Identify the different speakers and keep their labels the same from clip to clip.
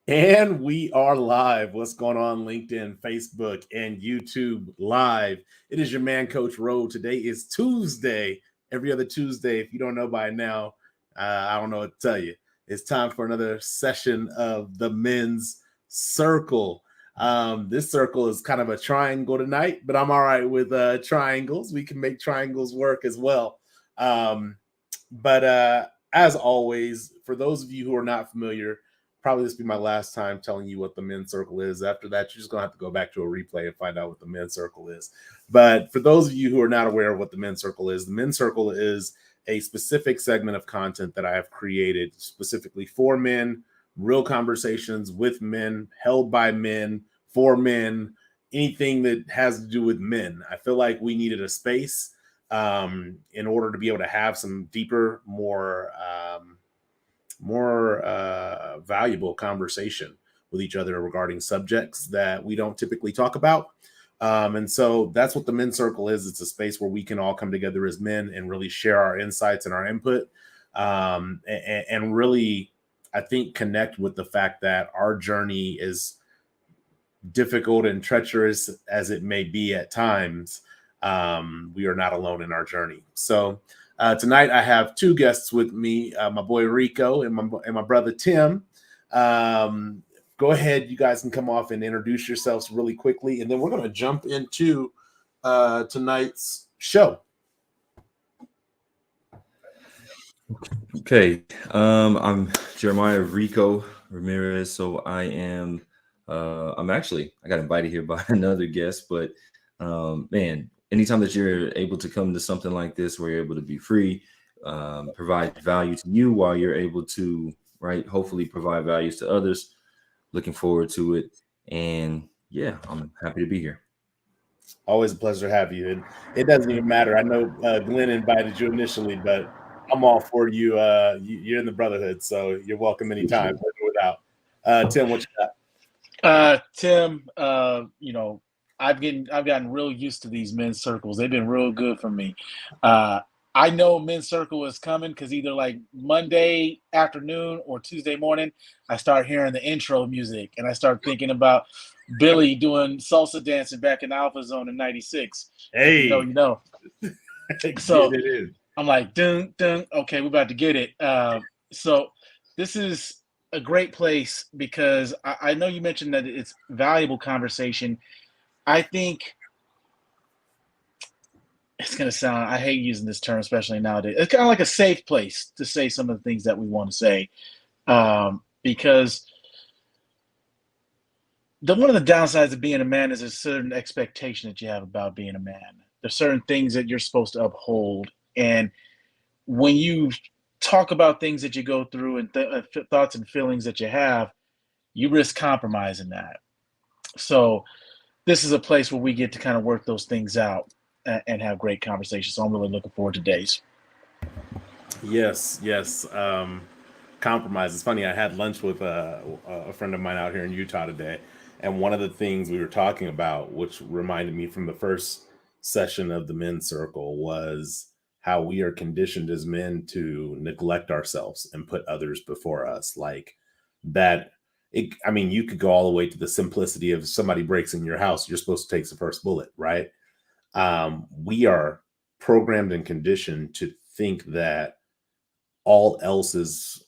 Speaker 1: And we are live. What's going on, LinkedIn, Facebook, and YouTube live? It is your man, Coach Rowe. Today is Tuesday. Every other Tuesday, if you don't know by now, I don't know what to tell you. It's time for another session of the Men's Circle. This circle is kind of a triangle tonight, but I'm all right with triangles. We can make triangles work as well. But as always, for those of you who are not familiar, probably this will be my last time telling you what the men's circle is. After that, you're just going to have to go back to a replay and find out what the men's circle is. But for those of you who are not aware of what the men's circle is, the men's circle is a specific segment of content that I have created specifically for men, real conversations with men, held by men, for men, anything that has to do with men. I feel like we needed a space in order to be able to have some deeper, more valuable conversation with each other regarding subjects that we don't typically talk about. And so that's what the men's circle is. It's a space where we can all come together as men and really share our insights and our input, and really, I think, connect with the fact that our journey is difficult and treacherous as it may be at times. We are not alone in our journey. So tonight I have two guests with me, my boy Rico and my brother Tim. Go ahead, you guys can come off and introduce yourselves really quickly, and then we're going to jump into tonight's show.
Speaker 2: Okay, I'm Jeremiah Rico Ramirez. So I am. I got invited here by another guest, but man, anytime that you're able to come to something like this where you're able to be free, provide value to you while you're able to, hopefully provide values to others. Looking forward to it. And yeah, I'm happy to be here.
Speaker 1: Always a pleasure to have you. And it doesn't even matter. I know Glenn invited you initially, but I'm all for you. You're in the brotherhood, so you're welcome anytime. Without Tim, what you
Speaker 3: got? Tim, I've gotten real used to these men's circles. They've been real good for me. I know men's circle is coming because either like Monday afternoon or Tuesday morning, I start hearing the intro music and I start thinking about Billy doing salsa dancing back in Alpha Zone in '96.
Speaker 1: Hey,
Speaker 3: you know. So I'm like, dun, dun, okay, we're about to get it. So this is a great place because I know you mentioned that it's valuable conversation. I think it's going to sound, I hate using this term, especially nowadays. It's kind of like a safe place to say some of the things that we want to say. Because one of the downsides of being a man is a certain expectation that you have about being a man. There's certain things that you're supposed to uphold. And when you talk about things that you go through and thoughts and feelings that you have, you risk compromising that. So this is a place where we get to kind of work those things out and have great conversations. So I'm really looking forward to days.
Speaker 1: Yes. Compromise. It's funny. I had lunch with a friend of mine out here in Utah today. And one of the things we were talking about, which reminded me from the first session of the men's circle, was how we are conditioned as men to neglect ourselves and put others before us. Like that. You could go all the way to the simplicity of somebody breaks in your house, you're supposed to take the first bullet, right? We are programmed and conditioned to think that all else is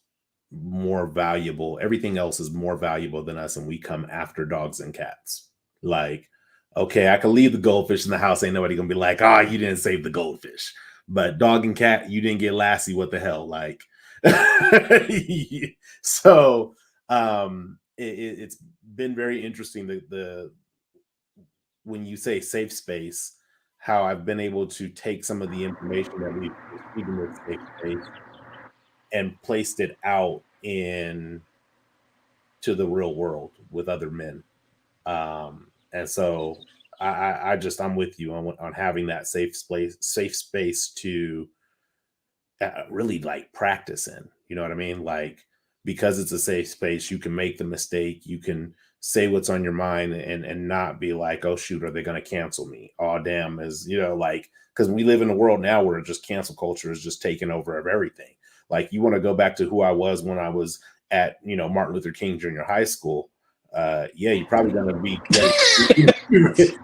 Speaker 1: more valuable. Everything else is more valuable than us. And we come after dogs and cats. Like, okay, I can leave the goldfish in the house. Ain't nobody going to be like, you didn't save the goldfish. But dog and cat, you didn't get Lassie. What the hell? Like, so it's been very interesting when you say safe space, how I've been able to take some of the information that we've received in this safe space and placed it out in to the real world with other men. And so I'm with you on having that safe space to really like practice in. You know what I mean? Like, because it's a safe space, you can make the mistake, you can say what's on your mind, and not be like, oh shoot, are they going to cancel me? Oh damn, is like, because we live in a world now where just cancel culture is just taking over of everything. Like, you want to go back to who I was when I was at Martin Luther King Junior High School. Yeah, you're probably going to be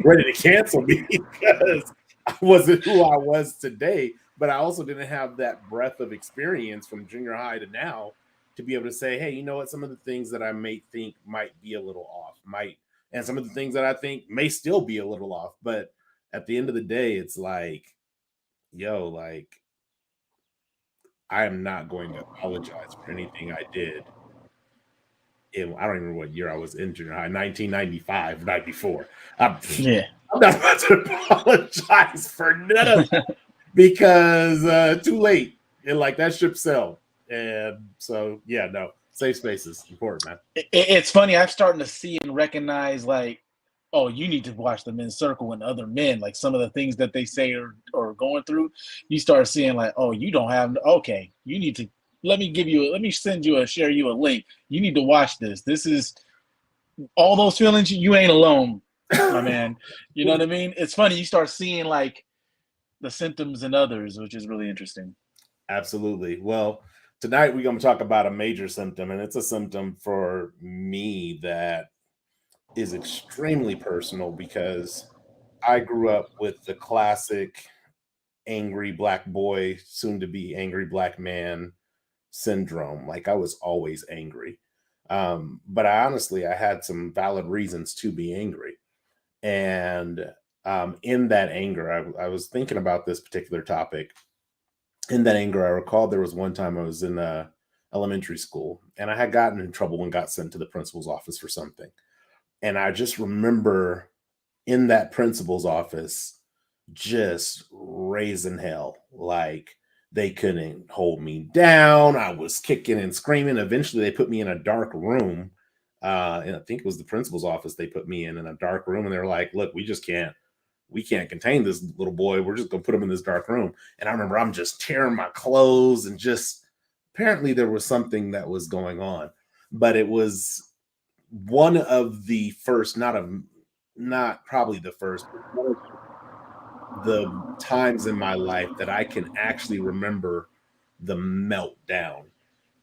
Speaker 1: ready to cancel me because I wasn't who I was today. But I also didn't have that breadth of experience from junior high to now to be able to say, hey, you know what? Some of the things that I may think might be a little off, and some of the things that I think may still be a little off. But at the end of the day, it's like, yo, like, I am not going to apologize for anything I did. I don't even remember what year I was in junior high, 1995, 94.
Speaker 3: Yeah.
Speaker 1: I'm not about to apologize for none of that because too late. And like, that ship sailed. And so, yeah, no, safe space is important, man.
Speaker 3: It's funny. I'm starting to see and recognize, like, oh, you need to watch the men's circle and other men. Like, some of the things that they say or going through, you start seeing like, oh, you don't have, okay, you need to, let me share you a link. You need to watch this. This is all those feelings. You ain't alone, my man. You know what I mean? It's funny. You start seeing like the symptoms in others, which is really interesting.
Speaker 1: Absolutely. Well, tonight we're going to talk about a major symptom, and it's a symptom for me that is extremely personal because I grew up with the classic angry black boy, soon to be angry black man syndrome. Like, I was always angry. But I had some valid reasons to be angry. And in that anger, I was thinking about this particular topic. In that anger, I recall there was one time I was in elementary school and I had gotten in trouble and got sent to the principal's office for something. And I just remember in that principal's office just raising hell. Like, they couldn't hold me down. I was kicking and screaming. Eventually, they put me in a dark room. And I think it was the principal's office they put me in a dark room. And they were like, look, we can't contain this little boy. We're just going to put him in this dark room. And I remember I'm just tearing my clothes and just, apparently there was something that was going on. But it was one of the first, not probably the first, but one of the times in my life that I can actually remember the meltdown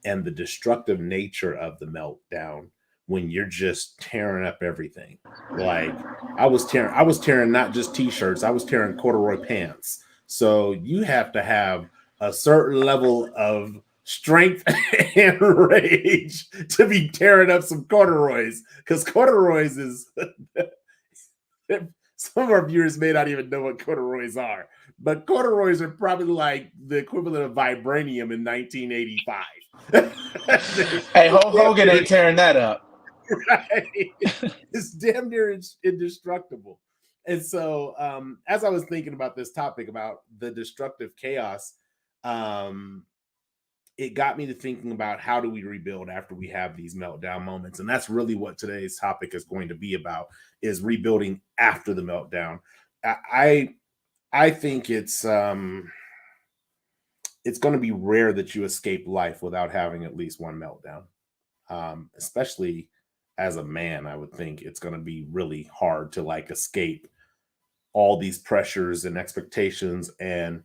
Speaker 1: and the destructive nature of the meltdown when you're just tearing up everything. Like, I was tearing not just t-shirts, I was tearing corduroy pants. So you have to have a certain level of strength and rage to be tearing up some corduroys, because corduroys is some of our viewers may not even know what corduroys are, but corduroys are probably like the equivalent of vibranium in 1985.
Speaker 3: Hey, Hogan ain't tearing that up.
Speaker 1: Right. It's damn near indestructible. And so as I was thinking about this topic about the destructive chaos, it got me to thinking about how do we rebuild after we have these meltdown moments. And that's really what today's topic is going to be about, is rebuilding after the meltdown. I think it's going to be rare that you escape life without having at least one meltdown. Especially as a man, I would think it's going to be really hard to like escape all these pressures and expectations, and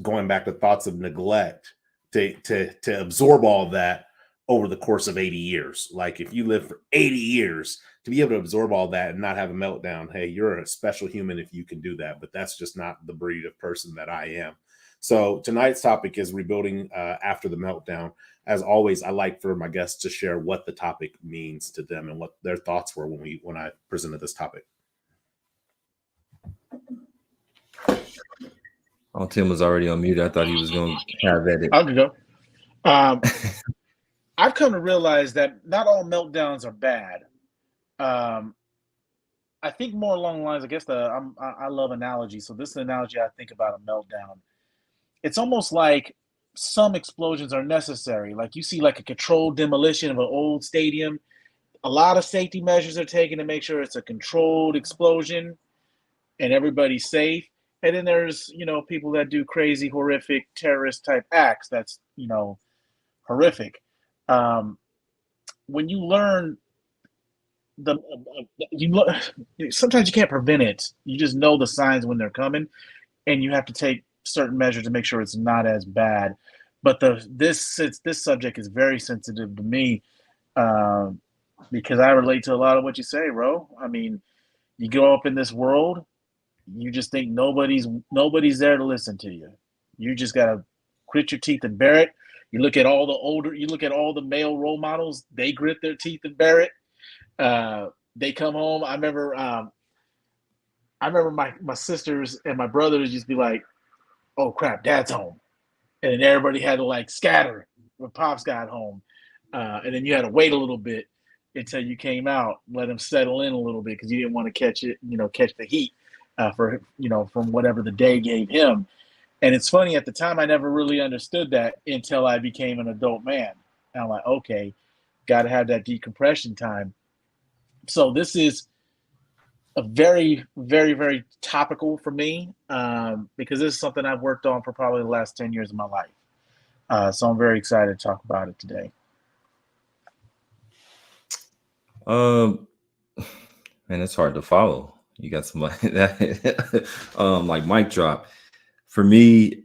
Speaker 1: going back to thoughts of neglect, to absorb all of that over the course of 80 years. Like, if you live for 80 years, to be able to absorb all that and not have a meltdown, hey, you're a special human if you can do that. But that's just not the breed of person that I am. So tonight's topic is rebuilding after the meltdown. As always, I like for my guests to share what the topic means to them and what their thoughts were when I presented this topic.
Speaker 2: Oh, Tim was already on mute. I thought he was going to have at it.
Speaker 3: I'll go. I've come to realize that not all meltdowns are bad. I think more along the lines, I guess I love analogy. So this is an analogy I think about a meltdown. It's almost like some explosions are necessary. Like you see like a controlled demolition of an old stadium. A lot of safety measures are taken to make sure it's a controlled explosion and everybody's safe. And then there's, people that do crazy, horrific terrorist type acts. That's, horrific. Um, when you learn sometimes you can't prevent it. You just know the signs when they're coming, and you have to take certain measures to make sure it's not as bad. But this subject is very sensitive to me, um, because I relate to a lot of what you say, bro. I mean, you grow up in this world, you just think nobody's there to listen to you. You just gotta grit your teeth and bear it. You look at all the male role models, they grit their teeth and bear it. They come home. I remember my sisters and my brothers just be like, "Oh crap, Dad's home," and then everybody had to like scatter when Pops got home, and then you had to wait a little bit until you came out, let him settle in a little bit because you didn't want to catch the heat from whatever the day gave him. And it's funny, at the time I never really understood that until I became an adult man. And I'm like, okay, got to have that decompression time. So this is a very, very, very topical for me, because this is something I've worked on for probably the last 10 years of my life. So I'm very excited to talk about it today.
Speaker 2: Man, it's hard to follow. You got somebody that like mic drop. For me,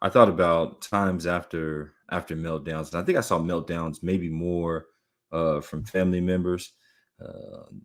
Speaker 2: I thought about times after meltdowns, and I think I saw meltdowns maybe more from family members,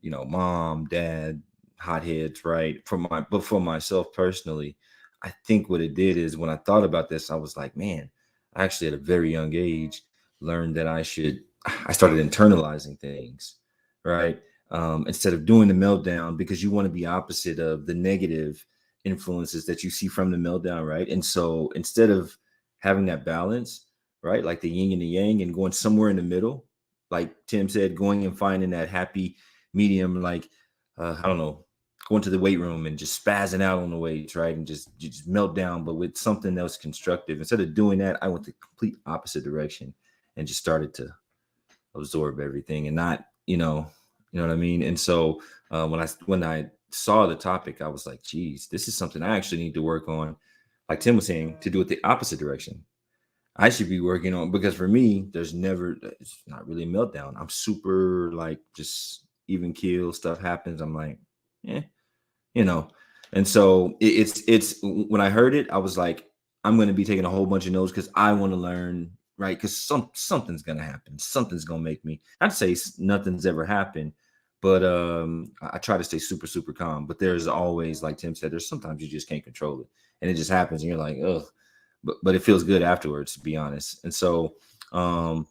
Speaker 2: mom, dad, hotheads, right? But for myself personally, I think what it did is when I thought about this, I was like, man, I actually at a very young age learned that I started internalizing things, right? Instead of doing the meltdown, because you want to be opposite of the negative influences that you see from the meltdown, right? And so instead of having that balance, right, like the yin and the yang, and going somewhere in the middle, like Tim said, going and finding that happy medium, like I don't know, going to the weight room and just spazzing out on the weights, right, and just melt down, but with something else constructive. Instead of doing that, I went the complete opposite direction and just started to absorb everything and not, you know what I mean? And so when I saw the topic, I was like, geez, this is something I actually need to work on. Like Tim was saying, to do it the opposite direction. I should be working on, because for me, it's not really a meltdown. I'm super like just even keel, stuff happens. I'm like, you know. And so it's when I heard it, I was like, I'm going to be taking a whole bunch of notes because I want to learn, right? Because something's going to happen. Something's going to make me, I'd say nothing's ever happened, but I try to stay super, super calm. But there's always, like Tim said, there's sometimes you just can't control it. And it just happens. And you're like, ugh. But it feels good afterwards, to be honest. And so I'm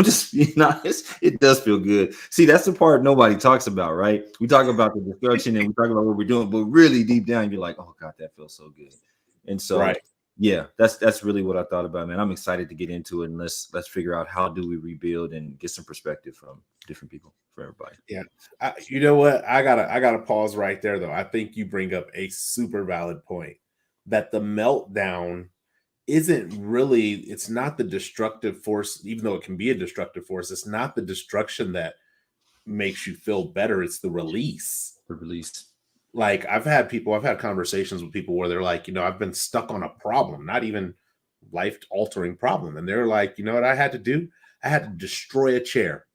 Speaker 2: just being honest, it does feel good. See, that's the part nobody talks about, right? We talk about the destruction and we talk about what we're doing, but really deep down, you're like, oh God, that feels so good. And so
Speaker 1: right.
Speaker 2: Yeah, that's really what I thought about, man. I'm excited to get into it, and let's figure out how do we rebuild and get some perspective from different people, for everybody.
Speaker 1: Yeah. You know what? I gotta pause right there though. I think you bring up a super valid point that the meltdown it's not the destructive force, even though it can be a destructive force. It's not the destruction that makes you feel better. It's the release.
Speaker 2: The release.
Speaker 1: Like I've had conversations with people where they're like, I've been stuck on a problem, not even life-altering problem. And they're like, you know what I had to do? I had to destroy a chair.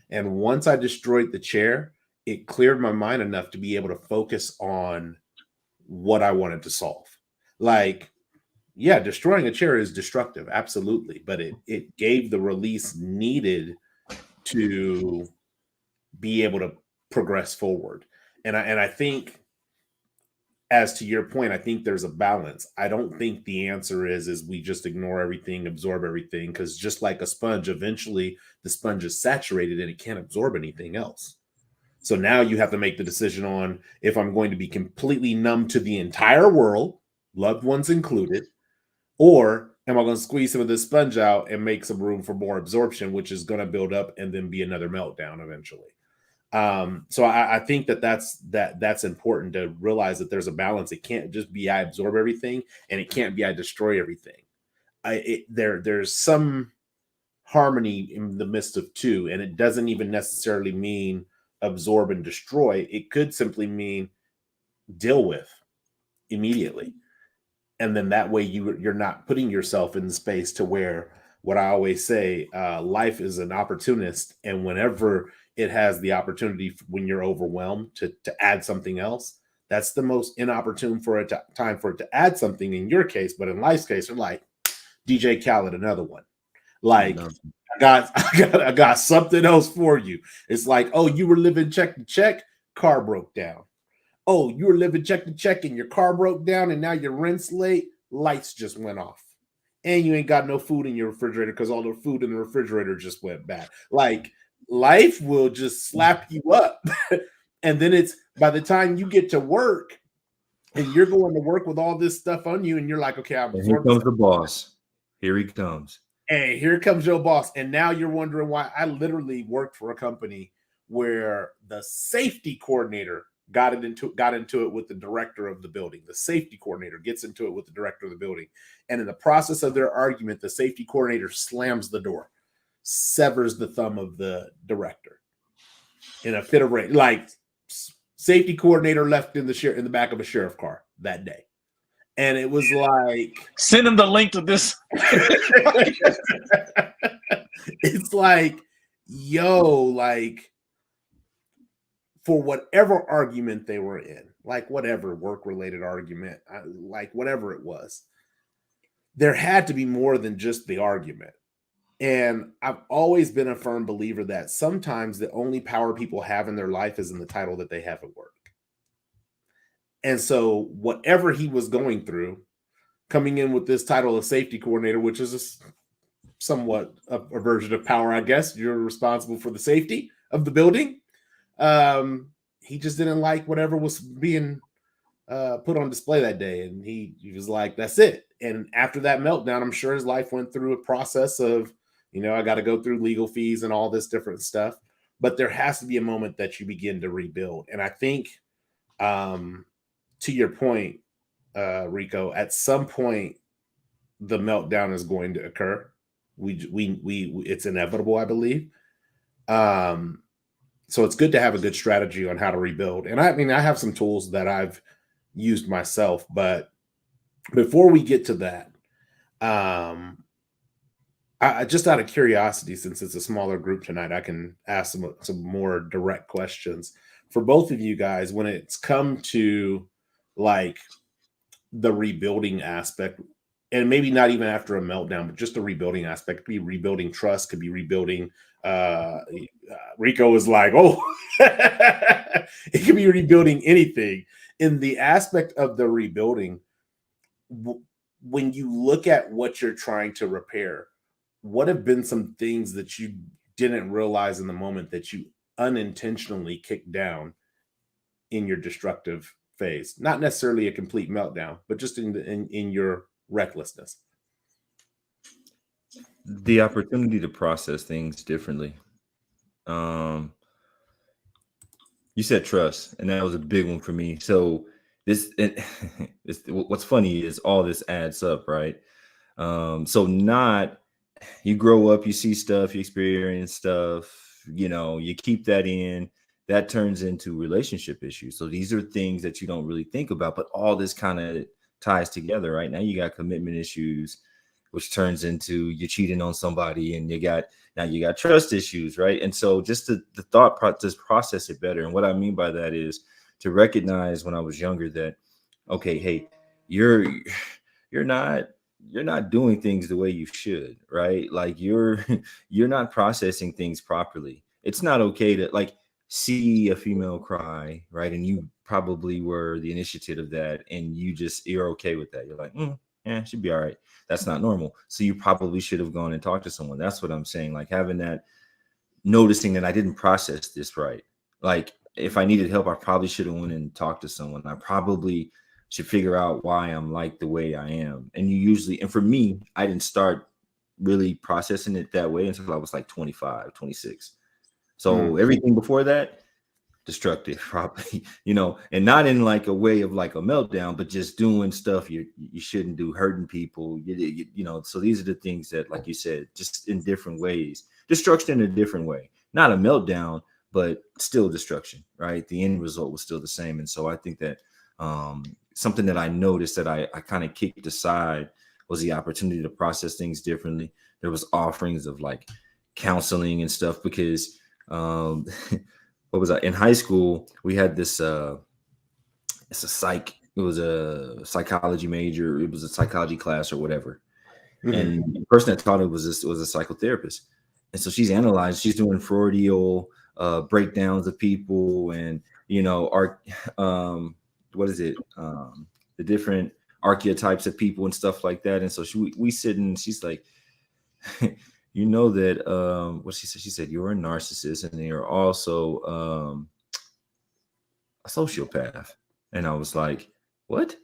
Speaker 1: And once I destroyed the chair, it cleared my mind enough to be able to focus on what I wanted to solve. Like, yeah, destroying a chair is destructive, absolutely, but it gave the release needed to be able to progress forward. And I think, as to your point, I think there's a balance. I don't think the answer is we just ignore everything, absorb everything, because just like a sponge, eventually the sponge is saturated and it can't absorb anything else. So now you have to make the decision on if I'm going to be completely numb to the entire world, loved ones included, or am I going to squeeze some of this sponge out and make some room for more absorption, which is going to build up and then be another meltdown eventually. So I think that's important to realize that there's a balance. It can't just be I absorb everything, and it can't be I destroy everything. there's some harmony in the midst of two, and it doesn't even necessarily mean absorb and destroy. It could simply mean deal with immediately, and then that way you're not putting yourself in the space to where, what I always say, life is an opportunist, and whenever it has the opportunity, when you're overwhelmed, to add something else, that's the most inopportune time for it to add something in your case. But in life's case, you're like, DJ Khaled, another one. Like, I got something else for you. It's like, oh, you were living check to check, car broke down. Oh, you were living check to check and your car broke down, and now your rent's late, lights just went off. And you ain't got no food in your refrigerator because all the food in the refrigerator just went bad. Like, life will just slap you up. And then it's, by the time you get to work and you're going to work with all this stuff on you, and you're like, okay,
Speaker 2: here comes the boss. Here he comes.
Speaker 1: Hey, here comes your boss. And now you're wondering why. I literally worked for a company where the safety coordinator got into it with the director of the building. The safety coordinator gets into it with the director of the building. And in the process of their argument, the safety coordinator slams the door, severs the thumb of the director in a fit of rage. Like, safety coordinator left in the back of a sheriff car that day. And it was like,
Speaker 3: send him the link to this.
Speaker 1: It's like, yo, like, for whatever argument they were in, like whatever work-related argument, like whatever it was, there had to be more than just the argument. And I've always been a firm believer that sometimes the only power people have in their life is in the title that they have at work. And so whatever he was going through, coming in with this title of safety coordinator, which is somewhat a version of power, I guess. You're responsible for the safety of the building. He just didn't like whatever was being put on display that day. And he was like, that's it. And after that meltdown, I'm sure his life went through a process of, I got to go through legal fees and all this different stuff. But there has to be a moment that you begin to rebuild. And I think, to your point, Rico, at some point, the meltdown is going to occur. It's inevitable, I believe. So it's good to have a good strategy on how to rebuild. And I have some tools that I've used myself, but before we get to that, I just out of curiosity, since it's a smaller group tonight, I can ask some more direct questions for both of you guys. When it's come to like the rebuilding aspect, and maybe not even after a meltdown, but just the rebuilding aspect, could be rebuilding trust, could be rebuilding. Rico is like, oh, it could be rebuilding anything. In the aspect of the rebuilding, when you look at what you're trying to repair, what have been some things that you didn't realize in the moment that you unintentionally kicked down in your destructive phase? Not necessarily a complete meltdown, but just in your recklessness.
Speaker 2: The opportunity to process things differently. You said trust, and that was a big one for me. So what's funny is all this adds up, right? So not, you grow up, you see stuff, you experience stuff, you keep that in, that turns into relationship issues. So these are things that you don't really think about, but all this kind of ties together, right? Now you got commitment issues, which turns into you cheating on somebody, and you got trust issues, right? And so just the thought process, process it better. And what I mean by that is to recognize when I was younger that, okay, hey, you're not doing things the way you should, right? Like you're not processing things properly. It's not okay to like see a female cry, right? And you probably were the initiative of that, and you're okay with that. You're like, yeah, she'd be all right. That's not normal. So you probably should have gone and talked to someone. That's what I'm saying. Like having that, noticing that I didn't process this right. Like if I needed help, I probably should have went and talked to someone. I probably should figure out why I'm like the way I am. And for me, I didn't start really processing it that way until I was like 25, 26. So everything before that, destructive, probably, and not in like a way of like a meltdown, but just doing stuff you shouldn't do, hurting people, so these are the things that, like you said, just in different ways, destruction in a different way, not a meltdown, but still destruction, right? The end result was still the same. And so I think that something that I noticed that I kind of kicked aside was the opportunity to process things differently. There was offerings of like counseling and stuff, because what was I in high school? We had this it was a psychology major, it was a psychology class or whatever. Mm-hmm. And the person that taught it was a psychotherapist. And so she's doing Freudial breakdowns of people, and the different archetypes of people and stuff like that. And so we sit and she's like, that what she said, you're a narcissist and you're also a sociopath. And I was like, what?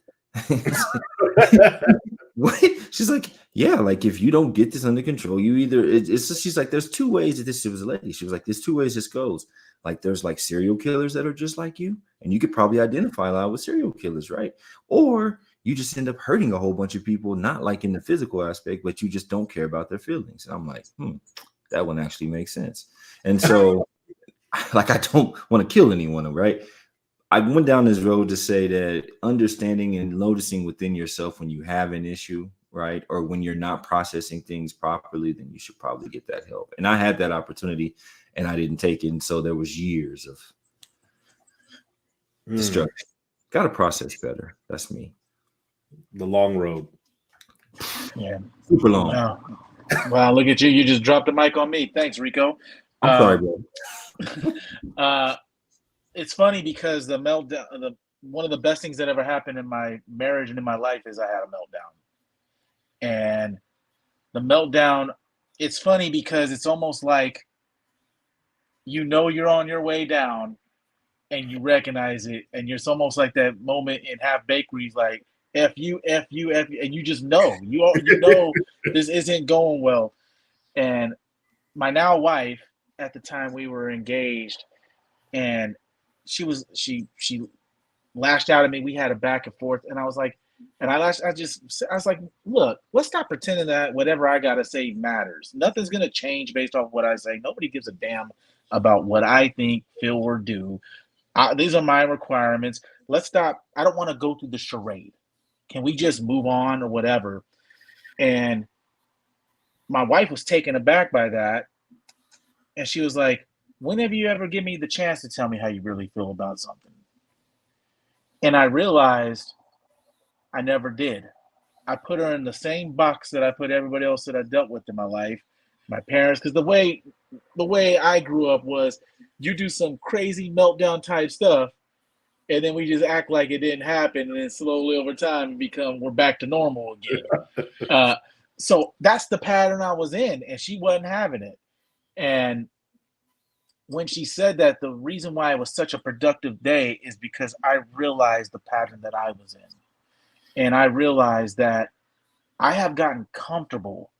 Speaker 2: What? She's like, yeah, like if you don't get this under control, you either she's like, there's two ways that this, it was a lady, she was like, there's two ways this goes. Like there's like serial killers that are just like you, and you could probably identify a lot with serial killers, right? Or you just end up hurting a whole bunch of people, not like in the physical aspect, but you just don't care about their feelings. And I'm like, that one actually makes sense. And so like, I don't want to kill anyone, right? I went down this road to say that understanding and noticing within yourself when you have an issue, right, or when you're not processing things properly, then you should probably get that help. And I had that opportunity and I didn't take it. And so there was years of destruction. Got to process better. That's me.
Speaker 1: The long road.
Speaker 3: Yeah.
Speaker 2: Super long.
Speaker 3: Wow, look at you. You just dropped the mic on me. Thanks, Rico.
Speaker 2: I'm sorry, bro.
Speaker 3: It's funny because the meltdown, one of the best things that ever happened in my marriage and in my life is I had a meltdown. And the meltdown, it's funny because it's almost like, you're on your way down and you recognize it. And it's almost like that moment in Half Bakeries, like, F you, F you, F you. And you just know, you know this isn't going well. And my now wife, at the time we were engaged, and she lashed out at me. We had a back and forth, and I was like, I was like, look, let's stop pretending that whatever I gotta say matters. Nothing's gonna change based off what I say. Nobody gives a damn about what I think, feel, or do. These are my requirements. Let's stop. I don't want to go through the charade. Can we just move on or whatever? And my wife was taken aback by that, and she was like, whenever you ever give me the chance to tell me how you really feel about something. And I realized I never did. I put her in the same box that I put everybody else that I dealt with in my life, my parents, because the way I grew up was you do some crazy meltdown type stuff, and then we just act like it didn't happen, and then slowly over time we're back to normal again. So that's the pattern I was in, and she wasn't having it. And when she said that, the reason why it was such a productive day is because I realized the pattern that I was in. And I realized that I have gotten comfortable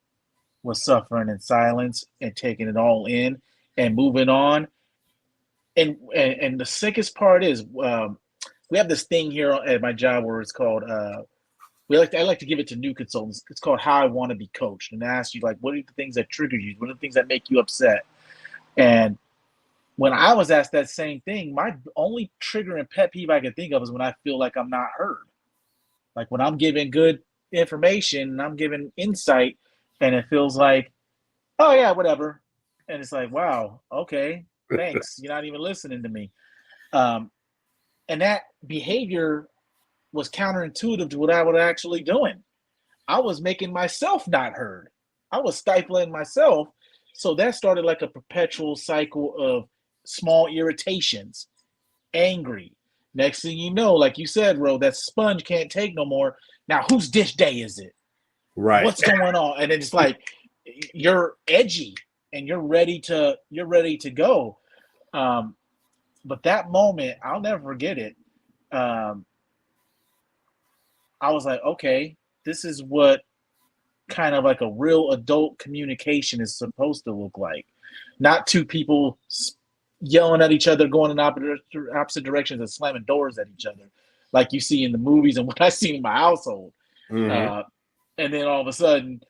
Speaker 3: with suffering in silence and taking it all in and moving on. And the sickest part is we have this thing here at my job where it's called I like to give it to new consultants. It's called How I Want to Be Coached, and ask you, like, what are the things that trigger you? What are the things that make you upset? And when I was asked that same thing, my only trigger and pet peeve I can think of is when I feel like I'm not heard. Like when I'm giving good information and I'm giving insight, and it feels like, oh yeah, whatever. And it's like, wow, okay, thanks. You're not even listening to me. And that behavior was counterintuitive to what I was actually doing. I was making myself not heard. I was stifling myself. So that started like a perpetual cycle of small irritations, angry. Next thing you know, like you said, Ro, that sponge can't take no more. Now, whose dish day is it?
Speaker 1: Right.
Speaker 3: What's going on? And it's like you're edgy and you're ready to go. But that moment, I'll never forget it. I was like, okay, this is what kind of like a real adult communication is supposed to look like. Not two people yelling at each other, going in opposite directions, and slamming doors at each other, like you see in the movies and what I see in my household.
Speaker 1: Mhm.
Speaker 3: And then all of a sudden,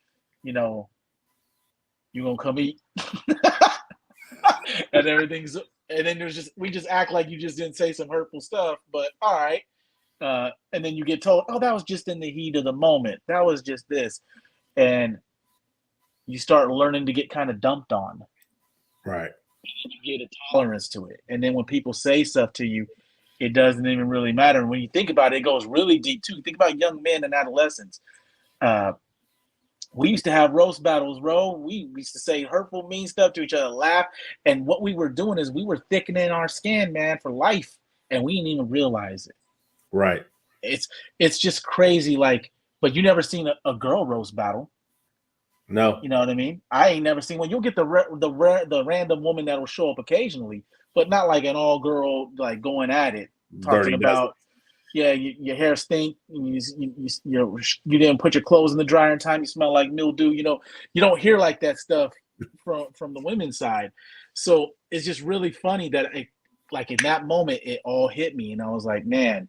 Speaker 3: you know, you gonna come eat, and everything's, and then we just act like you just didn't say some hurtful stuff, but all right. And then you get told, oh, that was just in the heat of the moment. That was just this. And you start learning to get kind of dumped on.
Speaker 1: Right.
Speaker 3: You get a tolerance to it. And then when people say stuff to you, it doesn't even really matter. And when you think about it, it goes really deep too. Think about young men and adolescents. We used to have roast battles, bro. We used to say hurtful, mean stuff to each other, laugh. And what we were doing is we were thickening our skin, man, for life. And we didn't even realize it.
Speaker 1: Right.
Speaker 3: It's just crazy. Like, but you never seen a girl roast battle.
Speaker 1: No.
Speaker 3: You know what I mean? I ain't never seen one. You'll get the random woman that'll show up occasionally, but not like an all girl like going at it, talking
Speaker 1: Dirty
Speaker 3: about, yeah, your hair stink. You didn't put your clothes in the dryer in time. You smell like mildew. You know, you don't hear like that stuff from the women's side. So it's just really funny that like in that moment it all hit me, and I was like, man,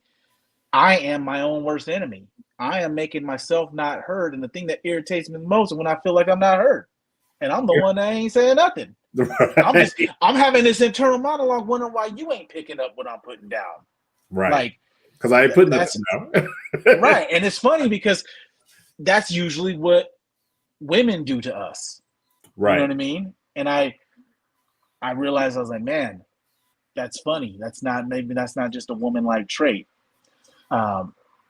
Speaker 3: I am my own worst enemy. I am making myself not heard. And the thing that irritates me the most is when I feel like I'm not heard. And I'm the one that ain't saying nothing.
Speaker 1: Right.
Speaker 3: I'm having this internal monologue wondering why you ain't picking up what I'm putting down.
Speaker 1: Right.
Speaker 3: Like,
Speaker 1: because I ain't putting that down.
Speaker 3: Right. And it's funny because that's usually what women do to us.
Speaker 1: Right.
Speaker 3: You know what I mean? And I realized, I was like, man, that's funny. Maybe that's not just a woman-like trait.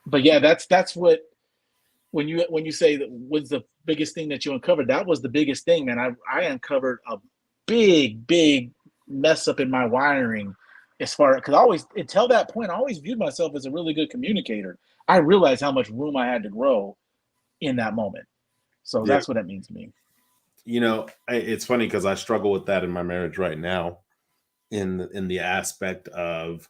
Speaker 3: But yeah, that's what, when you say that was the biggest thing that you uncovered, that was the biggest thing, man. I uncovered a big mess up in my wiring, as far, because I always, until that point, I always viewed myself as a really good communicator. I realized how much room I had to grow in that moment. So that's what that means to me.
Speaker 1: You know, it's funny because I struggle with that in my marriage right now, in the aspect of,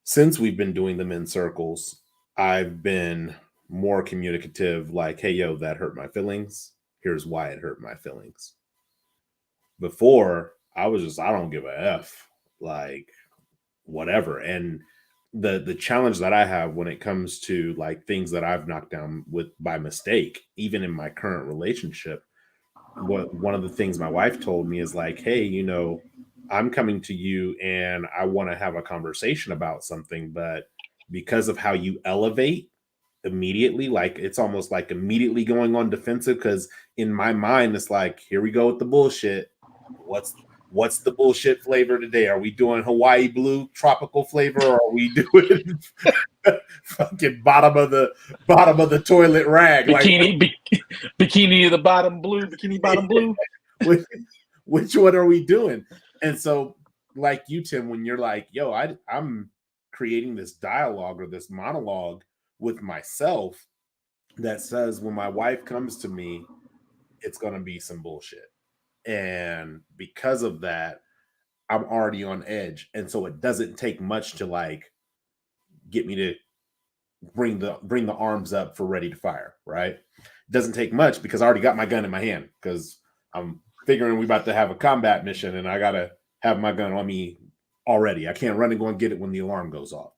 Speaker 1: since we've been doing them in circles, I've been more communicative, like, hey, yo, that hurt my feelings. Here's why it hurt my feelings. Before, I was just, I don't give a F, like, whatever. And the challenge that I have when it comes to like things that I've knocked down with by mistake, even in my current relationship, one of the things my wife told me is like, hey, you know, I'm coming to you and I want to have a conversation about something, but because of how you elevate immediately, like it's almost like immediately going on defensive, because in my mind it's like, here we go with the bullshit. What's the bullshit flavor today? Are we doing Hawaii blue tropical flavor, or are we doing fucking bottom of the toilet rag,
Speaker 3: bikini, like, bikini the bottom blue, bikini bottom blue?
Speaker 1: Which one are we doing? And so, like you, Tim, when you're like, yo, I'm creating this dialogue or this monologue with myself that says when my wife comes to me, it's going to be some bullshit. And because of that, I'm already on edge. And so it doesn't take much to like get me to bring the arms up for ready to fire, right? It doesn't take much because I already got my gun in my hand, because I'm figuring we about to have a combat mission and I got to have my gun on me already. I can't run and go and get it when the alarm goes off.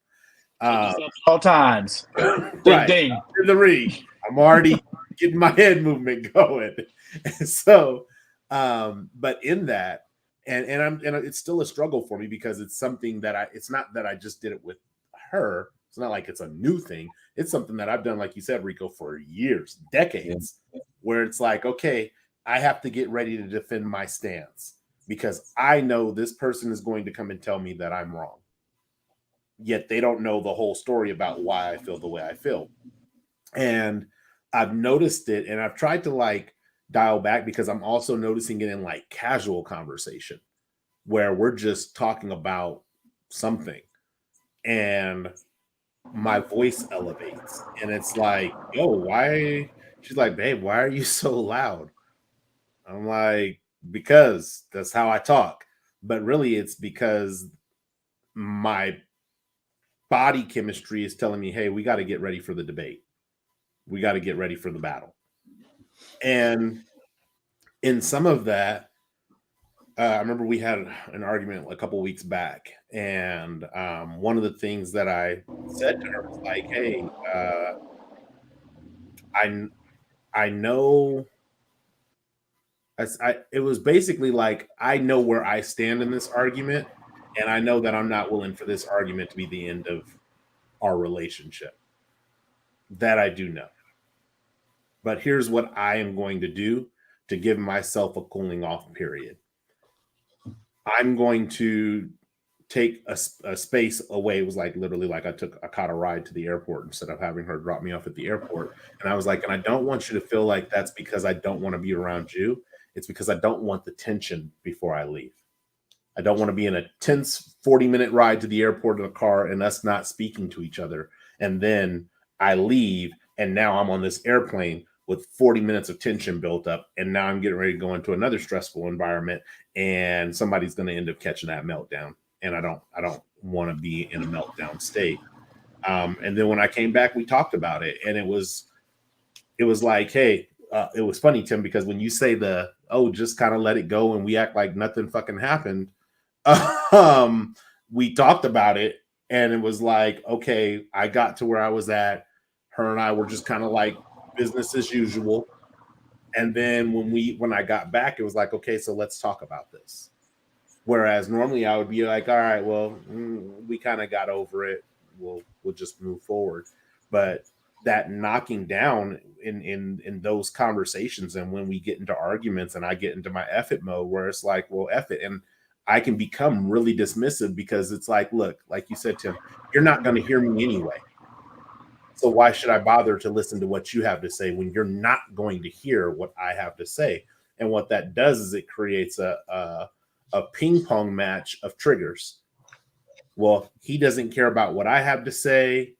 Speaker 3: All times.
Speaker 1: Right.
Speaker 3: Ding.
Speaker 1: In the ring. I'm already getting my head movement going. And so, but in that, and it's still a struggle for me, because it's something that it's not that I just did it with her. It's not like it's a new thing. It's something that I've done, like you said, Rico, for years, decades, where it's like, okay, I have to get ready to defend my stance because I know this person is going to come and tell me that I'm wrong. Yet they don't know the whole story about why I feel the way I feel. And I've noticed it, and I've tried to like dial back, because I'm also noticing it in like casual conversation where we're just talking about something and my voice elevates, and it's like, yo, why? She's like, babe, why are you so loud? I'm like, because that's how I talk. But really it's because my body chemistry is telling me, hey, we got to get ready for the debate. We got to get ready for the battle. And in some of that, I remember we had an argument a couple weeks back, and one of the things that I said to her was like, "Hey, I I know." It was basically like, I know where I stand in this argument, and I know that I'm not willing for this argument to be the end of our relationship. That I do know. But here's what I am going to do to give myself a cooling off period. I'm going to take a space away. It was like literally like I caught a ride to the airport instead of having her drop me off at the airport. And I was like, and I don't want you to feel like that's because I don't want to be around you. It's because I don't want the tension before I leave. I don't want to be in a tense 40-minute ride to the airport in a car and us not speaking to each other. And then I leave, and now I'm on this airplane with 40 minutes of tension built up. And now I'm getting ready to go into another stressful environment, and somebody's going to end up catching that meltdown. And I don't want to be in a meltdown state. And then when I came back, we talked about it, and it was like, hey, it was funny, Tim, because when you say just kind of let it go and we act like nothing fucking happened, we talked about it, and it was like, okay, I got to where I was at. Her and I were just kind of like business as usual. And then when I got back, it was like, okay, so let's talk about this. Whereas normally I would be like, all right, well, we kind of got over it. We'll just move forward. But that knocking down in those conversations, and when we get into arguments and I get into my F it mode, where it's like, well, F it. And I can become really dismissive because it's like, look, like you said, Tim, you're not going to hear me anyway. So why should I bother to listen to what you have to say when you're not going to hear what I have to say? And what that does is it creates a ping pong match of triggers. Well, he doesn't care about what I have to say.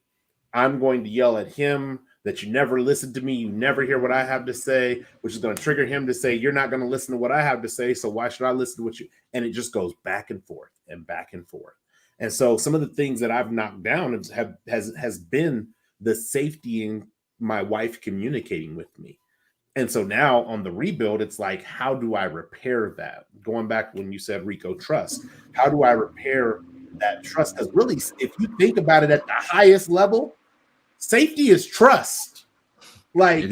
Speaker 1: I'm going to yell at him that you never listen to me. You never hear what I have to say, which is going to trigger him to say, you're not going to listen to what I have to say. So why should I listen to what you? And it just goes back and forth and back and forth. And so some of the things that I've knocked down has been the safety in my wife communicating with me. And so now on the rebuild, it's like, how do I repair that? Going back when you said, Rico, trust, how do I repair that trust? Because really, if you think about it at the highest level, safety is trust. Like,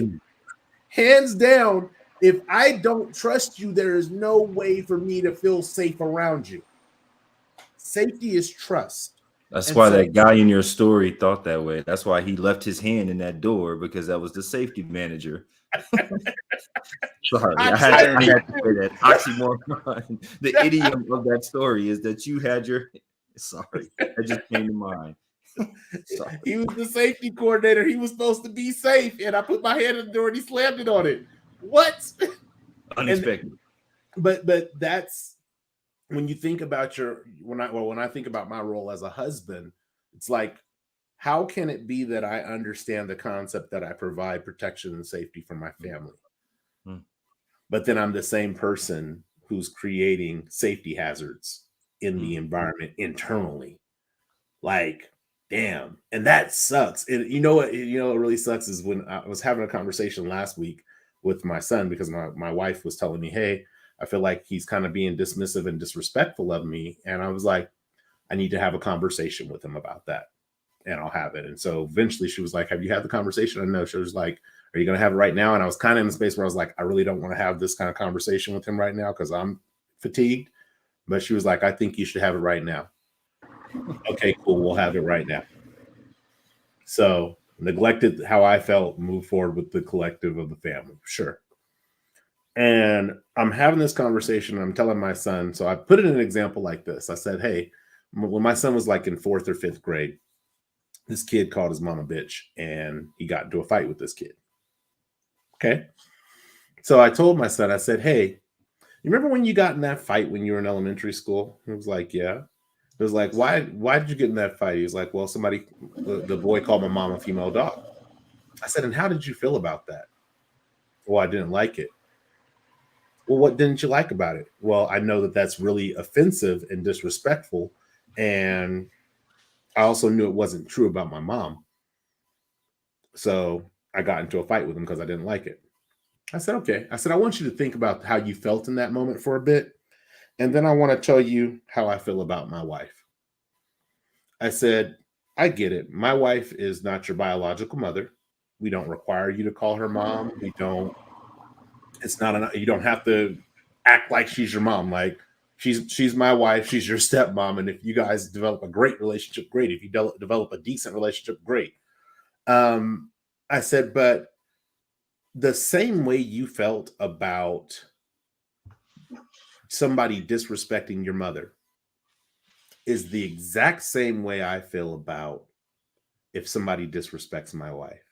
Speaker 1: hands down, if I don't trust you, there is no way for me to feel safe around you. Safety is trust.
Speaker 2: That's why that guy in your story thought that way. That's why he left his hand in that door, because that was the safety manager. Sorry, I had to say that. Oxymoron. The idiom of that story is that you had your. Sorry, that just came to mind.
Speaker 1: Sorry. He was the safety coordinator. He was supposed to be safe, and I put my hand in the door and he slammed it on it. What?
Speaker 2: Unexpected.
Speaker 1: But that's when you think about when I think about my role as a husband, it's like, how can it be that I understand the concept that I provide protection and safety for my family? But then I'm the same person who's creating safety hazards in the environment internally. Like, damn. And that sucks. And you know what really sucks is when I was having a conversation last week with my son, because my wife was telling me, hey, I feel like he's kind of being dismissive and disrespectful of me. And I was like, I need to have a conversation with him about that. And I'll have it. And so eventually she was like, have you had the conversation? I know. She was like, are you going to have it right now? And I was kind of in the space where I was like, I really don't want to have this kind of conversation with him right now because I'm fatigued. But she was like, I think you should have it right now. Okay, cool. We'll have it right now. So neglected how I felt, move forward with the collective of the family. Sure. And I'm having this conversation. And I'm telling my son. So I put it in an example like this. I said, hey, when my son was like in 4th or 5th grade, this kid called his mom a bitch, and he got into a fight with this kid. Okay. So I told my son, I said, hey, you remember when you got in that fight when you were in elementary school? He was like, yeah. It was like, why did you get in that fight? He was like, well, the boy called my mom a female dog. I said, and how did you feel about that? Well, I didn't like it. Well, what didn't you like about it? Well, I know that that's really offensive and disrespectful. And I also knew it wasn't true about my mom. So I got into a fight with him because I didn't like it. I said, okay. I said, I want you to think about how you felt in that moment for a bit. And then I want to tell you how I feel about my wife. I said, I get it. My wife is not your biological mother. We don't require you to call her mom. We don't, it's not, you don't have to act like she's your mom. Like she's my wife. She's your stepmom. And if you guys develop a great relationship, great. If you develop a decent relationship, great. I said, but the same way you felt about somebody disrespecting your mother is the exact same way I feel about if somebody disrespects my wife.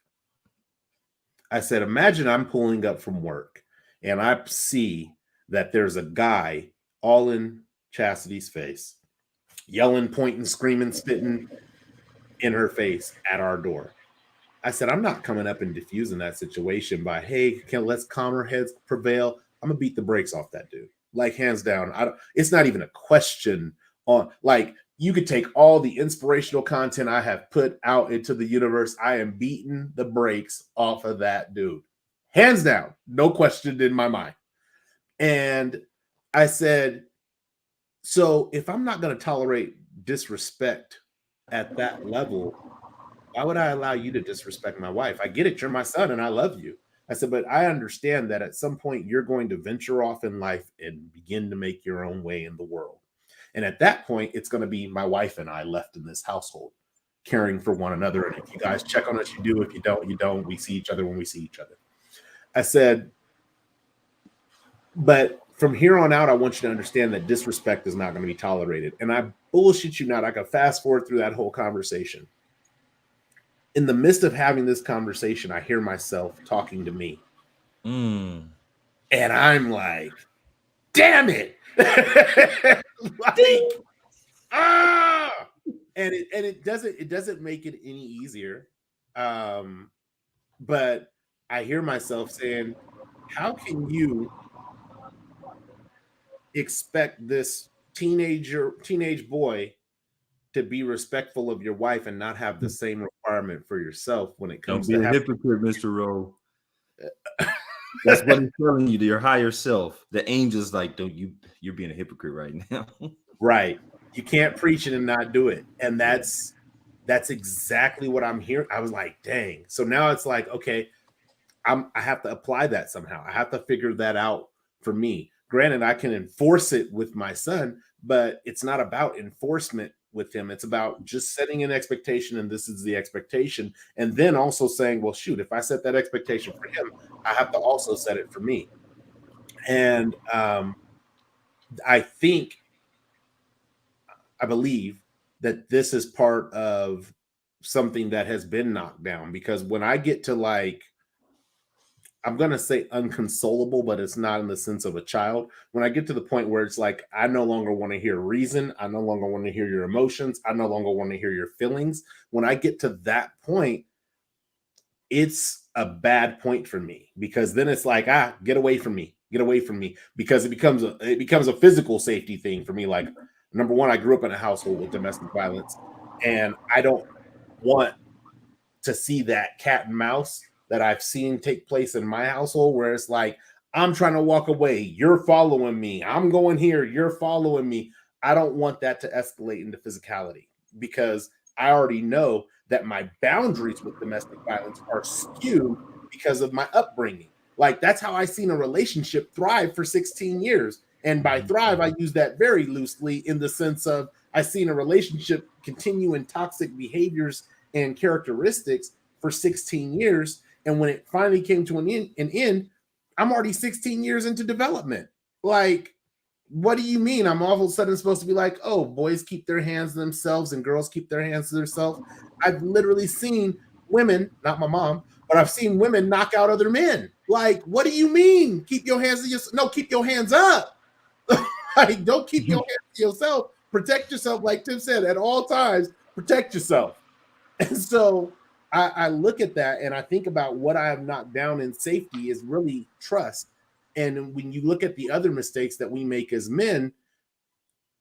Speaker 1: I said, imagine I'm pulling up from work and I see that there's a guy all in Chastity's face, yelling, pointing, screaming, spitting in her face at our door. I said, I'm not coming up and diffusing that situation by, hey, let's calmer heads prevail. I'm gonna beat the brakes off that dude. Like, hands down. It's not even a question on, like, you could take all the inspirational content I have put out into the universe. I am beating the brakes off of that dude. Hands down. No question in my mind. And I said, so if I'm not going to tolerate disrespect at that level, why would I allow you to disrespect my wife? I get it. You're my son and I love you. I said, but I understand that at some point you're going to venture off in life and begin to make your own way in the world. And at that point, it's going to be my wife and I left in this household, caring for one another. And if you guys check on us, you do. If you don't, you don't. We see each other when we see each other. I said, but from here on out, I want you to understand that disrespect is not going to be tolerated. And I bullshit you not. I could fast forward through that whole conversation. In the midst of having this conversation, I hear myself talking to me. And I'm like, damn it. Like, and it doesn't make it any easier. But I hear myself saying, how can you expect this teenage boy to be respectful of your wife and not have the same requirement for yourself when it comes
Speaker 2: to
Speaker 1: a
Speaker 2: hypocrite, Mr. Rowe. That's what he's telling you, to your higher self. The angel's like, you're being a hypocrite right now.
Speaker 1: Right. You can't preach it and not do it. And that's exactly what I'm hearing. I was like, dang. So now it's like, okay, I have to apply that somehow. I have to figure that out for me. Granted, I can enforce it with my son, but it's not about enforcement with him. It's about just setting an expectation, and this is the expectation. And then also saying, well, shoot, if I set that expectation for him, I have to also set it for me. And I believe that this is part of something that has been knocked down, because when I get to, like, I'm going to say unconsolable, but it's not in the sense of a child. When I get to the point where it's like, I no longer want to hear reason. I no longer want to hear your emotions. I no longer want to hear your feelings. When I get to that point, it's a bad point for me, because then it's like, get away from me, because it becomes a physical safety thing for me. Like, number one, I grew up in a household with domestic violence, and I don't want to see that cat and mouse that I've seen take place in my household, where it's like, I'm trying to walk away, you're following me, I'm going here, you're following me. I don't want that to escalate into physicality, because I already know that my boundaries with domestic violence are skewed because of my upbringing. Like, that's how I seen a relationship thrive for 16 years. And by thrive, I use that very loosely, in the sense of I seen a relationship continue in toxic behaviors and characteristics for 16 years. And when it finally came to an end, I'm already 16 years into development. Like, what do you mean? I'm all of a sudden supposed to be like, oh, boys keep their hands to themselves and girls keep their hands to themselves. I've literally seen women, not my mom, but I've seen women knock out other men. Like, what do you mean? Keep your hands to yourself? No, keep your hands up. Like, don't keep your hands to yourself. Protect yourself, like Tim said, at all times. Protect yourself. And so I look at that and I think about what I have knocked down in safety is really trust. And when you look at the other mistakes that we make as men,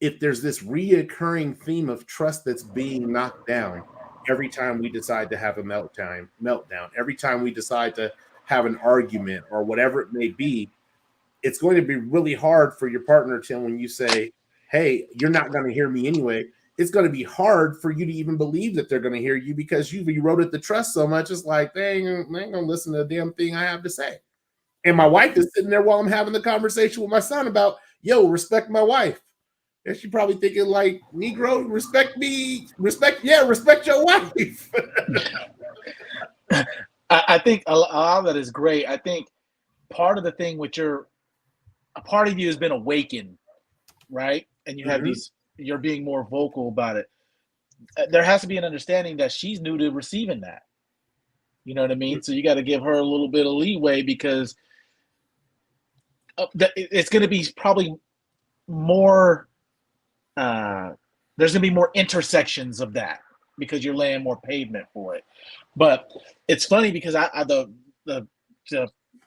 Speaker 1: if there's this reoccurring theme of trust that's being knocked down every time we decide to have a meltdown, every time we decide to have an argument or whatever it may be, it's going to be really hard for your partner, Tim, when you say, hey, you're not going to hear me anyway. It's going to be hard for you to even believe that they're going to hear you because you've eroded the trust so much. It's like, they ain't going to listen to the damn thing I have to say. And my wife is sitting there while I'm having the conversation with my son about, yo, respect my wife. And she probably thinking like, Negro, respect me. Respect your wife.
Speaker 3: I think a lot of that is great. I think part of the thing with a part of you has been awakened, right? And you have you're being more vocal about it. There has to be an understanding that she's new to receiving that. You know what I mean? So you got to give her a little bit of leeway because it's going to be probably more, there's going to be more intersections of that because you're laying more pavement for it. But it's funny because to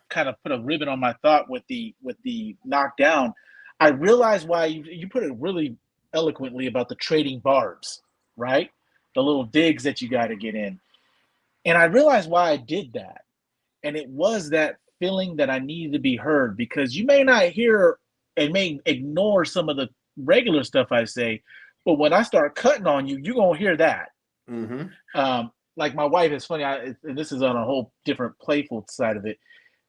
Speaker 3: kind of put a ribbon on my thought with the knockdown, I realized why you put it really eloquently about the trading barbs, right? The little digs that you got to get in. And I realized why I did that. And it was that feeling that I needed to be heard because you may not hear and may ignore some of the regular stuff I say, but when I start cutting on you, you're going to hear that. Like my wife is funny, and this is on a whole different playful side of it.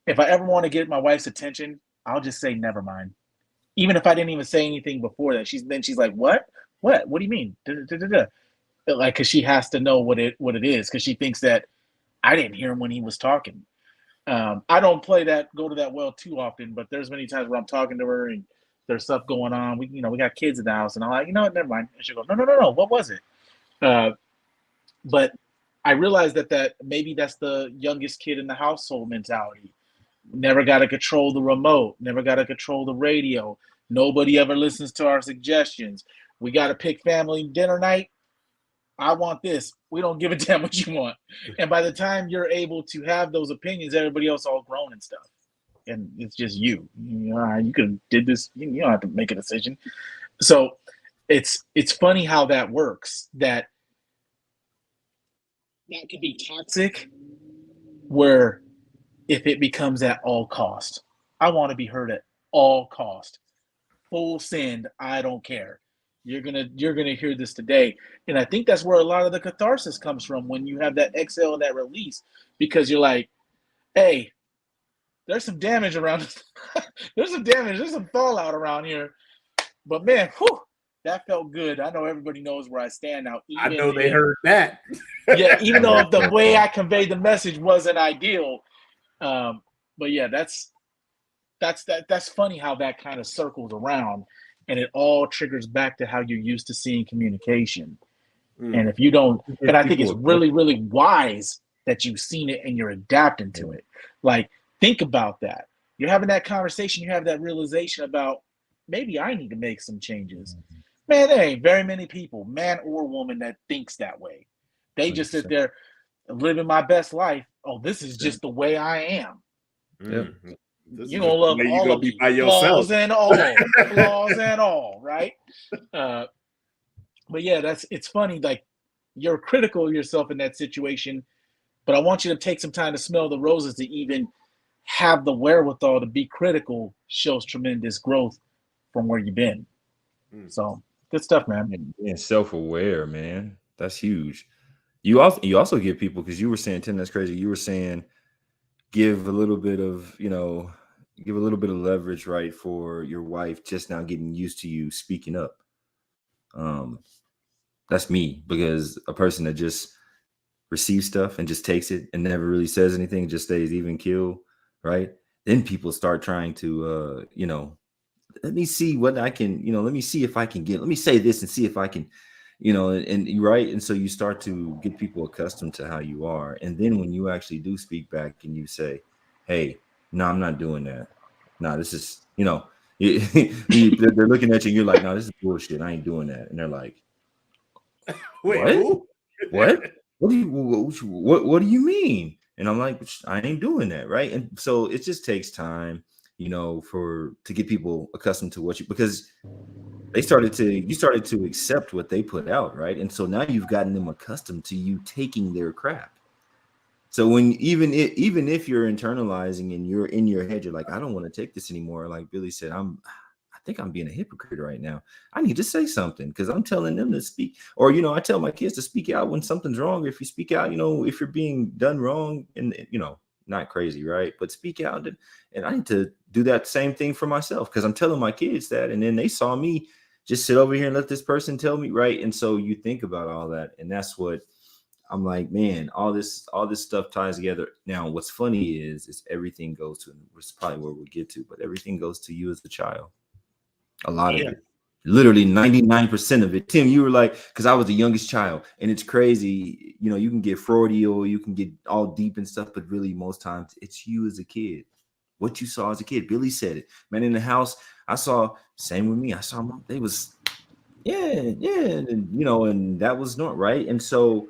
Speaker 3: If I ever want to get my wife's attention, I'll just say, never mind. Even if I didn't even say anything before that, she's like, what do you mean? Like, because she has to know what it is, because she thinks that I didn't hear him when he was talking. I don't go to that well too often, but there's many times where I'm talking to her and there's stuff going on. We got kids in the house, and I'm like, you know what, never mind. And she'll go, no, what was it? But I realized that maybe that's the youngest kid in the household mentality. Never got to control the remote, never got to control the radio. Nobody ever listens to our suggestions. We got to pick family dinner night. I want this. We don't give a damn what you want. And by the time you're able to have those opinions, everybody else all grown and stuff. And it's just you. You could have did this. You don't have to make a decision. So it's funny how that works. That could be toxic, where if it becomes at all cost, I want to be heard at all cost. Full send, I don't care. You're gonna hear this today. And I think that's where a lot of the catharsis comes from when you have that exhale and that release, because you're like, hey, there's some damage around there's some fallout around here. But man, that felt good. I know everybody knows where I stand now.
Speaker 1: I know they heard that.
Speaker 3: Yeah, even though the way I conveyed the message wasn't ideal. But yeah, that's funny how that kind of circles around, and it all triggers back to how you're used to seeing communication. And if you don't, and I think it's really, really wise that you've seen it and you're adapting to it. Like, think about that. You're having that conversation, you have that realization about, maybe I need to make some changes. Man, there ain't very many people, man or woman, that thinks that way. They just sit there living my best life. Oh, this is just the way I am. You're gonna love all of me, flaws and all, right? But yeah, it's funny. Like, you're critical of yourself in that situation, but I want you to take some time to smell the roses. To even have the wherewithal to be critical shows tremendous growth from where you've been. So good stuff, man.
Speaker 2: Being self-aware, man, that's huge. You also give people, because you were saying, Tim, that's crazy. You were saying give a little bit of leverage, right, for your wife just now getting used to you speaking up. That's me, because a person that just receives stuff and just takes it and never really says anything, just stays even keel, right? Then people start trying to, let me see what I can, let me see if I can let me say this and see if I can, and you're right. And so you start to get people accustomed to how you are. And then when you actually do speak back and you say, hey, no, I'm not doing that. No, this is, they're looking at you and you're like, no, this is bullshit. I ain't doing that. And they're like, wait, what? What do you mean? And I'm like, I ain't doing that, right? And so it just takes time, to get people accustomed to because you started to accept what they put out, right? And so now you've gotten them accustomed to you taking their crap. So when even if you're internalizing and you're in your head, you're like, I don't want to take this anymore. Like Billy said, I think I'm being a hypocrite right now. I need to say something because I'm telling them to speak. Or, I tell my kids to speak out when something's wrong. If you speak out, if you're being done wrong and, not crazy, right? But speak out. And I need to do that same thing for myself because I'm telling my kids that. And then they saw me just sit over here and let this person tell me, right? And so you think about all that. And that's what I'm like, man, all this stuff ties together. Now, what's funny is everything goes to, which is probably where we'll get to, but everything goes to you as a child. A lot of it, literally 99% of it. Tim, you were like, because I was the youngest child, and it's crazy. You can get fraudy or you can get all deep and stuff, but really most times it's you as a kid. What you saw as a kid. Billy said it, man. In the house, I saw same with me. I saw they was, and and that was not right. And so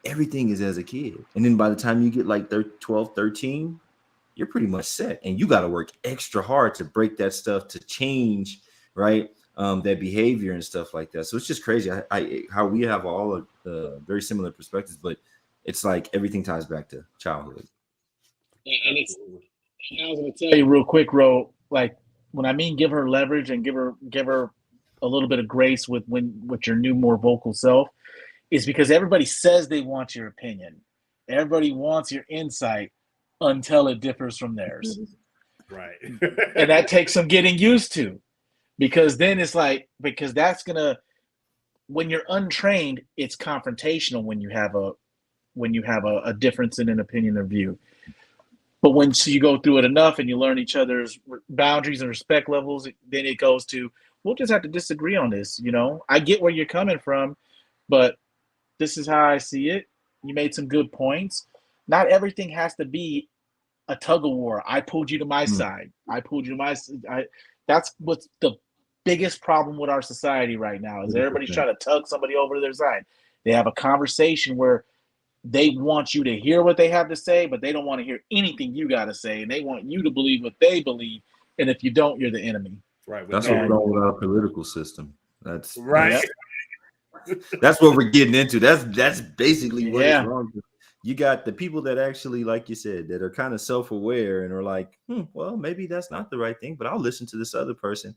Speaker 2: everything is as a kid. And then by the time you get like 12, 13, you're pretty much set. And you got to work extra hard to break that stuff, to change, right? That behavior and stuff like that. So it's just crazy how we have all of very similar perspectives, but it's like everything ties back to childhood.
Speaker 3: And I was going to tell you real quick, Ro, like when I mean give her leverage and give her a little bit of grace with your new, more vocal self, is because everybody says they want your opinion. Everybody wants your insight until it differs from theirs.
Speaker 1: Right.
Speaker 3: And that takes some getting used to, because then it's like, because that's going to, when you're untrained, it's confrontational when you have a difference in an opinion or view. But once you go through it enough and you learn each other's boundaries and respect levels, then it goes to, we'll just have to disagree on this. I get where you're coming from, but this is how I see it. You made some good points. Not everything has to be a tug of war. I pulled you to my side. I pulled you to my side. That's what's the biggest problem with our society right now, is everybody's trying to tug somebody over to their side. They have a conversation where they want you to hear what they have to say, but they don't want to hear anything you got to say, and they want you to believe what they believe. And if you don't, you're the enemy.
Speaker 1: Right.
Speaker 2: That's what's wrong with our political system. That's
Speaker 1: right.
Speaker 2: That's what we're getting into. That's basically what is wrong. You got the people that actually, like you said, that are kind of self-aware and are like, well, maybe that's not the right thing, but I'll listen to this other person.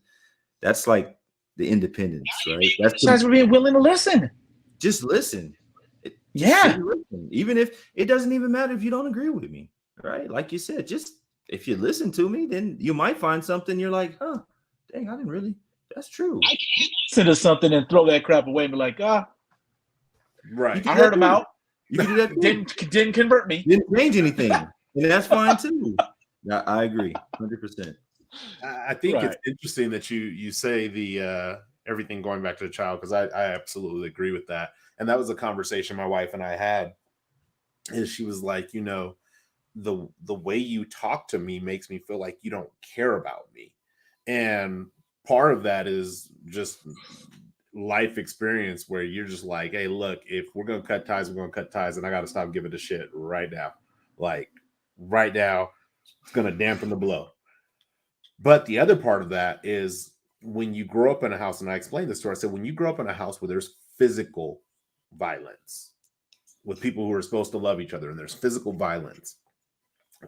Speaker 2: That's like the independence, right? That's
Speaker 3: we're being willing to listen.
Speaker 2: Just listen. Listen. Even if it doesn't even matter if you don't agree with me, right? Like you said, just if you listen to me, then you might find something you're like, dang, I didn't really. That's true.
Speaker 3: I can't listen to something and throw that crap away and be like,
Speaker 1: right.
Speaker 3: I heard him out.
Speaker 2: You can do that.
Speaker 3: Didn't convert me.
Speaker 2: Didn't change anything, and that's fine too. I agree, 100%.
Speaker 1: I think it's interesting that you say the everything going back to the child, because I absolutely agree with that. And that was a conversation my wife and I had. Is she was like, the way you talk to me makes me feel like you don't care about me, and part of that is just life experience where you're just like, hey, look, if we're going to cut ties, we're going to cut ties. And I got to stop giving a shit right now. Like right now, it's going to dampen the blow. But the other part of that is when you grow up in a house, and I explained this to her, I said, when you grow up in a house where there's physical violence with people who are supposed to love each other, and there's physical violence,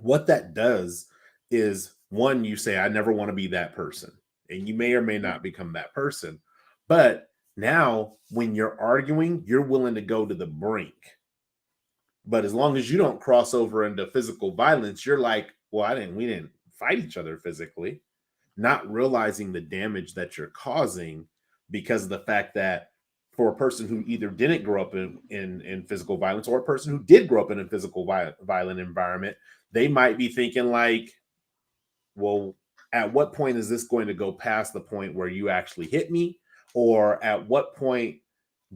Speaker 1: what that does is, one, you say, I never want to be that person. And you may or may not become that person. But now when you're arguing, you're willing to go to the brink. But as long as you don't cross over into physical violence, you're like, well, we didn't fight each other physically, not realizing the damage that you're causing because of the fact that for a person who either didn't grow up in physical violence, or a person who did grow up in a physical violent environment, they might be thinking like, well, at what point is this going to go past the point where you actually hit me? Or at what point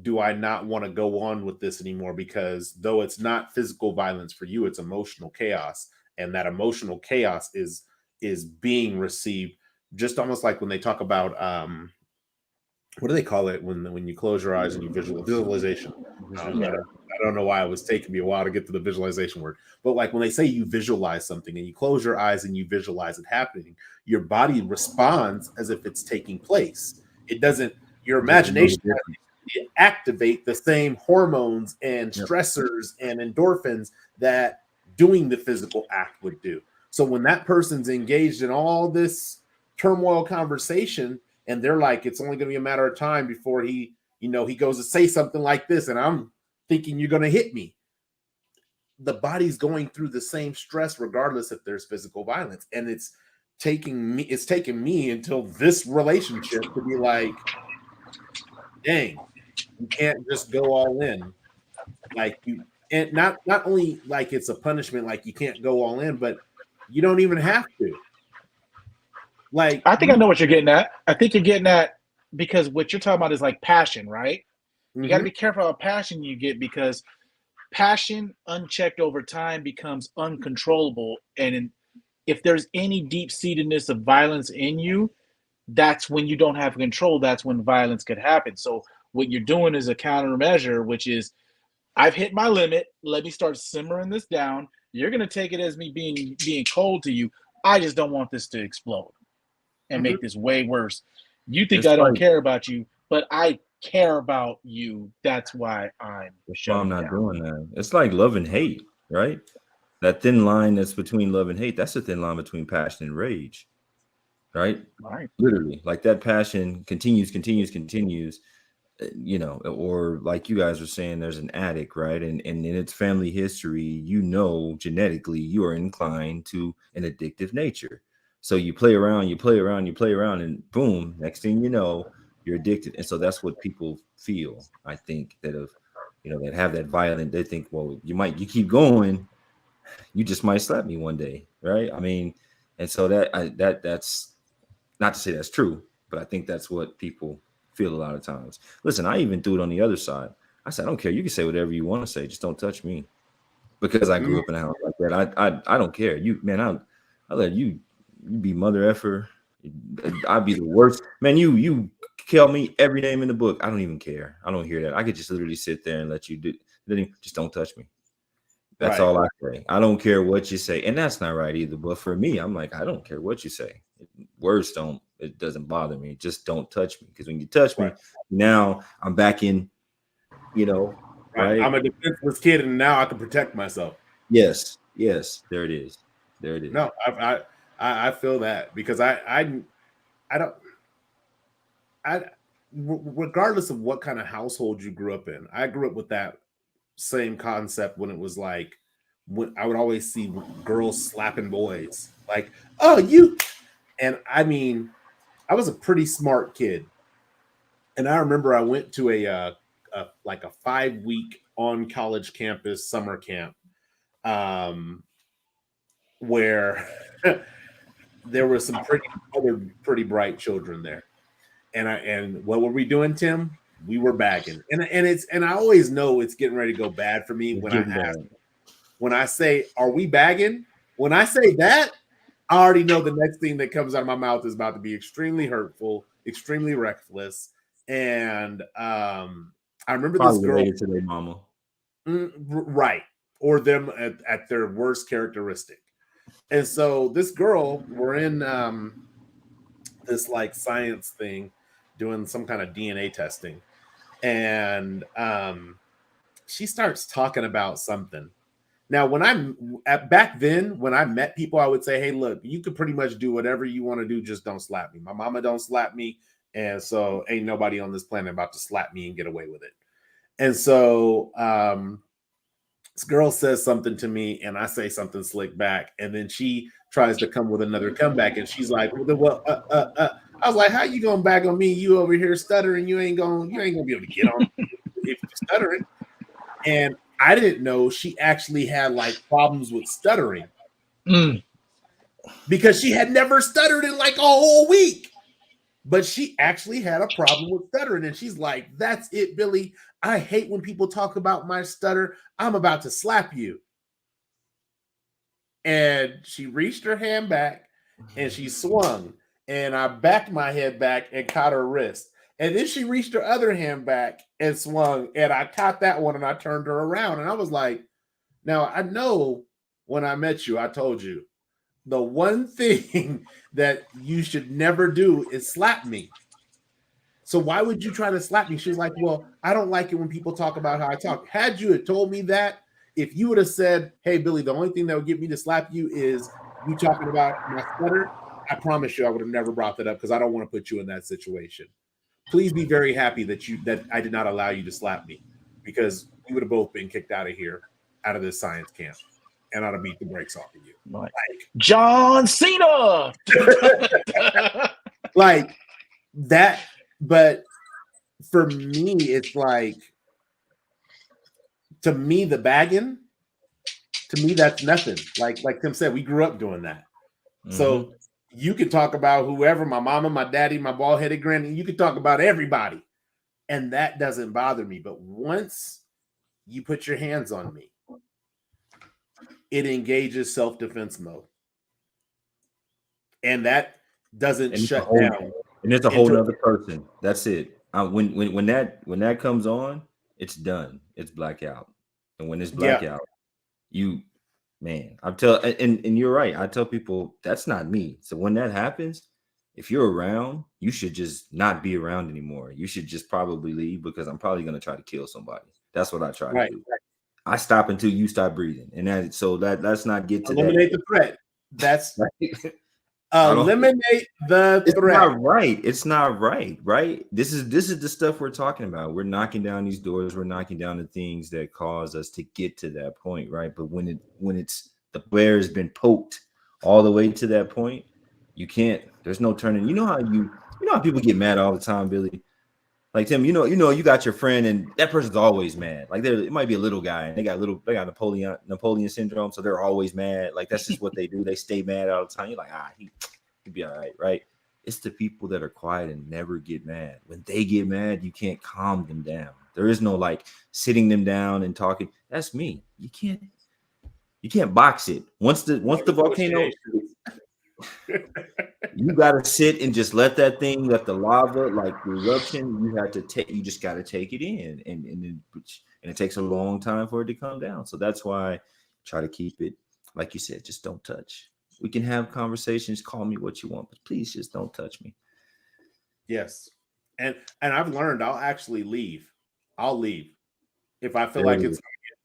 Speaker 1: do I not want to go on with this anymore? Because though it's not physical violence for you, it's emotional chaos. And that emotional chaos is being received, just almost like when they talk about, what do they call it when you close your eyes and you visualization? I don't know why it was taking me a while to get to the visualization word, but like when they say you visualize something and you close your eyes and you visualize it happening, your body responds as if it's taking place. It doesn't, your imagination activate the same hormones and stressors and endorphins that doing the physical act would do. So when that person's engaged in all this turmoil conversation and they're like, it's only going to be a matter of time before he goes to say something like this, and I'm thinking you're going to hit me. The body's going through the same stress regardless if there's physical violence. And it's taking me until this relationship to be like, dang, you can't just go all in. Like you, and not only like it's a punishment, like you can't go all in, but you don't even have to. Like,
Speaker 3: I think I know what you're getting at. I think you're getting at, because what you're talking about is like passion, right? You got to be careful how passion you get, because passion unchecked over time becomes uncontrollable. And if there's any deep-seatedness of violence in you, that's when you don't have control. That's when violence could happen. So what you're doing is a countermeasure, which is, I've hit my limit. Let me start simmering this down. You're going to take it as me being cold to you. I just don't want this to explode and make this way worse. You think I don't care about you, but I care about you. That's why I'm
Speaker 2: not doing that. It's like love and hate, right? That thin line that's between love and hate, that's the thin line between passion and rage, right?
Speaker 3: Right.
Speaker 2: Literally, like that passion continues, or like you guys were saying, there's an addict, right? And in its family history, genetically, you are inclined to an addictive nature. So you play around, and boom, next thing you know, you're addicted. And so that's what people feel, I think, that have that violent, they think, well, you keep going, you just might slap me one day, right? I mean, and so that's not to say that's true, but I think that's what people feel a lot of times. Listen, I even threw it on the other side. I said, I don't care. You can say whatever you want to say, just don't touch me, because I grew up in a house like that. I don't care. I'll let you be mother effer. I'd be the worst. Man, you kill me every name in the book. I don't even care. I don't hear that. I could just literally sit there and let you do. Just don't touch me. That's all I say. I don't care what you say. And that's not right either. But for me, I'm like, I don't care what you say. Words it doesn't bother me. Just don't touch me. Because when you touch me, now I'm back in, right?
Speaker 1: I'm a defenseless kid, and now I can protect myself.
Speaker 2: Yes. There it is.
Speaker 1: No, I feel that, because regardless of what kind of household you grew up in, I grew up with that same concept when it was like, when I would always see girls slapping boys, like, oh, you. And I mean, I was a pretty smart kid. And I remember I went to a 5-week on college campus summer camp, where there were some pretty bright children there. And what were we doing, Tim? We were bagging. And I always know it's getting ready to go bad for me when I say, are we bagging? When I say that, I already know the next thing that comes out of my mouth is about to be extremely hurtful, extremely reckless. And I remember this girl
Speaker 2: related to their mama.
Speaker 1: Right. Or them at their worst characteristic. And so this girl, we're in this like science thing, doing some kind of DNA testing. And she starts talking about something. Now, back then, when I met people, I would say, hey, look, you could pretty much do whatever you want to do. Just don't slap me. My mama don't slap me. And so ain't nobody on this planet about to slap me and get away with it. And so this girl says something to me, and I say something slick back. And then she tries to come with another comeback. And she's like, I was like, how you gonna bag on me? You over here stuttering. You ain't gonna be able to get on if you're stuttering. And I didn't know she actually had like problems with stuttering, because she had never stuttered in like a whole week. But she actually had a problem with stuttering. And she's like, that's it, Billy. I hate when people talk about my stutter. I'm about to slap you. And she reached her hand back and she swung. And I backed my head back and caught her wrist. And then she reached her other hand back and swung. And I caught that one and I turned her around. And I was like, now I know when I met you, I told you, the one thing that you should never do is slap me. So why would you try to slap me? She's like, well, I don't like it when people talk about how I talk. Had you had told me that, If you would have said, hey, Billy, the only thing that would get me to slap you is you talking about my sweater, I promise you I would have never brought that up because I don't want to put you in that situation. Please be very happy that I did not allow you to slap me, because we would have both been kicked out of here, out of this science camp, and I'd have beat the brakes off of you.
Speaker 3: Like, John Cena!
Speaker 1: Like that. But for me, it's like, to me, the bagging, to me, that's nothing. Like Tim said, we grew up doing that. Mm-hmm. So you could talk about whoever, my mama, my daddy, my bald-headed granny, you could talk about everybody, and that doesn't bother me. But once you put your hands on me, it engages self-defense mode. And that doesn't shut down.
Speaker 2: And it's a whole other person. That's it. When that comes on, it's done. It's blackout. And when it's blackout, and you're right. I tell people that's not me. So when that happens, if you're around, you should just not be around anymore. You should just probably leave, because I'm probably going to try to kill somebody. That's what I try to do. I stop until you stop breathing. And let's not get to
Speaker 1: eliminate the threat. That's eliminate the threat.
Speaker 2: It's not right. It's not right. Right. This is the stuff we're talking about. We're knocking down these doors. We're knocking down the things that cause us to get to that point. Right. But when it's the bear has been poked all the way to that point, you can't. There's no turning. You know how people get mad all the time, Billy. Like, Tim, you got your friend, and that person's always mad. Like, it might be a little guy, and they got Napoleon syndrome, so they're always mad. Like, that's just what they do. They stay mad all the time. You're like, he'd be all right, right? It's the people that are quiet and never get mad. When they get mad, you can't calm them down. There is no like sitting them down and talking. That's me. You can't box it. Once the volcano. You gotta sit and just let the lava, like the eruption. You just gotta take it in, and it takes a long time for it to come down. So that's why I try to keep it, like you said, just don't touch. We can have conversations, call me what you want, but please just don't touch me.
Speaker 1: Yes, and I've learned I'll actually leave. I'll leave if I feel like it's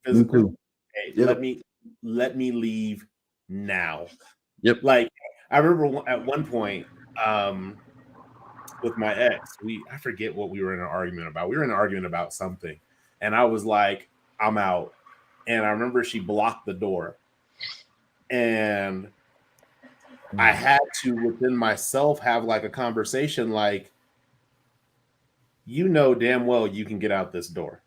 Speaker 1: physical. Hey, yep. Let me leave now.
Speaker 2: Yep.
Speaker 1: Like, I remember at one point with my ex, I forget what we were in an argument about. We were in an argument about something, and I was like, I'm out. And I remember she blocked the door, and I had to, within myself, have like a conversation like, damn well you can get out this door,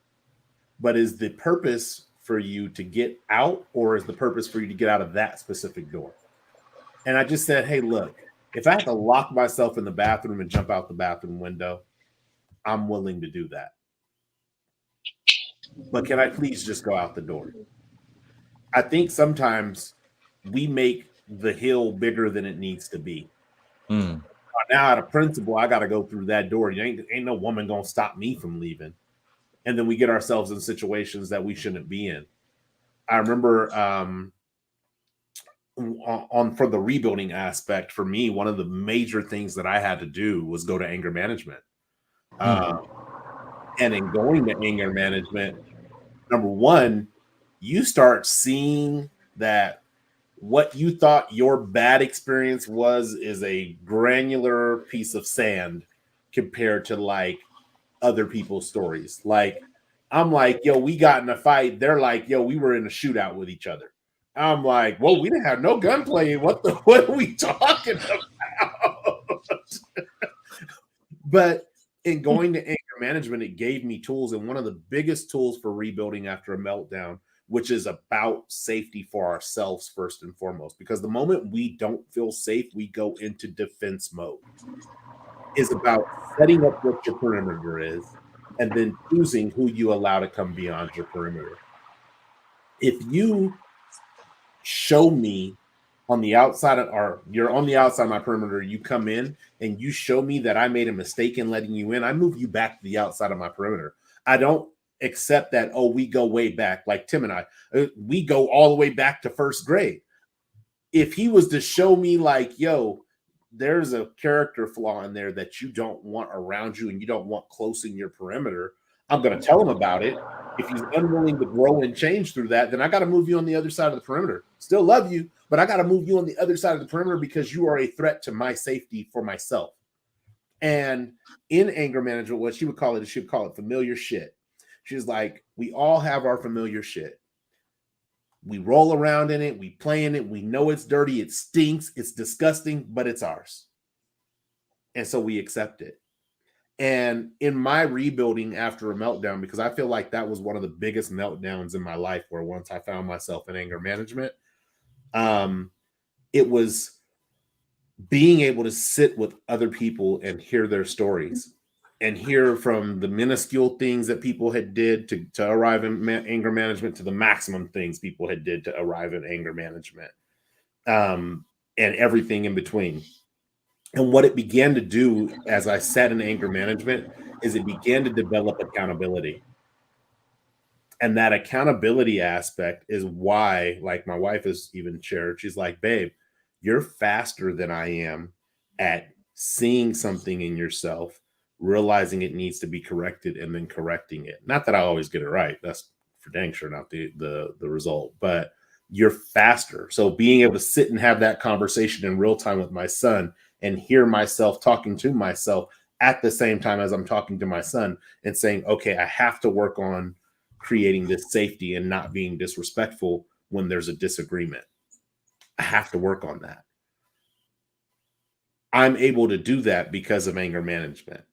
Speaker 1: but is the purpose for you to get out, or is the purpose for you to get out of that specific door? And I just said, hey, look, if I have to lock myself in the bathroom and jump out the bathroom window, I'm willing to do that. But can I please just go out the door? I think sometimes we make the hill bigger than it needs to be. Now, out of principle, I got to go through that door. Ain't no woman going to stop me from leaving. And then we get ourselves in situations that we shouldn't be in. I remember for the rebuilding aspect, for me, one of the major things that I had to do was go to anger management. And in going to anger management, number one, you start seeing that what you thought your bad experience is a granular piece of sand compared to like other people's stories. Like, I'm like, yo, we got in a fight. They're like, yo, we were in a shootout with each other. I'm like, well, we didn't have no gunplay. What are we talking about? But in going to anger management, it gave me tools. And one of the biggest tools for rebuilding after a meltdown, which is about safety for ourselves first and foremost, because the moment we don't feel safe, we go into defense mode, is about setting up what your perimeter is and then choosing who you allow to come beyond your perimeter. If you show me on the outside you're on the outside of my perimeter, you come in and you show me that I made a mistake in letting you in, I move you back to the outside of my perimeter. I don't accept that, we go way back. Like Tim and I, we go all the way back to first grade. If he was to show me like, yo, there's a character flaw in there that you don't want around you and you don't want close in your perimeter, I'm going to tell him about it. If he's unwilling to grow and change through that, then I got to move you on the other side of the perimeter. Still love you, but I got to move you on the other side of the perimeter because you are a threat to my safety for myself. And in anger management, what she would call it familiar shit. She's like, we all have our familiar shit. We roll around in it. We play in it. We know it's dirty. It stinks. It's disgusting, but it's ours. And so we accept it. And in my rebuilding after a meltdown, because I feel like that was one of the biggest meltdowns in my life, where once I found myself in anger management, it was being able to sit with other people and hear their stories and hear from the minuscule things that people had did to arrive in anger management to the maximum things people had did to arrive in anger management, and everything in between. And what it began to do as I sat in anger management is it began to develop accountability. And that accountability aspect is why, like my wife has even shared, she's like, babe, you're faster than I am at seeing something in yourself, realizing it needs to be corrected, and then correcting it. Not that I always get it right. That's for dang sure not the result, but you're faster. So being able to sit and have that conversation in real time with my son and hear myself talking to myself at the same time as I'm talking to my son and saying, okay, I have to work on creating this safety and not being disrespectful when there's a disagreement. I have to work on that. I'm able to do that because of anger management,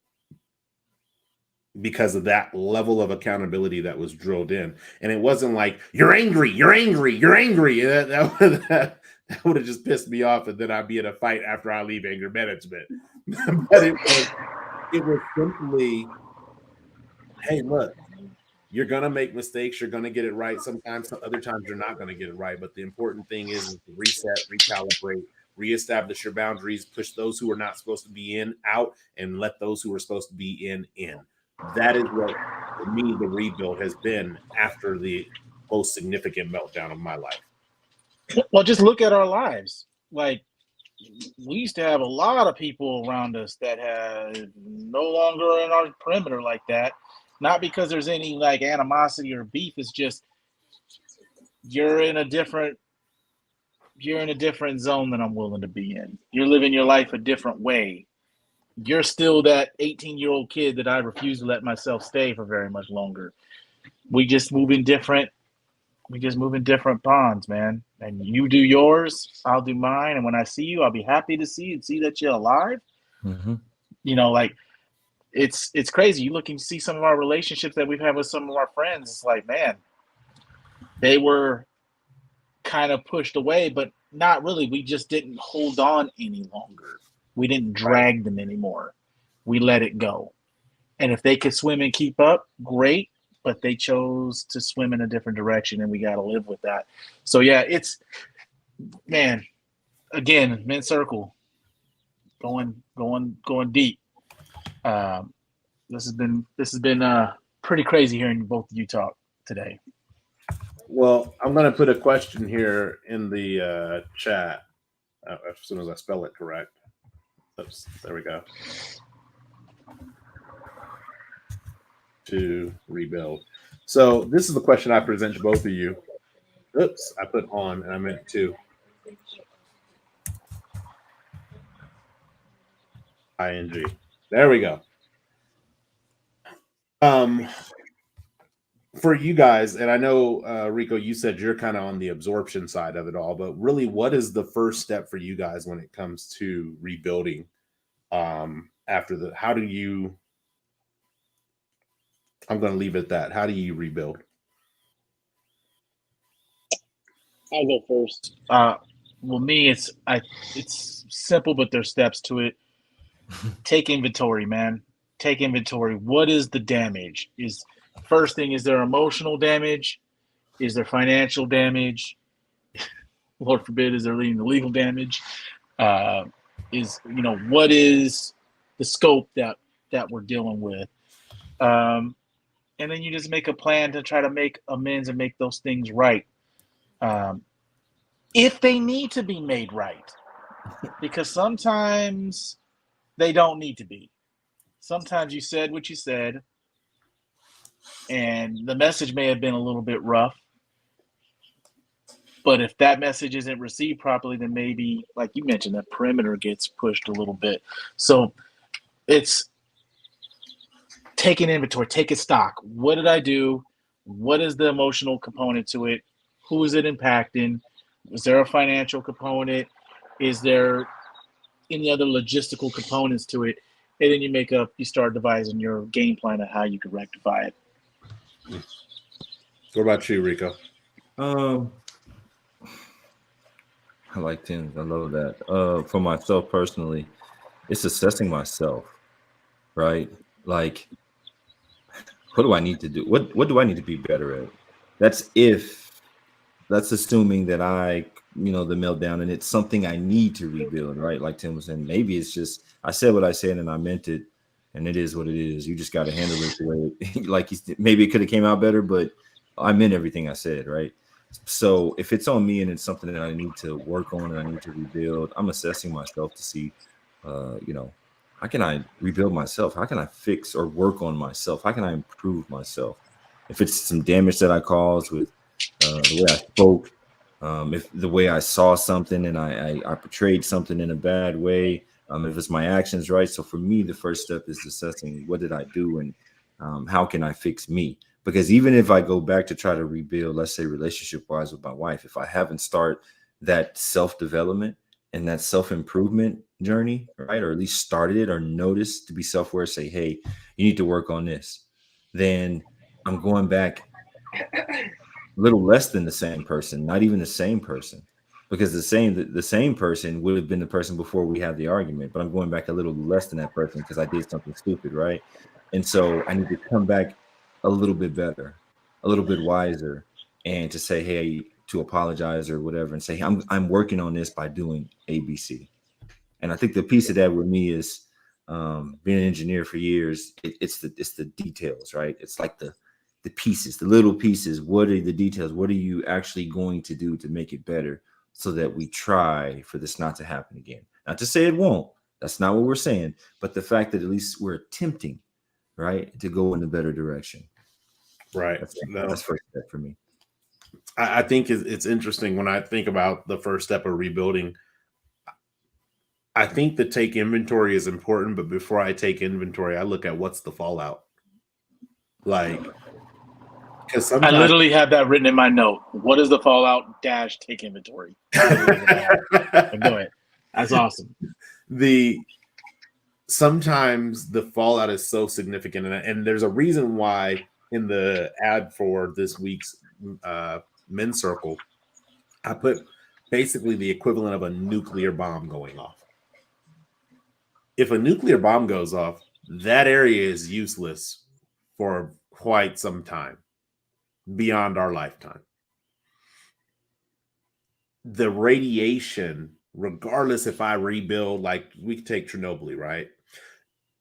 Speaker 1: because of that level of accountability that was drilled in. And it wasn't like, you're angry, you're angry, you're angry. That would have just pissed me off, and then I'd be in a fight after I leave anger management. But it was simply, hey, look, you're going to make mistakes. You're going to get it right. Sometimes, other times you're not going to get it right. But the important thing is to reset, recalibrate, reestablish your boundaries, push those who are not supposed to be in out, and let those who are supposed to be in. That is what, for me, the rebuild has been after the most significant meltdown of my life.
Speaker 3: Well, just look at our lives. Like, we used to have a lot of people around us that have no longer in our perimeter like that. Not because there's any like animosity or beef. It's just you're in a different zone than I'm willing to be in. You're living your life a different way. You're still that 18-year-old kid that I refuse to let myself stay for very much longer. We just move in different ponds, man. And you do yours, I'll do mine. And when I see you, I'll be happy to see you and see that you're alive.
Speaker 2: Mm-hmm.
Speaker 3: You know, like it's crazy. You look and see some of our relationships that we've had with some of our friends. It's like, man, they were kind of pushed away, but not really. We just didn't hold on any longer. We didn't drag them anymore. We let it go. And if they could swim and keep up, great. But they chose to swim in a different direction, and we got to live with that. So yeah, it's, man, again, men's circle, going deep. This has been pretty crazy hearing both of you talk today.
Speaker 1: Well, I'm going to put a question here in the chat as soon as I spell it correct. Oops, there we go. To rebuild. So this is the question I present to both of you. Oops, I put on and I meant to. ING. There we go. For you guys, and I know, Rico, you said you're kind of on the absorption side of it all, but really, what is the first step for you guys when it comes to rebuilding? After the, how do you, I'm going to leave it at that. How do you rebuild?
Speaker 3: I'll go first. Well, me, it's simple, but there's steps to it. Take inventory, man. Take inventory. What is the damage? First thing, is there emotional damage? Is there financial damage? Lord forbid, is there legal damage? What is the scope that we're dealing with? And then you just make a plan to try to make amends and make those things right. If they need to be made right, because sometimes they don't need to be. Sometimes you said what you said, And the message may have been a little bit rough, but if that message isn't received properly, then maybe, like you mentioned, that perimeter gets pushed a little bit. So it's taking inventory, taking stock. What did I do? What is the emotional component to it? Who is it impacting? Is there a financial component? Is there any other logistical components to it? And then you start devising your game plan of how you can rectify it.
Speaker 1: What about you, Rico?
Speaker 2: I like Tim's. I love that. For myself personally, it's assessing myself, right? Like, what do I need to do? What do I need to be better at? That's assuming that the meltdown, and it's something I need to rebuild, right? Like Tim was saying, maybe it's just I said what I said and I meant it, and it is what it is. You just got to handle it the way like maybe it could have came out better, but I meant everything I said, right? So if it's on me and it's something that I need to work on and I need to rebuild, I'm assessing myself to see, how can I rebuild myself? How can I fix or work on myself? How can I improve myself? If it's some damage that I caused with the way I spoke, if the way I saw something and I portrayed something in a bad way, if it's my actions, right? So for me, the first step is assessing what did I do and how can I fix me? Because even if I go back to try to rebuild, let's say relationship-wise with my wife, if I haven't started that self-development and that self-improvement journey, right, or at least started it or noticed to be self-aware, say, hey, you need to work on this, then I'm going back a little less than the same person, not even the same person, because the same person would have been the person before we had the argument, but I'm going back a little less than that person because I did something stupid, right? And so I need to come back a little bit better, a little bit wiser, and to say, hey, to apologize or whatever, and say, I'm working on this by doing ABC. And I think the piece of that with me is being an engineer for years. It's the details, right? It's like the pieces, the little pieces. What are the details? What are you actually going to do to make it better so that we try for this not to happen again? Not to say it won't. That's not what we're saying. But the fact that at least we're attempting, right, to go in a better direction.
Speaker 1: Right.
Speaker 2: That's first step for me.
Speaker 1: I think it's interesting when I think about the first step of rebuilding. I think that take inventory is important, but before I take inventory, I look at what's the fallout. Like, because
Speaker 3: I literally have that written in my note. What is the fallout? Take inventory. Go ahead. That's awesome.
Speaker 1: Sometimes the fallout is so significant, and there's a reason why in the ad for this week's men's circle, I put basically the equivalent of a nuclear bomb going off. If a nuclear bomb goes off, that area is useless for quite some time, beyond our lifetime. The radiation, regardless if I rebuild, like we could take Chernobyl, right?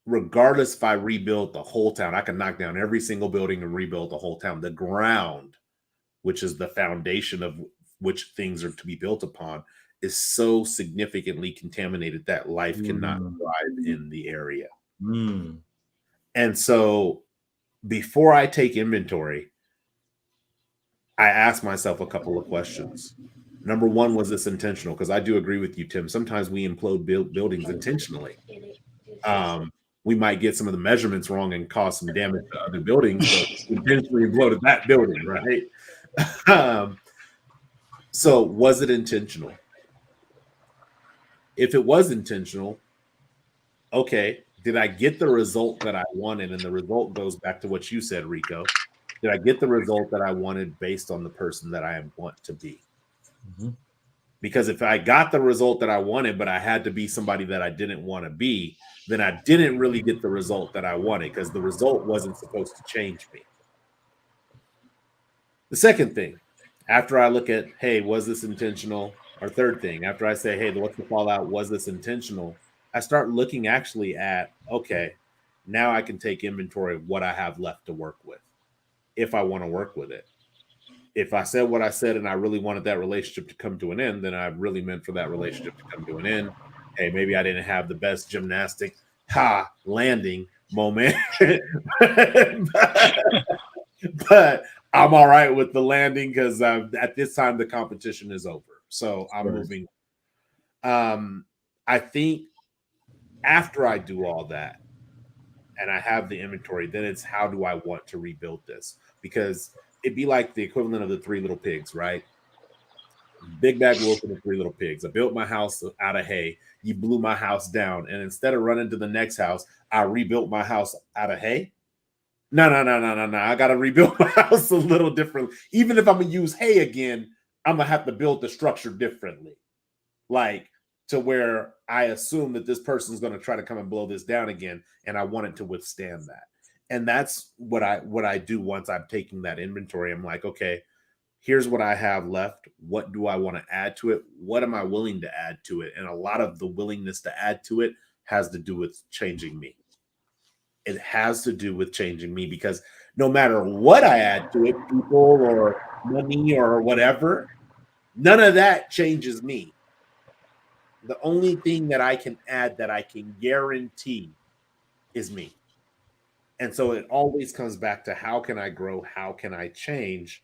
Speaker 1: Regardless if I rebuild the whole town, I can knock down every single building and rebuild the whole town. The ground, which is the foundation of which things are to be built upon, is so significantly contaminated that life cannot thrive in the area. And so before I take inventory, I ask myself a couple of questions. Number one, was this intentional? Because I do agree with you, Tim. Sometimes we implode buildings intentionally. We might get some of the measurements wrong and cause some damage to other buildings, but intentionally imploded that building, right? So was it intentional? If it was intentional, okay, did I get the result that I wanted? And the result goes back to what you said, Rico. Did I get the result that I wanted based on the person that I want to be? Mm-hmm. Because if I got the result that I wanted, but I had to be somebody that I didn't want to be, then I didn't really get the result that I wanted because the result wasn't supposed to change me. The second thing, after I look at, hey, was this intentional? Or third thing, after I say, hey, what's the fallout? Was this intentional? I start looking actually at, okay, now I can take inventory of what I have left to work with if I want to work with it. If I said what I said and I really wanted that relationship to come to an end, then I really meant for that relationship to come to an end. Hey, maybe I didn't have the best gymnastic landing moment. but I'm all right with the landing because at this time the competition is over. So I'm moving. I think after I do all that and I have the inventory, then it's how do I want to rebuild this? Because it'd be like the equivalent of the Three Little Pigs, right? Big Bad Wolf and the Three Little Pigs. I built my house out of hay. You blew my house down. And instead of running to the next house, I rebuilt my house out of hay. No. I got to rebuild my house a little differently. Even if I'm going to use hay again, I'm going to have to build the structure differently. Like to where I assume that this person's going to try to come and blow this down again. And I want it to withstand that. And that's what I do once I'm taking that inventory. I'm like, okay, here's what I have left. What do I want to add to it? What am I willing to add to it? And a lot of the willingness to add to it has to do with changing me. It has to do with changing me because no matter what I add to it, people or money or whatever, none of that changes me. The only thing that I can add that I can guarantee is me. And so it always comes back to how can I grow? How can I change?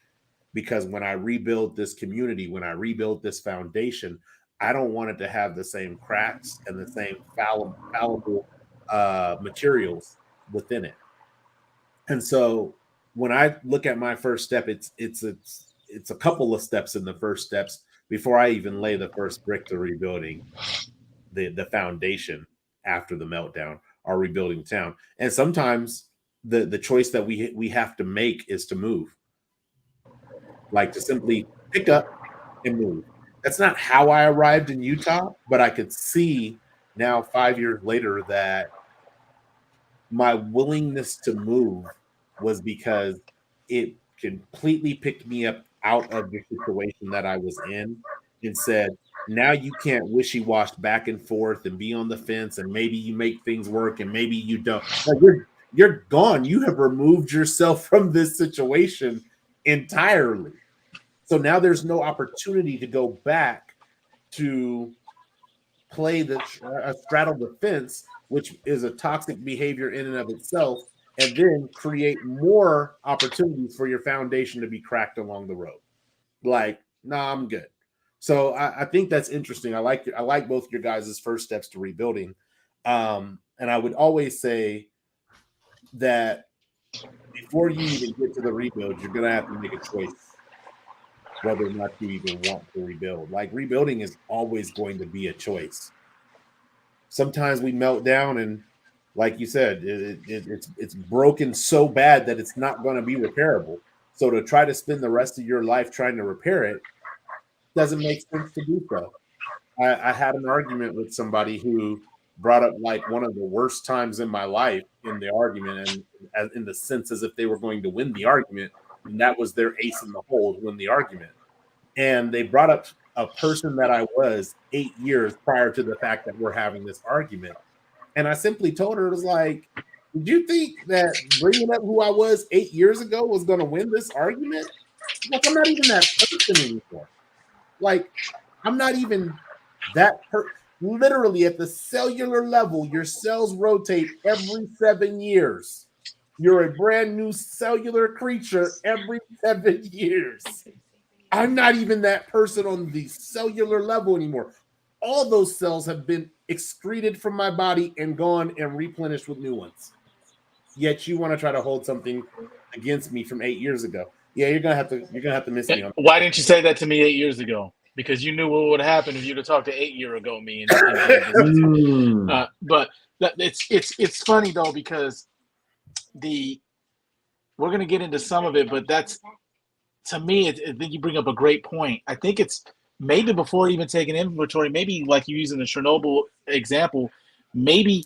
Speaker 1: Because when I rebuild this community, when I rebuild this foundation, I don't want it to have the same cracks and the same fallible materials within it. And so when I look at my first step, it's a couple of steps in the first steps before I even lay the first brick to rebuilding the foundation after the meltdown or rebuilding town. And sometimes the choice that we have to make is to move. Like to simply pick up and move. That's not how I arrived in Utah, but I could see now 5 years later that my willingness to move was because it completely picked me up out of the situation that I was in and said, now you can't wishy-wash back and forth and be on the fence and maybe you make things work and maybe you don't. Like you're gone. You have removed yourself from this situation entirely. So now there's no opportunity to go back to play the straddle the fence, which is a toxic behavior in and of itself, and then create more opportunities for your foundation to be cracked along the road. Like, nah, I'm good. So I think that's interesting. I like both your guys' first steps to rebuilding. And I would always say that before you even get to the rebuild, you're going to have to make a choice whether or not you even want to rebuild. Like rebuilding is always going to be a choice. Sometimes we melt down and like you said, it's broken so bad that it's not going to be repairable. So to try to spend the rest of your life trying to repair it doesn't make sense to do so. I had an argument with somebody who brought up like one of the worst times in my life in the argument and in the sense as if they were going to win the argument. And that was their ace in the hole to win the argument. And they brought up a person that I was 8 years prior to the fact that we're having this argument. And I simply told her, it was like, did you think that bringing up who I was 8 years ago was going to win this argument? Like, I'm not even that person anymore. Like, I'm not even that literally at the cellular level, your cells rotate every 7 years. You're a brand new cellular creature every 7 years. I'm not even that person on the cellular level anymore. All those cells have been excreted from my body and gone and replenished with new ones. Yet you want to try to hold something against me from 8 years ago. Yeah, you're gonna have to miss me on.
Speaker 3: Why didn't you say that to me 8 years ago? Because you knew what would happen if you'd have talked to 8 year ago me. But it's funny though because we're gonna get into some of it, but that's to me. I think you bring up a great point. I think it's maybe before even taking inventory, maybe like you using the Chernobyl example, maybe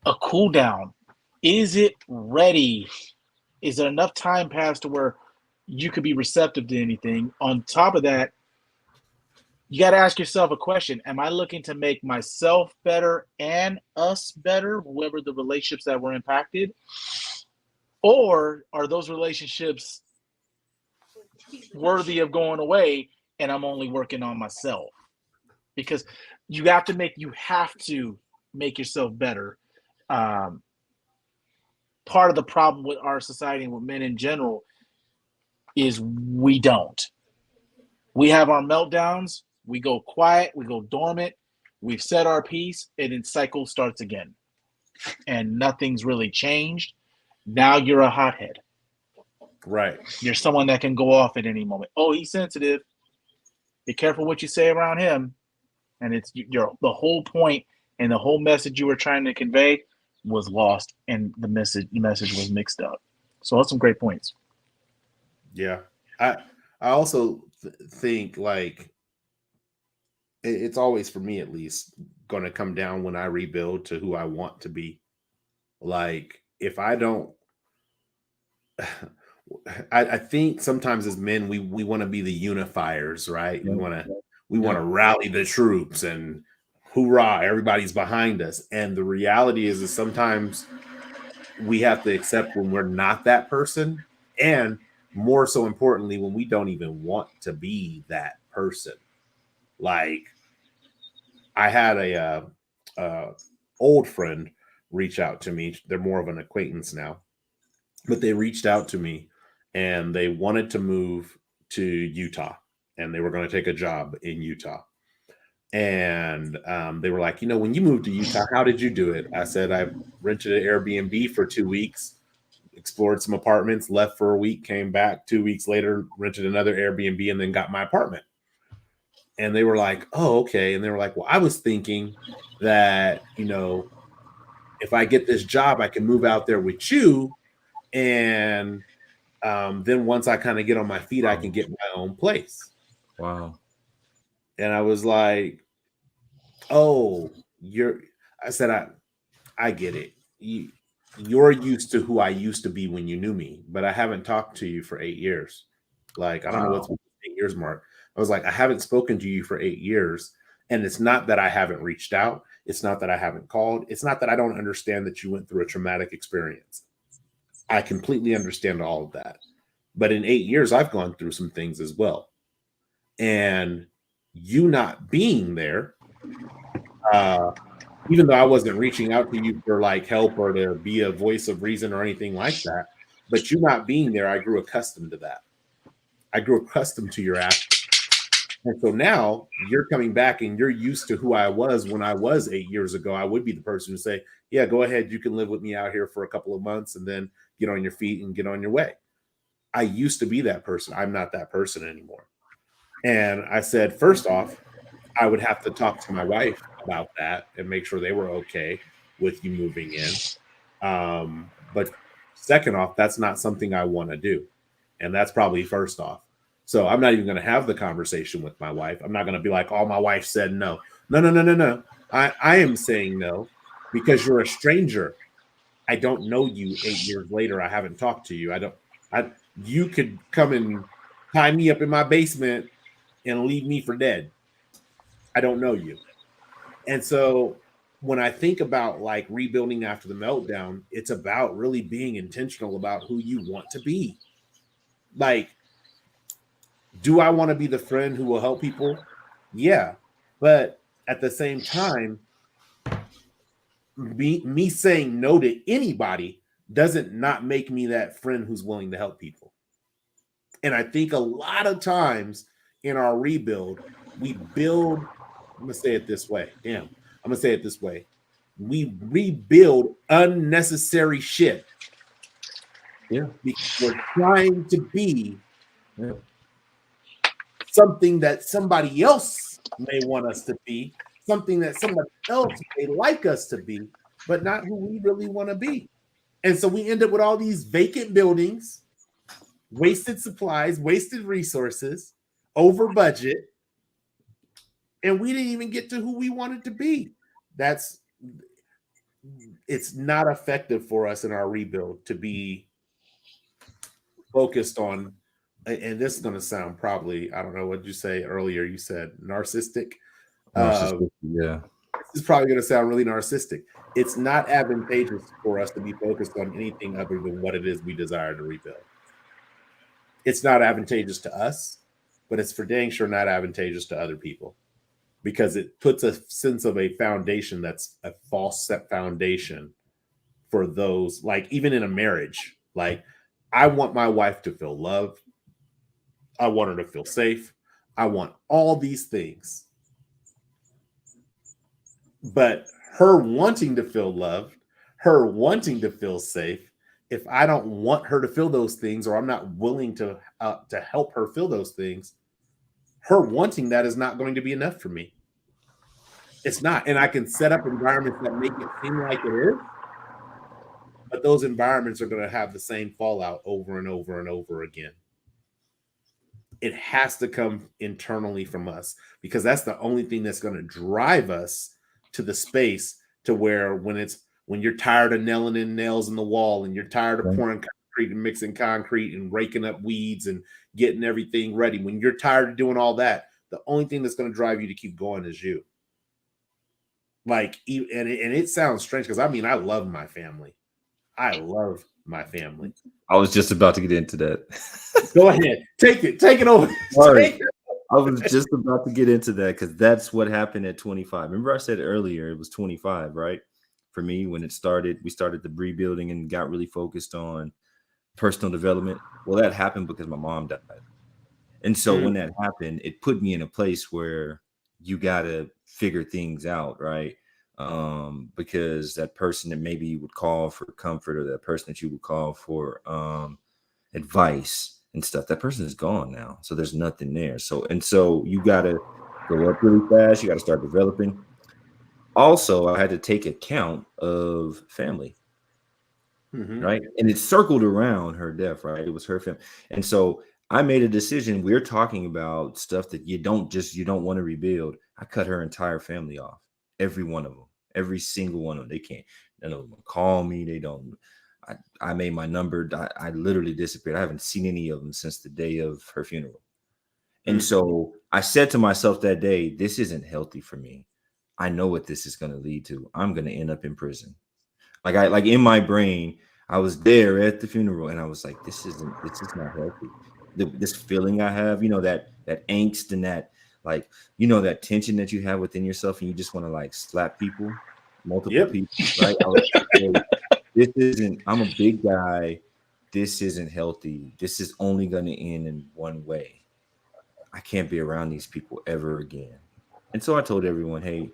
Speaker 3: a cool down. Is it ready? Is there enough time passed to where you could be receptive to anything? On top of that, you got to ask yourself a question. Am I looking to make myself better and us better, whoever the relationships that were impacted? Or are those relationships worthy of going away and I'm only working on myself? Because you have to make yourself better. Part of the problem with our society and with men in general is we don't. We have our meltdowns, we go quiet, we go dormant, we've said our piece, and then cycle starts again. And nothing's really changed. Now you're a hothead.
Speaker 1: Right.
Speaker 3: You're someone that can go off at any moment. Oh, he's sensitive. Be careful what you say around him. And it's the whole point and the whole message you were trying to convey was lost, and the message was mixed up. So that's some great points.
Speaker 1: Yeah. I also think like it's always, for me at least, going to come down when I rebuild to who I want to be. Like if I don't, I think sometimes as men we want to be the unifiers, right? We want to rally the troops and hoorah, everybody's behind us. And the reality is sometimes we have to accept when we're not that person, and more so importantly, when we don't even want to be that person. Like I had a old friend reach out to me. They're more of an acquaintance now, but they reached out to me and they wanted to move to Utah, and they were going to take a job in Utah. And they were like, when you moved to Utah, how did you do it? I said, I rented an Airbnb for 2 weeks, explored some apartments, left for a week, came back 2 weeks later, rented another Airbnb, and then got my apartment. And they were like, oh, okay. And they were like, well, I was thinking that, if I get this job, I can move out there with you. And then once I kind of get on my feet, I can get my own place.
Speaker 2: Wow.
Speaker 1: And I was like, oh, I said, I get it. You're used to who I used to be when you knew me, but I haven't talked to you for 8 years. Like, I don't know what's 8 years mark. I was like, I haven't spoken to you for 8 years. And it's not that I haven't reached out. It's not that I haven't called. It's not that I don't understand that you went through a traumatic experience. I completely understand all of that. But in 8 years, I've gone through some things as well. And you not being there, even though I wasn't reaching out to you for like help or to be a voice of reason or anything like that, but you not being there, I grew accustomed to that. I grew accustomed to your actions. And so now you're coming back and you're used to who I was when I was 8 years ago. I would be the person who say, yeah, go ahead. You can live with me out here for a couple of months and then get on your feet and get on your way. I used to be that person. I'm not that person anymore. And I said, first off, I would have to talk to my wife about that and make sure they were okay with you moving in. But second off, that's not something I want to do. And that's probably first off. So I'm not even going to have the conversation with my wife. I'm not going to be like, oh, my wife said no. No. I am saying no because you're a stranger. I don't know you 8 years later. I haven't talked to you. You could come and tie me up in my basement and leave me for dead. I don't know you. And so when I think about like rebuilding after the meltdown, it's about really being intentional about who you want to be. Like, do I want to be the friend who will help people? Yeah. But at the same time, me saying no to anybody doesn't not make me that friend who's willing to help people. And I think a lot of times in our rebuild, we build, I'm going to say it this way. We rebuild unnecessary shit.
Speaker 2: Yeah.
Speaker 1: Because we're trying to be something that somebody else may want us to be, something that somebody else may like us to be, but not who we really want to be. And so we end up with all these vacant buildings, wasted supplies, wasted resources, over budget, and we didn't even get to who we wanted to be. It's not effective for us in our rebuild to be focused on, and this is going to sound probably, I don't know what you say earlier. You said narcissistic.
Speaker 2: Yeah.
Speaker 1: This is probably going to sound really narcissistic. It's not advantageous for us to be focused on anything other than what it is we desire to rebuild. It's not advantageous to us, but it's for dang sure not advantageous to other people, because it puts a sense of a foundation that's a false set foundation for those, like even in a marriage. Like, I want my wife to feel loved. I want her to feel safe. I want all these things. But her wanting to feel loved, her wanting to feel safe, if I don't want her to feel those things, or I'm not willing to help her feel those things, her wanting that is not going to be enough for me. It's not. And I can set up environments that make it seem like it is, but those environments are going to have the same fallout over and over and over again. It has to come internally from us, because that's the only thing that's going to drive us to the space to where when you're tired of nailing in nails in the wall, and you're tired of pouring concrete and mixing concrete and raking up weeds and getting everything ready, when you're tired of doing all that, the only thing that's going to drive you to keep going is you. Like, and it sounds strange, because I mean, I love my family. I love my family.
Speaker 2: I was just about to get into that.
Speaker 1: Go ahead. Take it over.
Speaker 2: Sorry. I was just about to get into that, because that's what happened at 25. Remember I said earlier it was 25, right? For me, when it started, we started the rebuilding and got really focused on personal development. Well, that happened because my mom died. And so when that happened, it put me in a place where you got to figure things out, right? Because that person that maybe you would call for comfort, or that person that you would call for advice and stuff, that person is gone now. So there's nothing there. So you got to go up really fast. You got to start developing. Also, I had to take account of family, right? And it circled around her death, right? It was her family. And so I made a decision. We're talking about stuff that you don't want to rebuild. I cut her entire family off. Every one of them, every single one of them. They can't, none of them call me. They don't. I made my number. I literally disappeared. I haven't seen any of them since the day of her funeral. And so I said to myself that day, this isn't healthy for me. I know what this is going to lead to. I'm going to end up in prison. Like in my brain, I was there at the funeral, and I was like, this is not healthy. This feeling I have, that angst and that, like, that tension that you have within yourself, and you just want to like slap people, multiple people, right? I was like, I'm a big guy. This isn't healthy. This is only going to end in one way. I can't be around these people ever again. And so I told everyone, hey,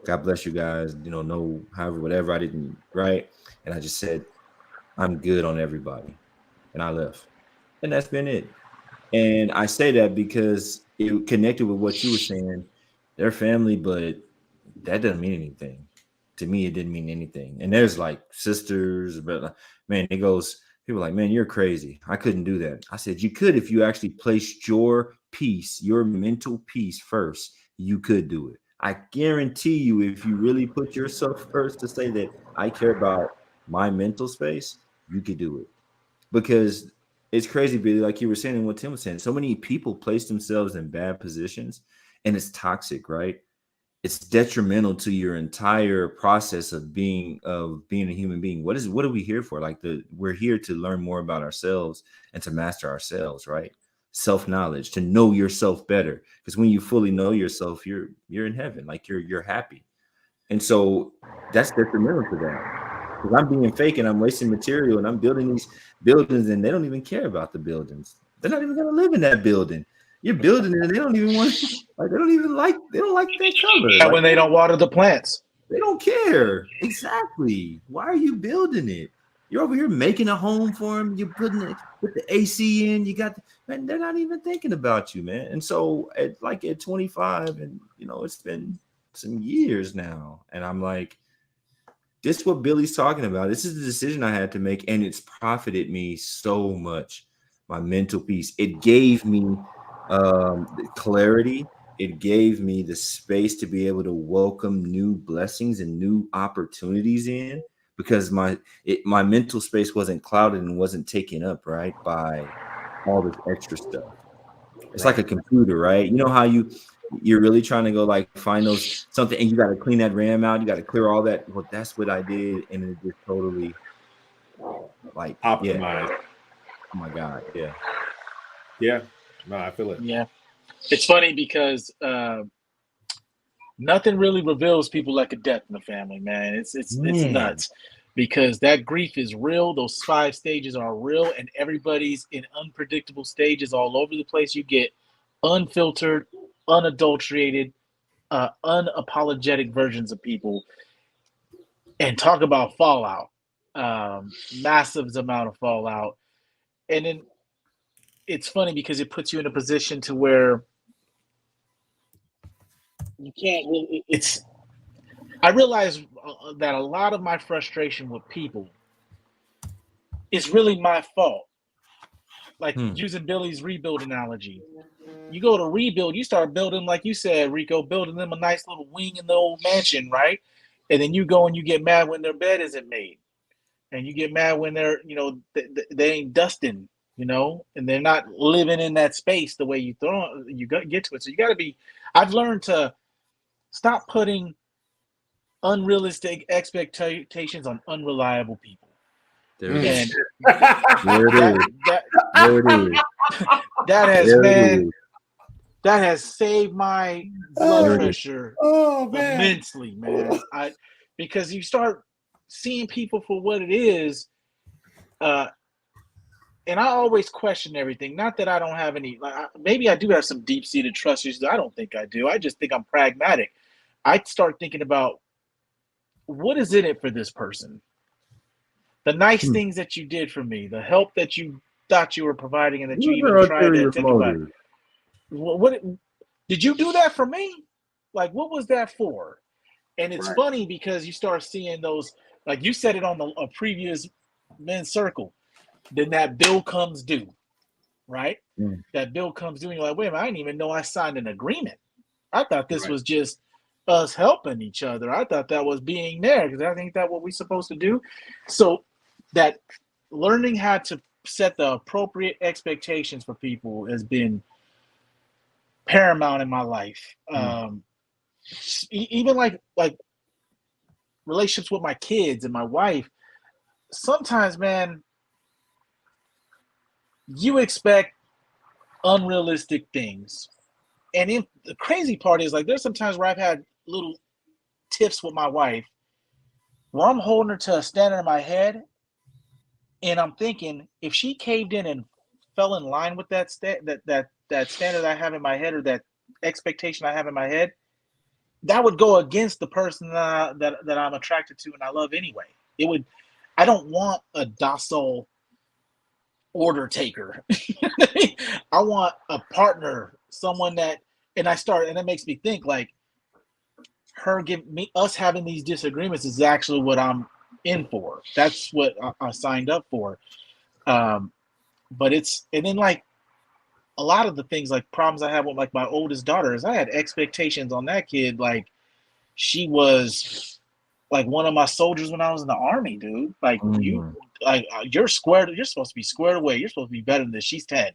Speaker 2: God bless you guys, no, however, whatever. I didn't, right? And I just said, I'm good on everybody. And I left. And that's been it. And I say that because it connected with what you were saying. They're family, but that doesn't mean anything. To me, it didn't mean anything. And there's like sisters, but man, people like, man, you're crazy. I couldn't do that. I said, you could if you actually placed your peace, your mental peace first. You could do it. I guarantee you, if you really put yourself first to say that I care about my mental space, you could do it. Because it's crazy, Billy, like you were saying and what Tim was saying, so many people place themselves in bad positions, and it's toxic, right? It's detrimental to your entire process of being a human being. What are we here for? Like we're here to learn more about ourselves and to master ourselves, right? Self-knowledge, to know yourself better. Because when you fully know yourself, you're in heaven, like you're happy. And so that's detrimental to that. Because I'm being fake and I'm wasting material and I'm building these buildings, and they don't even care about the buildings. They're not even going to live in that building. You're building it, and they don't even want, like, they don't like that color.
Speaker 3: Like, when they don't water the plants.
Speaker 2: They don't care. Exactly. Why are you building it? You're over here making a home for them. You're putting the AC in. You got, man, they're not even thinking about you, man. And so at 25, and it's been some years now, and I'm like, this is what Billy's talking about. This is the decision I had to make, and it's profited me so much. My mental peace. It gave me the clarity. It gave me the space to be able to welcome new blessings and new opportunities in, because my mental space wasn't clouded and wasn't taken up, right, by all this extra stuff. It's like a computer, right? You know how you're really trying to go like find those something, and you got to clean that RAM out. You got to clear all that. Well, that's what I did, and it just totally like
Speaker 1: optimized.
Speaker 2: Yeah. Oh my God, yeah.
Speaker 1: Yeah, no, I feel it.
Speaker 3: Yeah, it's funny because nothing really reveals people like a death in the family, man. It's nuts. because that grief is real. Those 5 stages are real, and everybody's in unpredictable stages all over the place. You get unfiltered, unadulterated, unapologetic versions of people, and talk about fallout. Massive amount of fallout. And then it's funny because it puts you in a position to where you can't really. I realize that a lot of my frustration with people is really my fault. Like using Billy's rebuild analogy. You go to rebuild, you start building, like you said, Rico, building them a nice little wing in the old mansion, right? And then you go and you get mad when their bed isn't made. And you get mad when they're, they ain't dusting, and they're not living in that space the way you get to it. So you got to be, I've learned to stop putting unrealistic expectations on unreliable people.
Speaker 2: There it
Speaker 3: And
Speaker 2: is. There it is. There it is.
Speaker 3: that has,
Speaker 2: There it
Speaker 3: man,
Speaker 2: is.
Speaker 3: that has saved my blood pressure
Speaker 1: man.
Speaker 3: immensely, man. Because you start seeing people for what it is, and I always question everything. Not that I don't have any, maybe I do have some deep-seated trust issues. I don't think I do. I just think I'm pragmatic. I start thinking about what is in it for this person. The nice things that you did for me, the help that you thought you were providing, and that you even tried to think about. What did you do that for me? Like, what was that for? And it's funny because you start seeing those, like you said it on a previous men's circle. Then that bill comes due, right? That bill comes due, and you're like, wait a minute, I didn't even know I signed an agreement. I thought this was just us helping each other. I thought that was being there, because I think that's what we're supposed to do. So that learning how to set the appropriate expectations for people has been paramount in my life. Even like relationships with my kids and my wife. Sometimes, man, you expect unrealistic things. And the crazy part is, like, there's some times where I've had little tiffs with my wife where I'm holding her to a standard in my head, and I'm thinking, if she caved in and fell in line with that standard I have in my head, or that expectation I have in my head, that would go against the person that I'm attracted to and I love anyway. I don't want a docile order taker. I want a partner, someone that, and it makes me think, like, us having these disagreements is actually what I'm in for. That's what I signed up for. And then, like, a lot of the things, like problems I have with, like, my oldest daughter, is I had expectations on that kid. Like, she was like one of my soldiers when I was in the Army, dude. Like, you're squared. You're supposed to be squared away. You're supposed to be better than this. She's 10.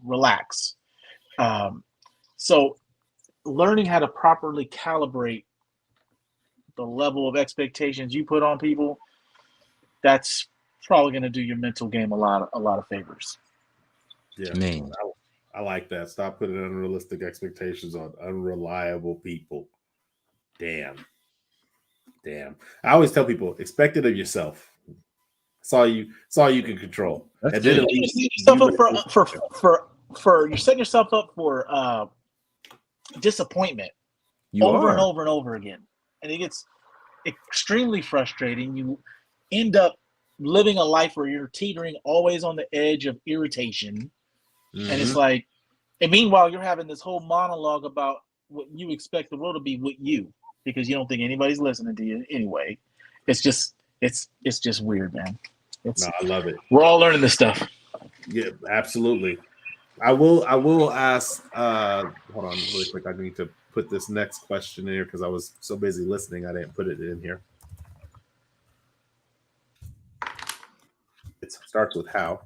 Speaker 3: Relax. So learning how to properly calibrate the level of expectations you put on people, that's probably going to do your mental game a lot of favors.
Speaker 1: Yeah, man. I like that. Stop putting unrealistic expectations on unreliable people. Damn. I always tell people, expect it of yourself. It's all you can control.
Speaker 2: That's
Speaker 1: and then at
Speaker 3: you're
Speaker 1: least
Speaker 3: setting yourself up for disappointment over and over again, and it gets extremely frustrating. You end up living a life where you're teetering always on the edge of irritation. And it's like, and meanwhile you're having this whole monologue about what you expect the world to be with you, because you don't think anybody's listening to you anyway. It's just weird, man.
Speaker 1: I love it.
Speaker 3: We're all learning this stuff.
Speaker 1: Yeah, absolutely. I will ask, hold on really quick. I need to put this next question in here because I was so busy listening I didn't put it in here. It starts with how.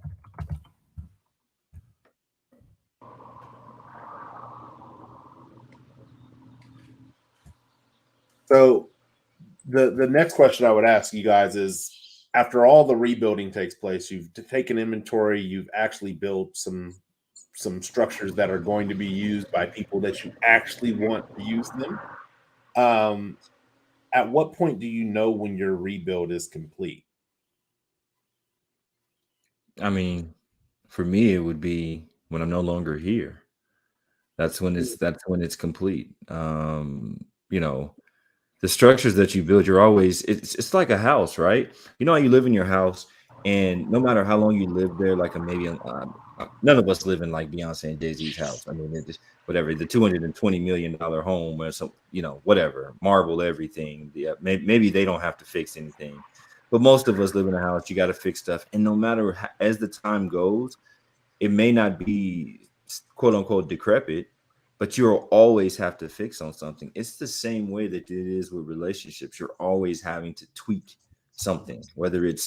Speaker 1: So the next question I would ask you guys is, after all the rebuilding takes place, you've taken inventory, you've actually built some structures that are going to be used by people that you actually want to use them. At what point do you know when your rebuild is complete?
Speaker 2: I mean, for me, it would be when I'm no longer here. That's when it's complete. You know, the structures that you build, you're always it's like a house, right? You know how you live in your house, and no matter how long you live there, like none of us live in like Beyonce and Jay-Z's house. I mean, it just whatever the $220 million home or some, whatever, marble everything. Yeah, maybe they don't have to fix anything, but most of us live in a house. You got to fix stuff, and no matter as the time goes, it may not be quote unquote decrepit, but you'll always have to fix on something. It's the same way that it is with relationships. You're always having to tweak something, whether it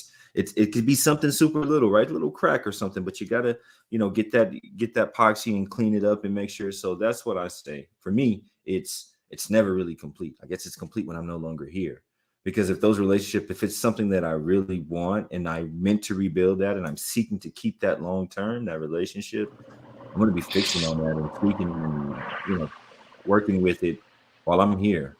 Speaker 2: could be something super little, right? A little crack or something, but you gotta, get that epoxy and clean it up and make sure. So that's what I say. For me, it's never really complete. I guess it's complete when I'm no longer here. Because if it's something that I really want and I meant to rebuild that and I'm seeking to keep that long term, that relationship, I'm going to be fixing on that and tweaking and, working with it while I'm here.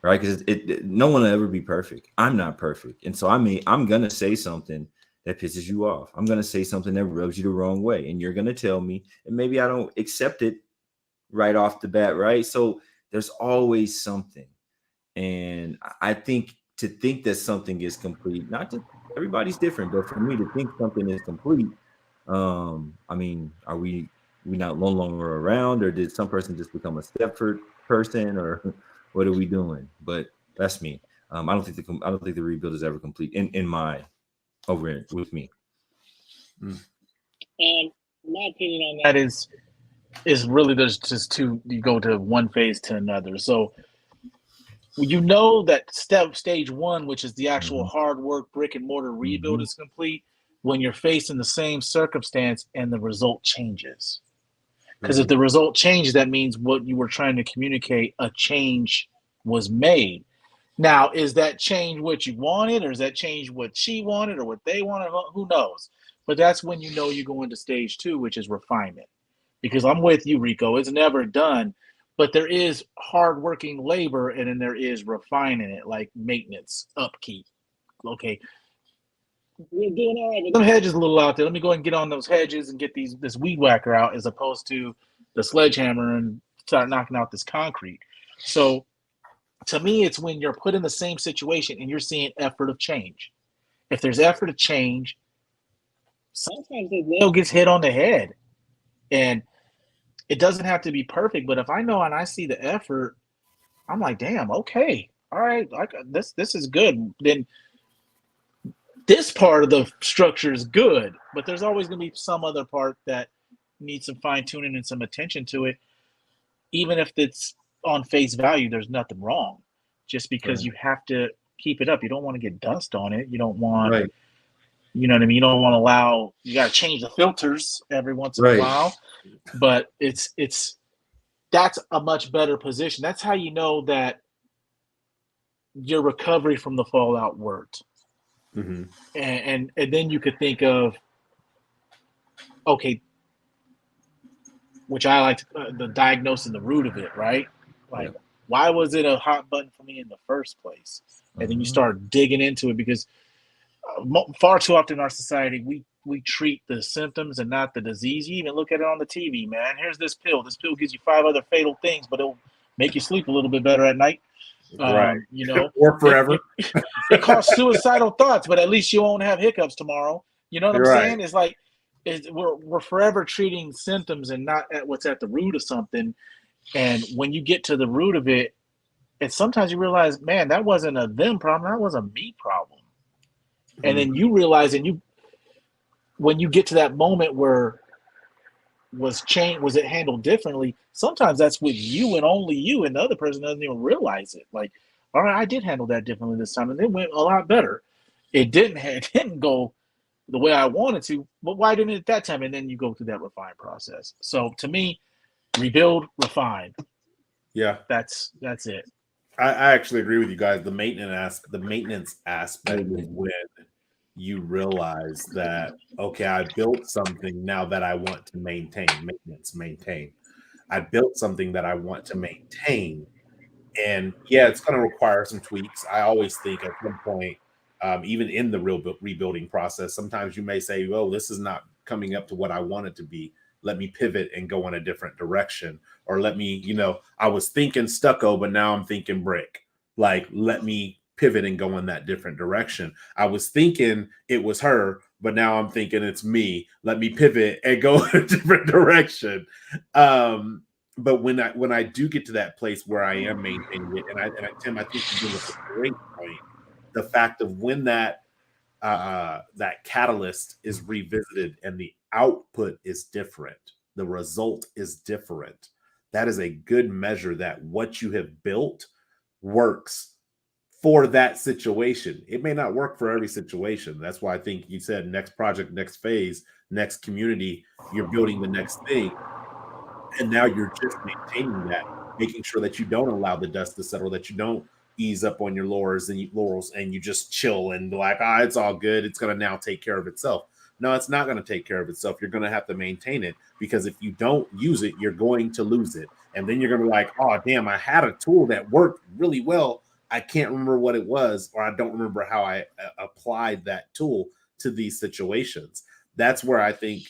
Speaker 2: Right. Because no one will ever be perfect. I'm not perfect. And so I'm going to say something that pisses you off. I'm going to say something that rubs you the wrong way. And you're going to tell me, and maybe I don't accept it right off the bat. Right. So there's always something. And I think to think that something is complete, not just everybody's different, but for me to think something is complete, I mean, are we not no longer around, or did some person just become a Stepford person, or what are we doing? But that's me. I don't think the rebuild is ever complete in my over with me.
Speaker 3: And my opinion on that is really there's just two. You go to one phase to another. So you know that stage one, which is the actual hard work, brick and mortar rebuild, is complete when you're facing the same circumstance and the result changes. Because if the result changes, that means what you were trying to communicate, a change was made. Now, is that change what you wanted, or is that change what she wanted, or what they wanted? Who knows? But that's when you know you go into stage two, which is refinement. Because I'm with you, Rico. It's never done, but there is hardworking labor, and then there is refining it, like maintenance, upkeep. Okay, we're doing all right. But them hedges a little out there. Let me go and get on those hedges and get this weed whacker out, as opposed to the sledgehammer and start knocking out this concrete. So to me, it's when you're put in the same situation and you're seeing effort of change. If there's effort of change, sometimes the nail gets hit on the head, and it doesn't have to be perfect. But if I know and I see the effort, I'm like, damn, okay, all right, this is good. Then this part of the structure is good, but there's always going to be some other part that needs some fine tuning and some attention to it. Even if it's on face value, there's nothing wrong. Just because you have to keep it up, you don't want to get dust on it. You don't want, you know what I mean. You don't want to allow. You got to change the filters every once in a while. But that's a much better position. That's how you know that your recovery from the fallout worked. And then you could think of, okay, which I like the diagnose and the root of it, right? Like, why was it a hot button for me in the first place? And then you start digging into it, because far too often in our society, we treat the symptoms and not the disease. You even look at it on the TV, man. Here's this pill. This pill gives you 5 other fatal things, but it'll make you sleep a little bit better at night.
Speaker 1: Right.
Speaker 3: Or
Speaker 1: forever.
Speaker 3: It causes suicidal thoughts, but at least you won't have hiccups tomorrow. You know what I'm saying? It's like we're forever treating symptoms and not at what's at the root of something. And when you get to the root of it, and sometimes you realize, man, that wasn't a them problem, that was a me problem. And then you realize, when you get to that moment where was it handled differently, sometimes that's with you and only you, and the other person doesn't even realize it. Like, all right, I did handle that differently this time, and it went a lot better. It didn't go the way I wanted to, but why didn't it at that time? And then you go through that refined process. So to me, rebuild, refine.
Speaker 1: Yeah,
Speaker 3: that's it.
Speaker 1: I actually agree with you guys. The maintenance aspect is when you realize that, okay, I built something now that I want to maintain. Maintain. I built something that I want to maintain, And yeah, it's going to require some tweaks. I always think at some point, even in the rebuilding process, sometimes you may say, "Oh, this is not coming up to what I want it to be. Let me pivot and go in a different direction." Or let me, I was thinking stucco, but now I'm thinking brick. Like, let me pivot and go in that different direction. I was thinking it was her, but now I'm thinking it's me. Let me pivot and go in a different direction. But when I do get to that place where I am maintaining it, and Tim, I think you bring up a great point. The fact of when that catalyst is revisited and the output is different, the result is different. That is a good measure that what you have built works for that situation. It may not work for every situation. That's why I think you said next project, next phase, next community, you're building the next thing. And now you're just maintaining that, making sure that you don't allow the dust to settle, that you don't ease up on your laurels and you just chill and be like, it's all good. It's going to now take care of itself. No, it's not going to take care of itself. You're going to have to maintain it, because if you don't use it, you're going to lose it. And then you're going to be like, oh, damn, I had a tool that worked really well. I can't remember what it was, or I don't remember how I applied that tool to these situations. That's where I think,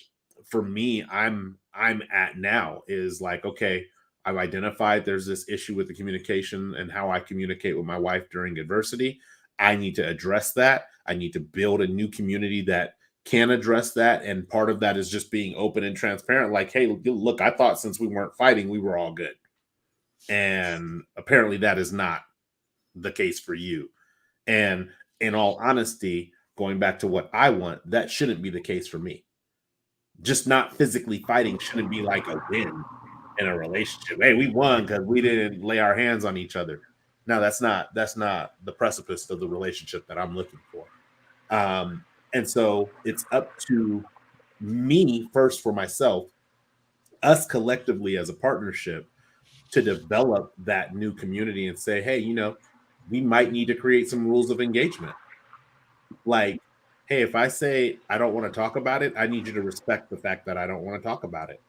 Speaker 1: for me, I'm at now, is like, okay, I've identified there's this issue with the communication and how I communicate with my wife during adversity. I need to address that. I need to build a new community that can address that. And part of that is just being open and transparent. Like, hey, look, I thought since we weren't fighting, we were all good. And apparently that is not the case for you. And in all honesty, going back to what I want, that shouldn't be the case for me. Just not physically fighting shouldn't be like a win in a relationship. Hey, we won because we didn't lay our hands on each other. No, that's not the precipice of the relationship that I'm looking for. And so it's up to me first, for myself, us collectively as a partnership, to develop that new community and say, hey, we might need to create some rules of engagement. Like, hey, if I say I don't want to talk about it, I need you to respect the fact that I don't want to talk about it.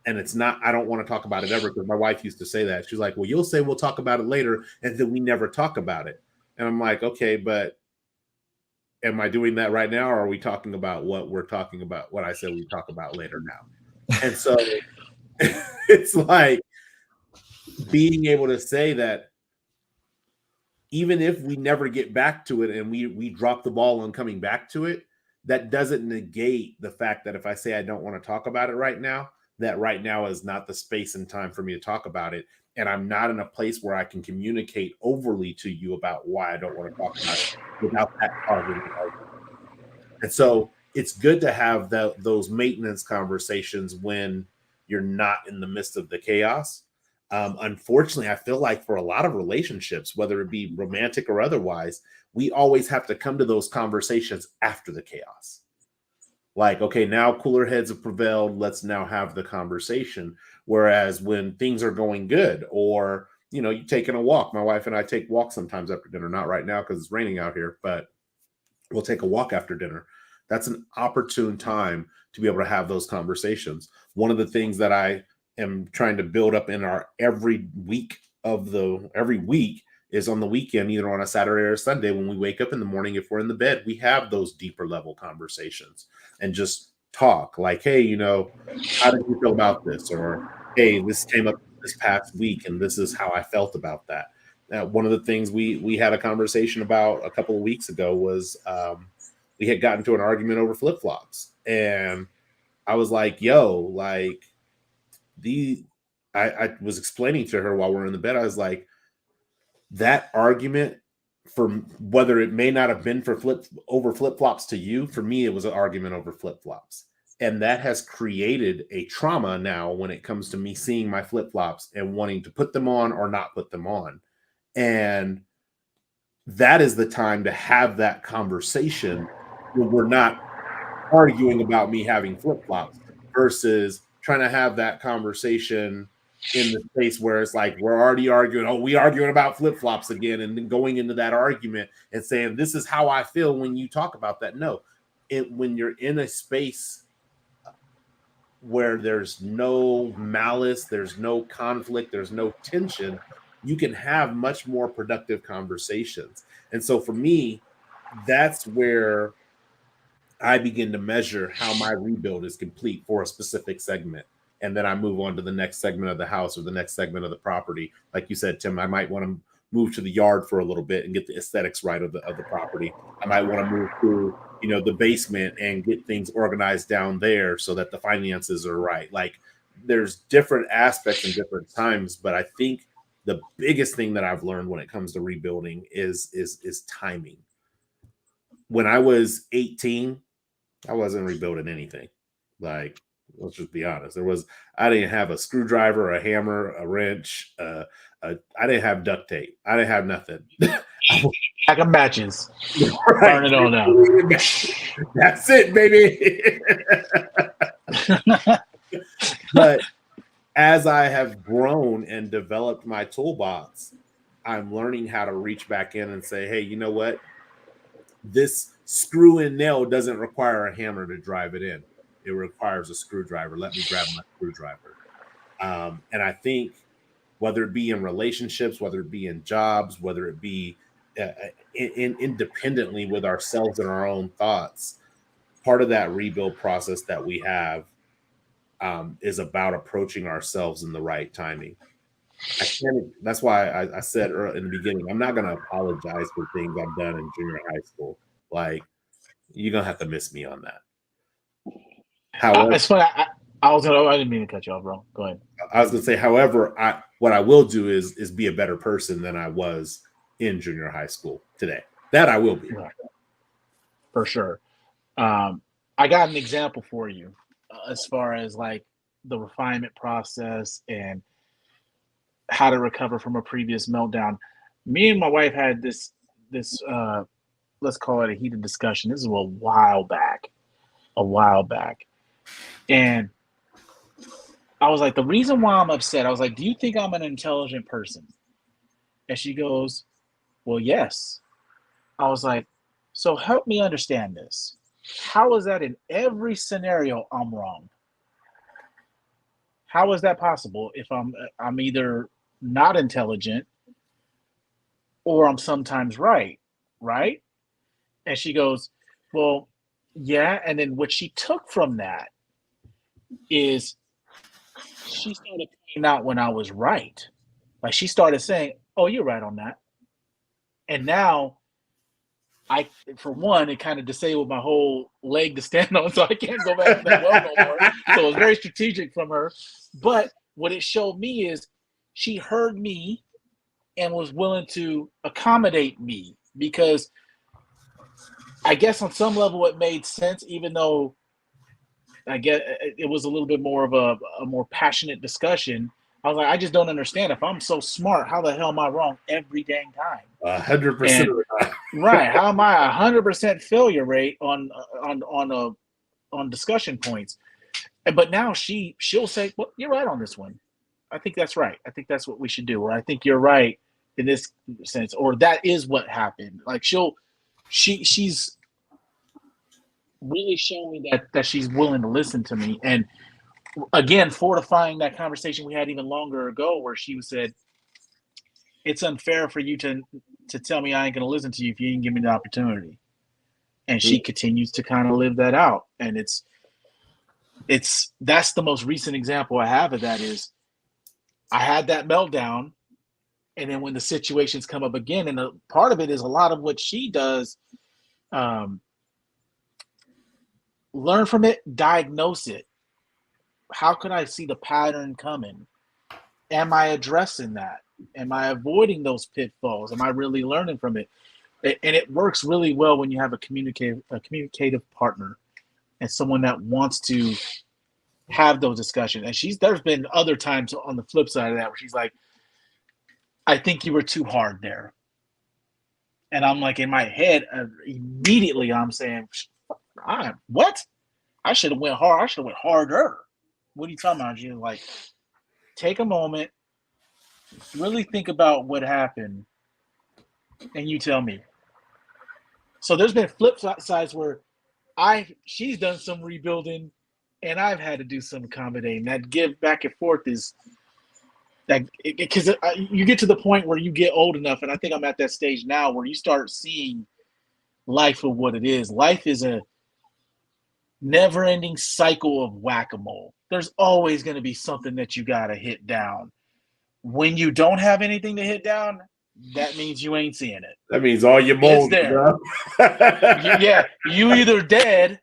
Speaker 1: And it's not, I don't want to talk about it ever, because my wife used to say that. She's like, well, you'll say we'll talk about it later, and then we never talk about it. And I'm like, okay, but am I doing that right now? Or are we talking about what we're talking about, what I said we talk about later now? And so it's like being able to say that even if we never get back to it and we drop the ball on coming back to it, that doesn't negate the fact that if I say I don't want to talk about it right now, that right now is not the space and time for me to talk about it. And I'm not in a place where I can communicate overly to you about why I don't want to talk about it without that causing an argument. And so it's good to have those maintenance conversations when you're not in the midst of the chaos. Unfortunately, I feel like for a lot of relationships, whether it be romantic or otherwise, we always have to come to those conversations after the chaos. Like, okay, now cooler heads have prevailed. Let's now have the conversation. Whereas when things are going good, or, you're taking a walk, my wife and I take walks sometimes after dinner, not right now because it's raining out here, but we'll take a walk after dinner. That's an opportune time to be able to have those conversations. One of the things that I am trying to build up in our every week is on the weekend, either on a Saturday or a Sunday, when we wake up in the morning, if we're in the bed, we have those deeper level conversations and just talk like, hey, how did you feel about this? Or, hey, this came up this past week and this is how I felt about that. One of the things we had a conversation about a couple of weeks ago was we had gotten to an argument over flip-flops. And I was like, yo, like, I was explaining to her while we're in the bed, I was like, that argument, for whether it may not have been for flip-flops to you, for me, it was an argument over flip-flops. And that has created a trauma now when it comes to me seeing my flip-flops and wanting to put them on or not put them on. And that is the time to have that conversation when we're not arguing about me having flip-flops, versus trying to have that conversation in the space where it's like we're already arguing. Oh, we arguing about flip-flops again, and then going into that argument and saying, this is how I feel when you talk about that. No, when you're in a space where there's no malice, there's no conflict, there's no tension, you can have much more productive conversations. And so for me, that's where I begin to measure how my rebuild is complete for a specific segment. And then I move on to the next segment of the house or the next segment of the property. Like you said, Tim, I might want to move to the yard for a little bit and get the aesthetics right of the property. I might want to move to, the basement and get things organized down there so that the finances are right. Like there's different aspects and different times, but I think the biggest thing that I've learned when it comes to rebuilding is timing. When I was 18, I wasn't rebuilding anything. Like, let's just be honest. I didn't have a screwdriver, a hammer, a wrench. I didn't have duct tape. I didn't have nothing.
Speaker 3: Pack of matches.
Speaker 1: Right.
Speaker 3: Burn it all down.
Speaker 1: That's it, baby. But as I have grown and developed my toolbox, I'm learning how to reach back in and say, hey, you know what? This screw in nail doesn't require a hammer to drive it in. It requires a screwdriver. Let me grab my screwdriver. And I think whether it be in relationships, whether it be in jobs, whether it be independently with ourselves and our own thoughts, part of that rebuild process that we have is about approaching ourselves in the right timing. That's why I said in the beginning, I'm not going to apologize for things I've done in junior high school. Like, you're going to have to miss me on that. However,
Speaker 3: it's funny. I didn't mean to cut you off, bro. Go ahead.
Speaker 1: I was going to say, however, what I will do is be a better person than I was in junior high school today. That I will be.
Speaker 3: Right. For sure. I got an example for you as far as like the refinement process and how to recover from a previous meltdown. Me and my wife had this let's call it a heated discussion. This is a while back. And I was like, the reason why I'm upset, I was like, do you think I'm an intelligent person? And she goes, well, yes. I was like, so help me understand this. How is that in every scenario I'm wrong? How is that possible if I'm either not intelligent or I'm sometimes right? And she goes, well, yeah. And then what she took from that is she started pointing out when I was right. Like she started saying, oh, you're right on that. And now for one, it kind of disabled my whole leg to stand on, so I can't go back to that well no more. So it was very strategic from her. But what it showed me is she heard me and was willing to accommodate me, because I guess on some level it made sense, even though I guess it was a little bit more of a more passionate discussion. I was like, I just don't understand. If I'm so smart, how the hell am I wrong every dang time?
Speaker 1: 100%.
Speaker 3: Right. How am I 100% failure rate on discussion points? But now she'll say, well, you're right on this one. I think that's right. I think that's what we should do. Or I think you're right in this sense. Or that is what happened. Like she's really showing me that she's willing to listen to me. And again, fortifying that conversation we had even longer ago, where she said, it's unfair for you to tell me I ain't going to listen to you if you didn't give me the opportunity. And she continues to kind of live that out. And that's the most recent example I have of that. Is I had that meltdown, and then when the situations come up again, and a part of it is a lot of what she does, learn from it, diagnose it. How could I see the pattern coming? Am I addressing that? Am I avoiding those pitfalls? Am I really learning from it? And it works really well when you have a communicative partner and someone that wants to have those discussions. And there's been other times on the flip side of that where she's like, I think you were too hard there. And I'm like, in my head, immediately I'm saying, what? I should have went hard. I should have went harder. What are you talking about? She's like, take a moment, really think about what happened, and you tell me. So there's been flip sides where she's done some rebuilding and I've had to do some accommodating. That give back and forth Like, because you get to the point where you get old enough, and I think I'm at that stage now where you start seeing life for what it is. Life is a never-ending cycle of whack-a-mole. There's always going to be something that you got to hit down. When you don't have anything to hit down, that means you ain't seeing it.
Speaker 1: That means all your
Speaker 3: It's
Speaker 1: mold,
Speaker 3: there. You either dead,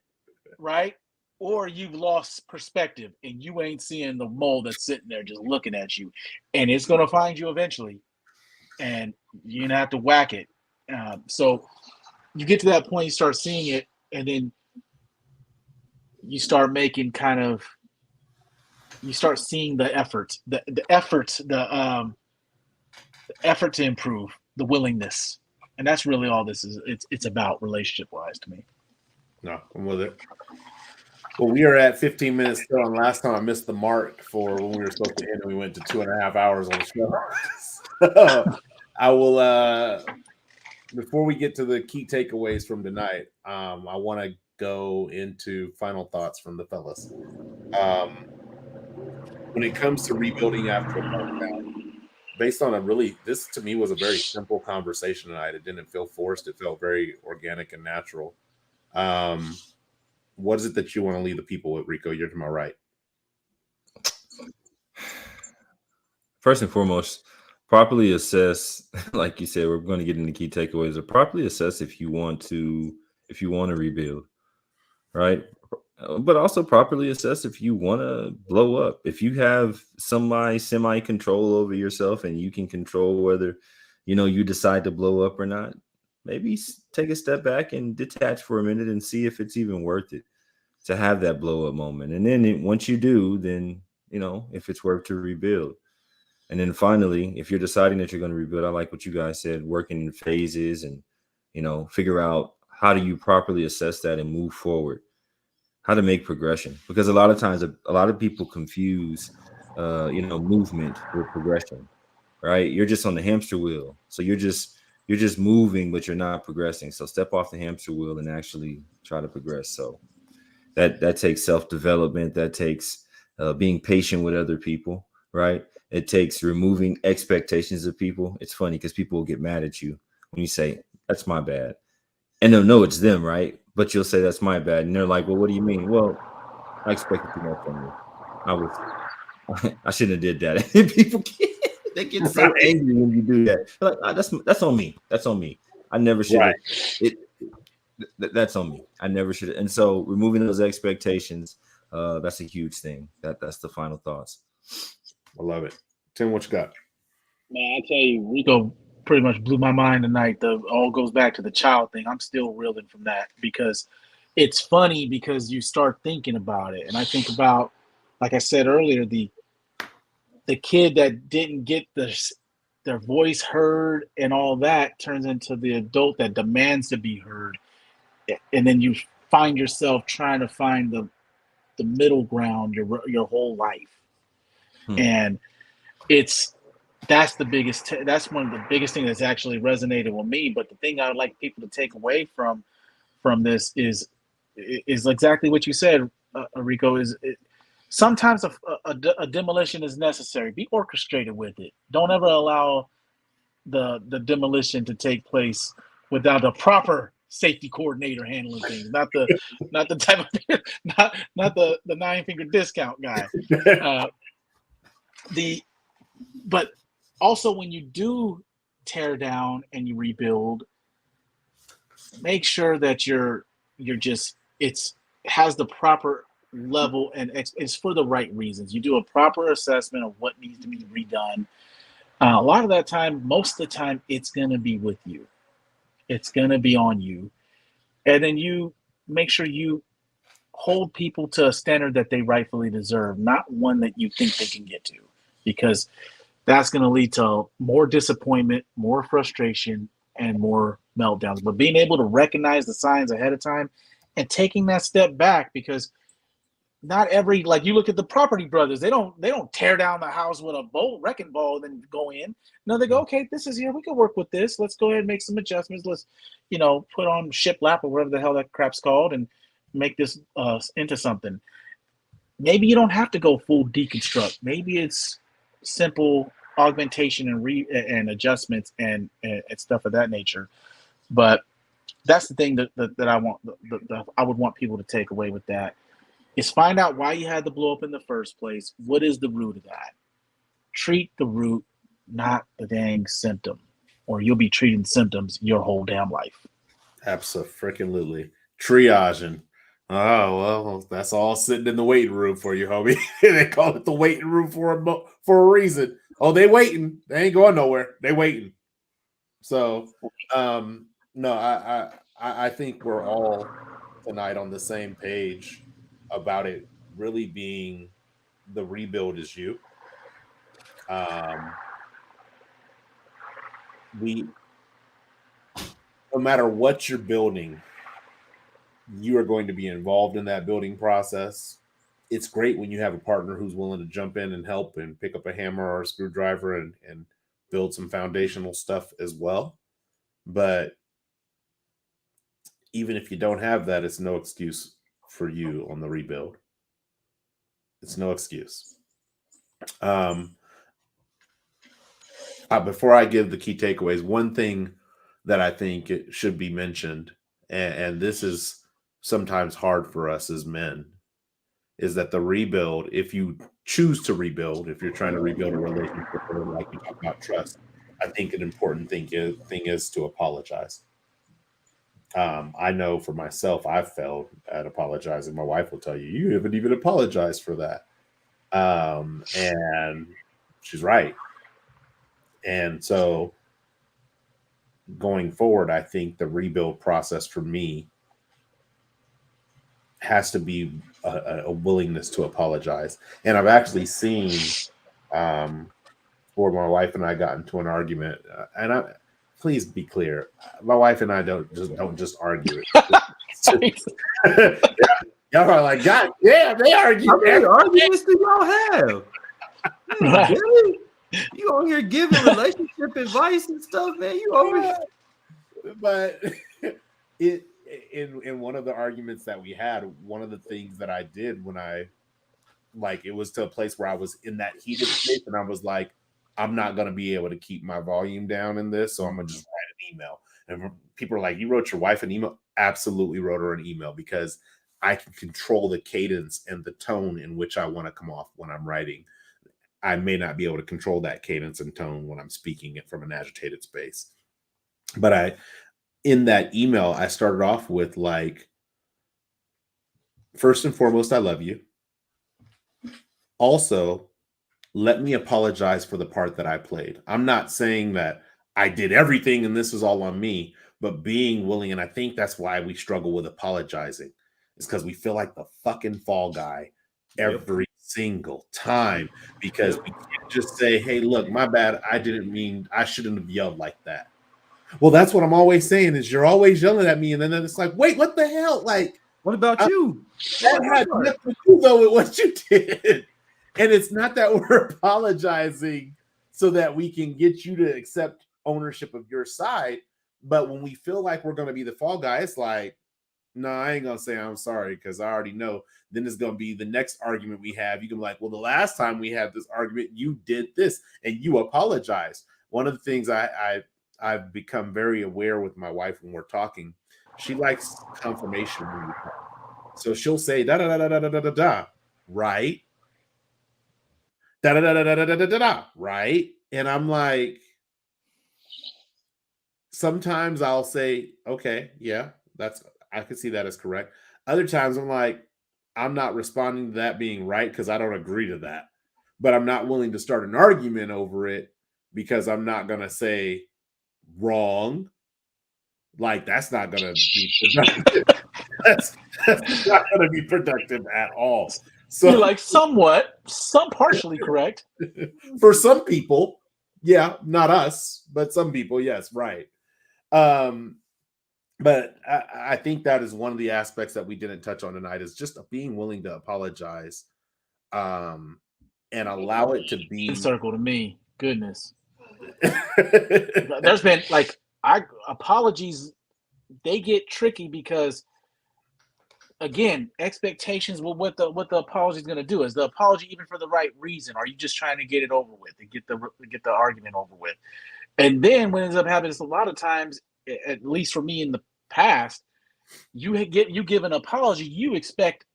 Speaker 3: right? Or you've lost perspective and you ain't seeing the mole that's sitting there just looking at you. And it's going to find you eventually. And you're going to have to whack it. So you get to that point, you start seeing it, and then you start making you start seeing the effort to improve, the willingness. And that's really all this is. It's about relationship-wise to me.
Speaker 1: No, I'm with it. Well, we are at 15 minutes still, and last time I missed the mark for when we were supposed to end, and we went to 2.5 hours on the show. So I will, before we get to the key takeaways from tonight, I want to go into final thoughts from the fellas. When it comes to rebuilding after a meltdown, based on this to me was a very simple conversation tonight. It didn't feel forced. It felt very organic and natural. What is it that you want to leave the people with, Rico? You're to my right.
Speaker 2: First and foremost, properly assess, like you said, we're going to get into key takeaways, or properly assess if you want to rebuild, right? But also properly assess if you want to blow up. If you have semi control over yourself and you can control whether, you decide to blow up or not, maybe take a step back and detach for a minute and see if it's even worth it to have that blow up moment. And then once you do, then, if it's worth to rebuild. And then finally, if you're deciding that you're going to rebuild, I like what you guys said, working in phases and, figure out how do you properly assess that and move forward, how to make progression. Because a lot of times, a lot of people confuse, movement with progression, right? You're just on the hamster wheel. So you're just moving, but you're not progressing. So step off the hamster wheel and actually try to progress. So that takes self-development. That takes being patient with other people, right? It takes removing expectations of people. It's funny because people will get mad at you when you say, that's my bad. And they'll know it's them, right? But you'll say, that's my bad. And they're like, well, what do you mean? Well, I expected too much from you. I shouldn't have did that. And people they get so angry when you do that. They're like, that's on me. That's on me. I never should have. Right. That's on me. I never should have. And so removing those expectations, that's a huge thing. That's the final thoughts.
Speaker 1: I love it. Tim, what you got?
Speaker 3: Man, I tell you, Rico pretty much blew my mind tonight. All goes back to the child thing. I'm still reeling from that because it's funny because you start thinking about it. And I think about, like I said earlier, the kid that didn't get their voice heard and all that turns into the adult that demands to be heard. And then you find yourself trying to find the middle ground your whole life. And that's one of the biggest things that's actually resonated with me. But the thing I would like people to take away from this is exactly what you said, Rico. Sometimes a demolition is necessary. Be orchestrated with it. Don't ever allow the demolition to take place without a proper safety coordinator handling things. Not the type of not the 9-finger discount guy. But also when you do tear down and you rebuild, make sure that it has the proper level and it's for the right reasons. You do a proper assessment of what needs to be redone. A lot of that time, most of the time, it's going to be with you. It's going to be on you. And then you make sure you hold people to a standard that they rightfully deserve, not one that you think they can get to, because that's going to lead to more disappointment, more frustration, and more meltdowns. But being able to recognize the signs ahead of time and taking that step back, because not every, like you look at the Property Brothers, they don't tear down the house with a wrecking ball and then go in. No, they go, okay, this is here. We can work with this. Let's go ahead and make some adjustments. Let's, put on shiplap or whatever the hell that crap's called and make this into something. Maybe you don't have to go full deconstruct. Maybe it's simple augmentation and adjustments and stuff of that nature. But that's the thing that I want that I would want people to take away with that is find out why you had the blow up in the first place. What is the root of that? Treat the root, not the dang symptom, or you'll be treating symptoms your whole damn life.
Speaker 1: Absolutely. Triaging. Oh, well, that's all sitting in the waiting room for you, homie. They call it the waiting room for a reason. Oh, they waiting. They ain't going nowhere. They waiting. So, no, I think we're all tonight on the same page about it really being the rebuild is you. No matter what you're building, you are going to be involved in that building process. It's great when you have a partner who's willing to jump in and help and pick up a hammer or a screwdriver and build some foundational stuff as well. But even if you don't have that, it's no excuse for you on the rebuild. It's no excuse. Before I give the key takeaways, one thing that I think it should be mentioned, and this is sometimes hard for us as men, is that the rebuild, if you choose to rebuild, if you're trying to rebuild a relationship or like we talk about trust, I think an important thing is to apologize. I know for myself, I've failed at apologizing. My wife will tell you, you haven't even apologized for that. And she's right. And so going forward, I think the rebuild process for me has to be a willingness to apologize. And I've actually seen where my wife and I got into an argument, please be clear, my wife and I don't just argue it. Y'all are like, God damn, they argue.
Speaker 2: How many arguments do y'all have? Man, really? You on here giving relationship advice and stuff, man. You over here.
Speaker 1: But in one of the arguments that we had, one of the things that I did when it was to a place where I was in that heated state, and I was like, I'm not going to be able to keep my volume down in this, so I'm going to just write an email. And people are like, you wrote your wife an email? Absolutely wrote her an email, because I can control the cadence and the tone in which I want to come off when I'm writing. I may not be able to control that cadence and tone when I'm speaking it from an agitated space. But in that email, I started off with like, first and foremost, I love you. Also, let me apologize for the part that I played. I'm not saying that I did everything and this is all on me, but being willing, and I think that's why we struggle with apologizing, is because we feel like the fucking fall guy every single time, because we can't just say, hey, look, my bad, I shouldn't have yelled like that. Well, that's what I'm always saying, is you're always yelling at me, and then it's like, wait, what the hell? Like,
Speaker 2: what about you?
Speaker 1: That had nothing to do though with what you did. And it's not that we're apologizing so that we can get you to accept ownership of your side, but when we feel like we're going to be the fall guy, it's like, no, I ain't going to say I'm sorry, because I already know. Then it's going to be the next argument we have. You can be like, well, the last time we had this argument, you did this and you apologized. One of the things I've become very aware with my wife when we're talking, she likes confirmation when we talk. So she'll say da da da da da da da da, right? Da da da da da da da da, right? And I'm like, sometimes I'll say, okay, yeah, I can see that as correct. Other times I'm like, I'm not responding to that being right because I don't agree to that. But I'm not willing to start an argument over it, because I'm not going to say wrong. Like, that's not going to be productive. that's not going to be productive at all. So,
Speaker 3: you're like, some partially correct.
Speaker 1: For some people, yeah, not us, but some people, yes, right. But I think that is one of the aspects that we didn't touch on tonight, is just being willing to apologize, and allow it to be
Speaker 3: circle to me. Goodness. There's been apologies, they get tricky because again, expectations with what the apology is going to do. Is the apology even for the right reason? Are you just trying to get it over with and get the argument over with? And then what ends up happening is a lot of times, at least for me in the past, you give an apology, you expect,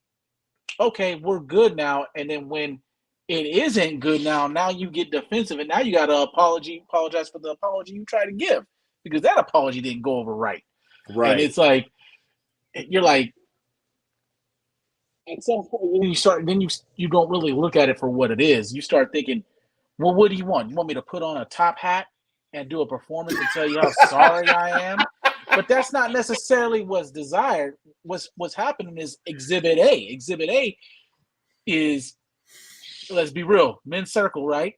Speaker 3: okay, we're good now, and then when it isn't good now you get defensive, and now you got to apologize for the apology you try to give because that apology didn't go over right. And it's like you're like, at some point you don't really look at it for what it is. You start thinking, well, what do you want? You want me to put on a top hat and do a performance and tell you how sorry I am? But that's not necessarily what's desired. What's happening is Exhibit A. Exhibit A is, let's be real, men's circle, right?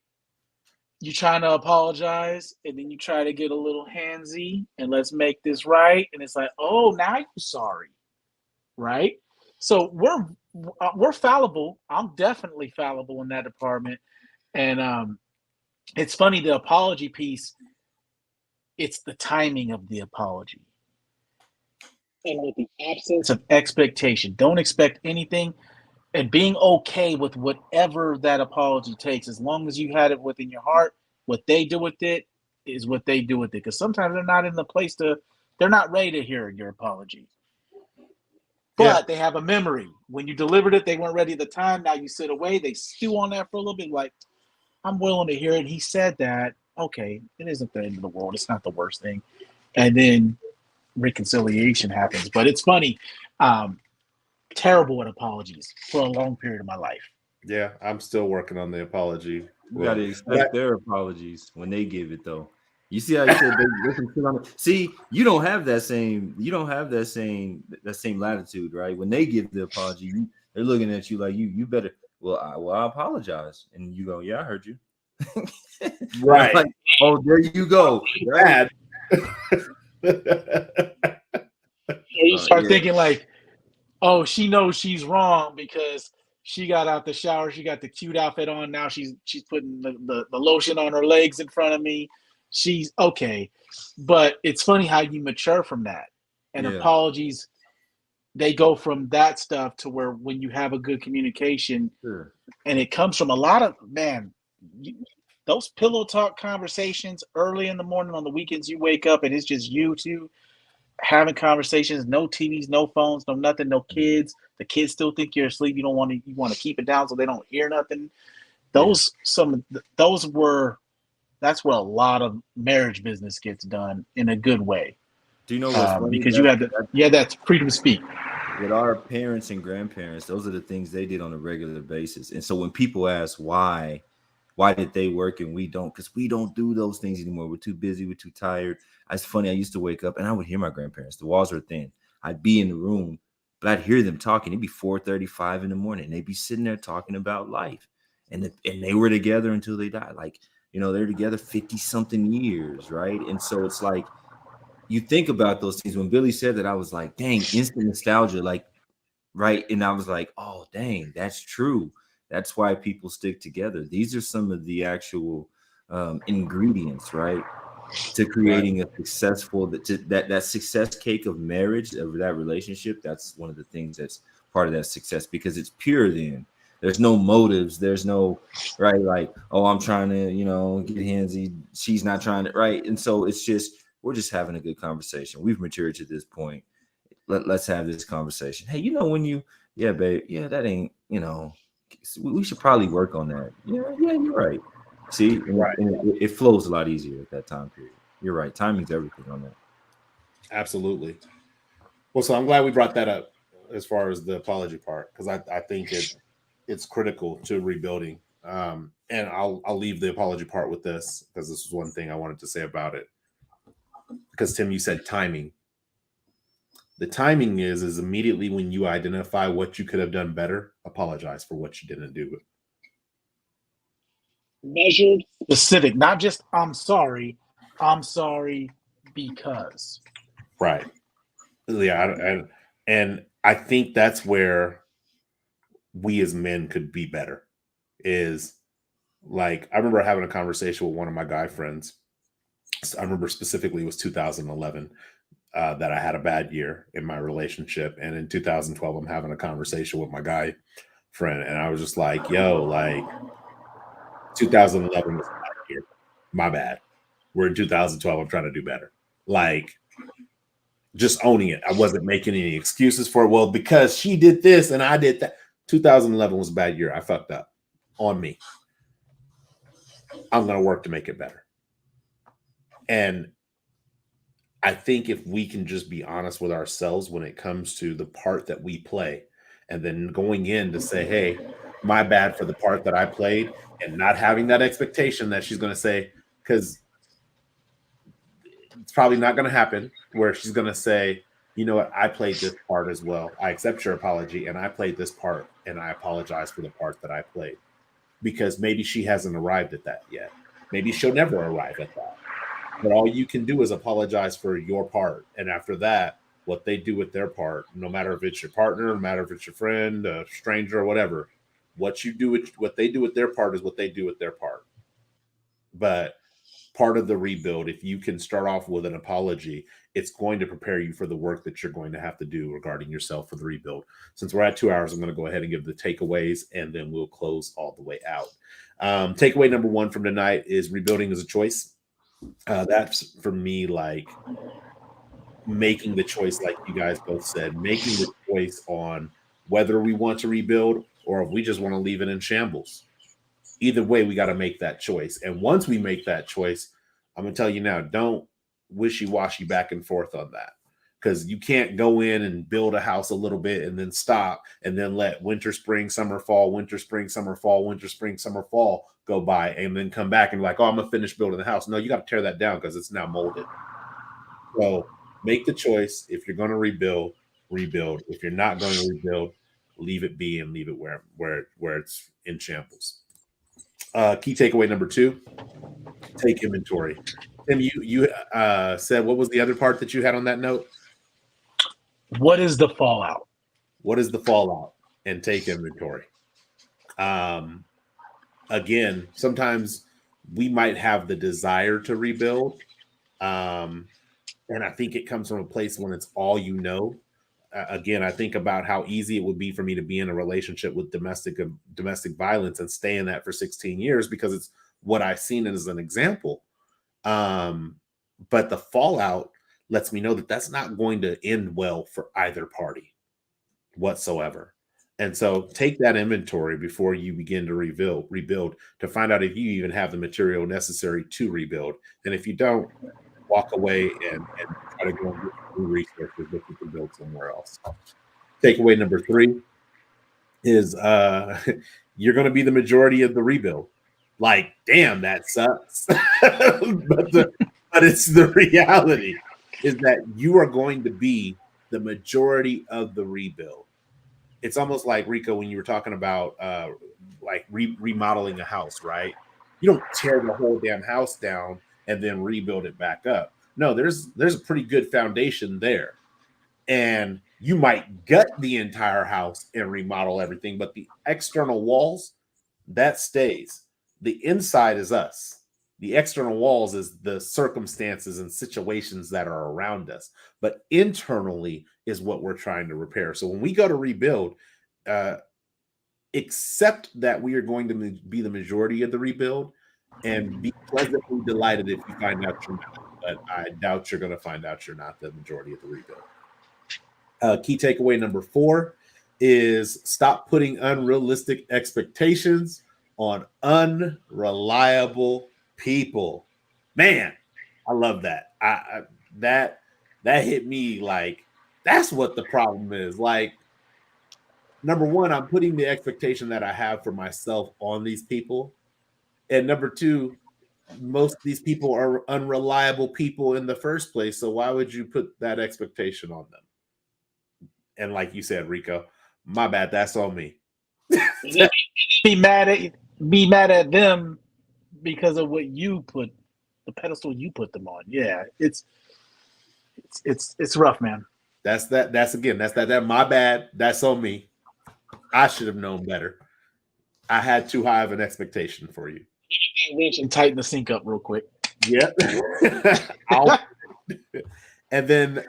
Speaker 3: You trying to apologize, and then you try to get a little handsy, and let's make this right. And it's like, oh, now you're sorry, right? So we're fallible. I'm definitely fallible in that department. And it's funny, the apology piece, it's the timing of the apology. And with the absence of expectation, don't expect anything, and being okay with whatever that apology takes, as long as you had it within your heart. What they do with it is what they do with it, because sometimes they're not in the place they're not ready to hear your apology. But they have a memory. When you delivered it, they weren't ready at the time. Now you sit away, they stew on that for a little bit, like, I'm willing to hear it. He said that. Okay, it isn't the end of the world. It's not the worst thing. And then reconciliation happens. But it's funny. Terrible at apologies for a long period of my life.
Speaker 1: Yeah, I'm still working on the apology.
Speaker 2: You got to expect their apologies when they give it, though. You see how you said they can sit on it? See, you don't have that same latitude, right? When they give the apology, they're looking at you like you better. Well, I apologize, and you go, yeah, I heard you.
Speaker 1: Right.
Speaker 2: Like, oh, there you go.
Speaker 1: Bad.
Speaker 3: You start thinking like, oh, she knows she's wrong because she got out the shower, she got the cute outfit on. Now she's putting the lotion on her legs in front of me. She's okay. But it's funny how you mature from that. And apologies, they go from that stuff to where when you have a good communication, and it comes from a lot of, those pillow talk conversations early in the morning on the weekends, you wake up and it's just you two having conversations, no TVs, no phones, no nothing, no kids. The kids still think you're asleep. You want to keep it down so they don't hear nothing. That's where a lot of marriage business gets done in a good way.
Speaker 2: Do you know what's funny?
Speaker 3: Because you have that freedom to speak.
Speaker 2: With our parents and grandparents, those are the things they did on a regular basis. And so when people ask why did they work and we don't? Because we don't do those things anymore. We're too busy. We're too tired. It's funny. I used to wake up and I would hear my grandparents. The walls were thin. I'd be in the room, but I'd hear them talking. It'd be 4:35 in the morning. They'd be sitting there talking about life. And they were together until they died. Like, they're together 50 something years. Right. And so it's like, you think about those things. When Billy said that, I was like, dang, instant nostalgia. Like, right. And I was like, oh, dang, that's true. That's why people stick together. These are some of the actual ingredients, right, to creating a successful that success cake of marriage, of that relationship. That's one of the things that's part of that success, because it's pure. Then there's no motives. There's no like, oh, I'm trying to get handsy. She's not trying to, right. And so it's just, we're just having a good conversation. We've matured to this point. Let's have this conversation. Hey, when you, babe, that ain't, we should probably work on that. Yeah, you're right. See, and it flows a lot easier at that time period. You're right. Timing's everything on that.
Speaker 1: Absolutely. Well, so I'm glad we brought that up as far as the apology part, because I think it's critical to rebuilding. And I'll leave the apology part with this, because this is one thing I wanted to say about it. Because Tim, you said timing. The timing is immediately when you identify what you could have done better, apologize for what you didn't do.
Speaker 3: Measured, specific, not just I'm sorry because.
Speaker 1: Right. Yeah, and I think that's where we as men could be better. Is like, I remember having a conversation with one of my guy friends. I remember specifically it was 2011. that I had a bad year in my relationship. And in 2012, I'm having a conversation with my guy friend, and I was just like, yo, like 2011 was a bad year. My bad. We're in 2012. I'm trying to do better. Like, just owning it. I wasn't making any excuses for it. Well, because she did this and I did that. 2011 was a bad year. I fucked up on me. I'm going to work to make it better. And I think if we can just be honest with ourselves when it comes to the part that we play, and then going in to say, hey, my bad for the part that I played, and not having that expectation that she's going to say, because it's probably not going to happen, where she's going to say, you know what, I played this part as well. I accept your apology, and I played this part, and I apologize for the part that I played. Because maybe she hasn't arrived at that yet. Maybe she'll never arrive at that. But all you can do is apologize for your part. And after that, what they do with their part, no matter if it's your partner, no matter if it's your friend, a stranger, or whatever, what they do with their part is what they do with their part. But part of the rebuild, if you can start off with an apology, it's going to prepare you for the work that you're going to have to do regarding yourself for the rebuild. Since we're at 2 hours, I'm going to go ahead and give the takeaways, and then we'll close all the way out. Takeaway number 1 from tonight is rebuilding is a choice. That's for me, like making the choice, like you guys both said, making the choice on whether we want to rebuild or if we just want to leave it in shambles. Either way, we got to make that choice. And once we make that choice, I'm going to tell you now, don't wishy-washy back and forth on that, because you can't go in and build a house a little bit and then stop and then let winter, spring, summer, fall, winter, spring, summer, fall, winter, spring, summer, fall go by and then come back and like, oh, I'm going to finish building the house. No, you got to tear that down because it's now molded. So make the choice. If you're going to rebuild, rebuild. If you're not going to rebuild, leave it be and leave it where it's in shambles. Key takeaway number 2, take inventory. Tim, you said, what was the other part that you had on that note?
Speaker 3: What is the fallout?
Speaker 1: What is the fallout? And take inventory. Again, sometimes we might have the desire to rebuild. And I think it comes from a place when it's all you know. Again, I think about how easy it would be for me to be in a relationship with domestic violence and stay in that for 16 years because it's what I've seen as an example. But the fallout lets me know that that's not going to end well for either party whatsoever. And so take that inventory before you begin to rebuild to find out if you even have the material necessary to rebuild. And if you don't, walk away and try to go and get new resources that you can build somewhere else. Takeaway number 3 is you're going to be the majority of the rebuild. Like, damn, that sucks. but it's the reality is that you are going to be the majority of the rebuild. It's almost like, Rico, when you were talking about like remodeling a house, right? You don't tear the whole damn house down and then rebuild it back up. No, there's a pretty good foundation there. And you might gut the entire house and remodel everything, but the external walls, that stays. The inside is us. The external walls is the circumstances and situations that are around us. But internally is what we're trying to repair. So when we go to rebuild, accept that we are going to be the majority of the rebuild, and be pleasantly delighted if you find out you're not. But I doubt you're going to find out you're not the majority of the rebuild. Key takeaway number 4 is stop putting unrealistic expectations on unreliable people. Man, I love that. That hit me like that's what the problem is. Like, number 1, I'm putting the expectation that I have for myself on these people. And number 2, most of these people are unreliable people in the first place. So why would you put that expectation on them? And like you said, Rico, my bad. That's on me.
Speaker 3: Be mad at them because of what you put, the pedestal you put them on. Yeah, it's rough, man.
Speaker 1: That's that my bad. That's on me. I should have known better. I had too high of an expectation for you.
Speaker 3: Winch and tighten the sink up real quick.
Speaker 1: Yep. And then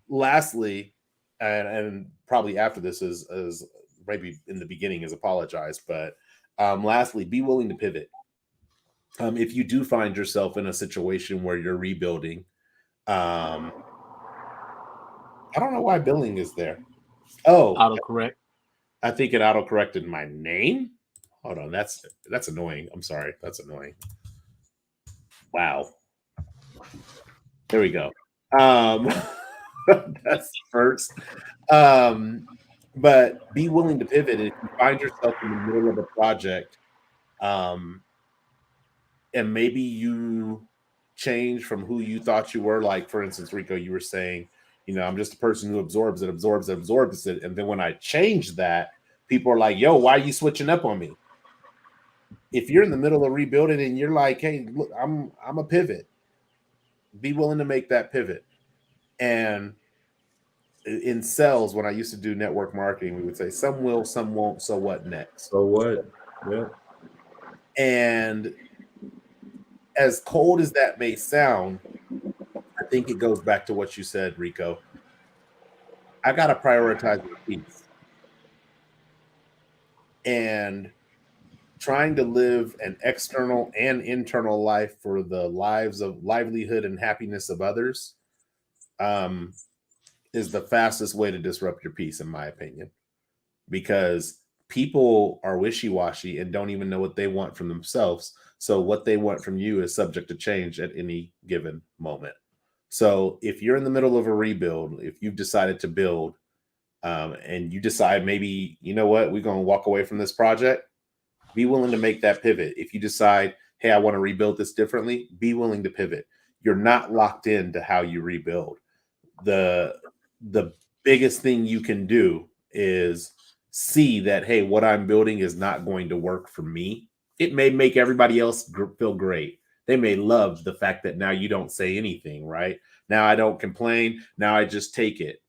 Speaker 1: lastly, and probably after this is maybe in the beginning is apologize, but lastly, be willing to pivot. If you do find yourself in a situation where you're rebuilding, I don't know why billing is there. Oh,
Speaker 3: Autocorrect.
Speaker 1: I think it auto corrected my name. Hold on, that's annoying. I'm sorry, that's annoying. Wow. There we go. That's the first. But be willing to pivot if you find yourself in the middle of a project, um, and maybe you change from who you thought you were. Like, for instance, Rico, you were saying, I'm just a person who absorbs it, absorbs it, absorbs it. And then when I change that, people are like, yo, why are you switching up on me? If you're in the middle of rebuilding and you're like, hey, look, I'm a pivot, be willing to make that pivot. And in sales, when I used to do network marketing, we would say some will, some won't. So what next?
Speaker 2: So what? Yeah.
Speaker 1: And as cold as that may sound, I think it goes back to what you said, Rico. I got to prioritize the peace. And trying to live an external and internal life for the lives of livelihood and happiness of others is the fastest way to disrupt your peace, in my opinion, because people are wishy-washy and don't even know what they want from themselves. So what they want from you is subject to change at any given moment. So if you're in the middle of a rebuild, if you've decided to build, and you decide maybe, you know what, we're going to walk away from this project, be willing to make that pivot. If you decide, hey, I want to rebuild this differently, be willing to pivot. You're not locked into how you rebuild. The biggest thing you can do is see that, hey, what I'm building is not going to work for me. It may make everybody else feel great. They may love the fact that now you don't say anything, right? Now I don't complain. Now I just take it.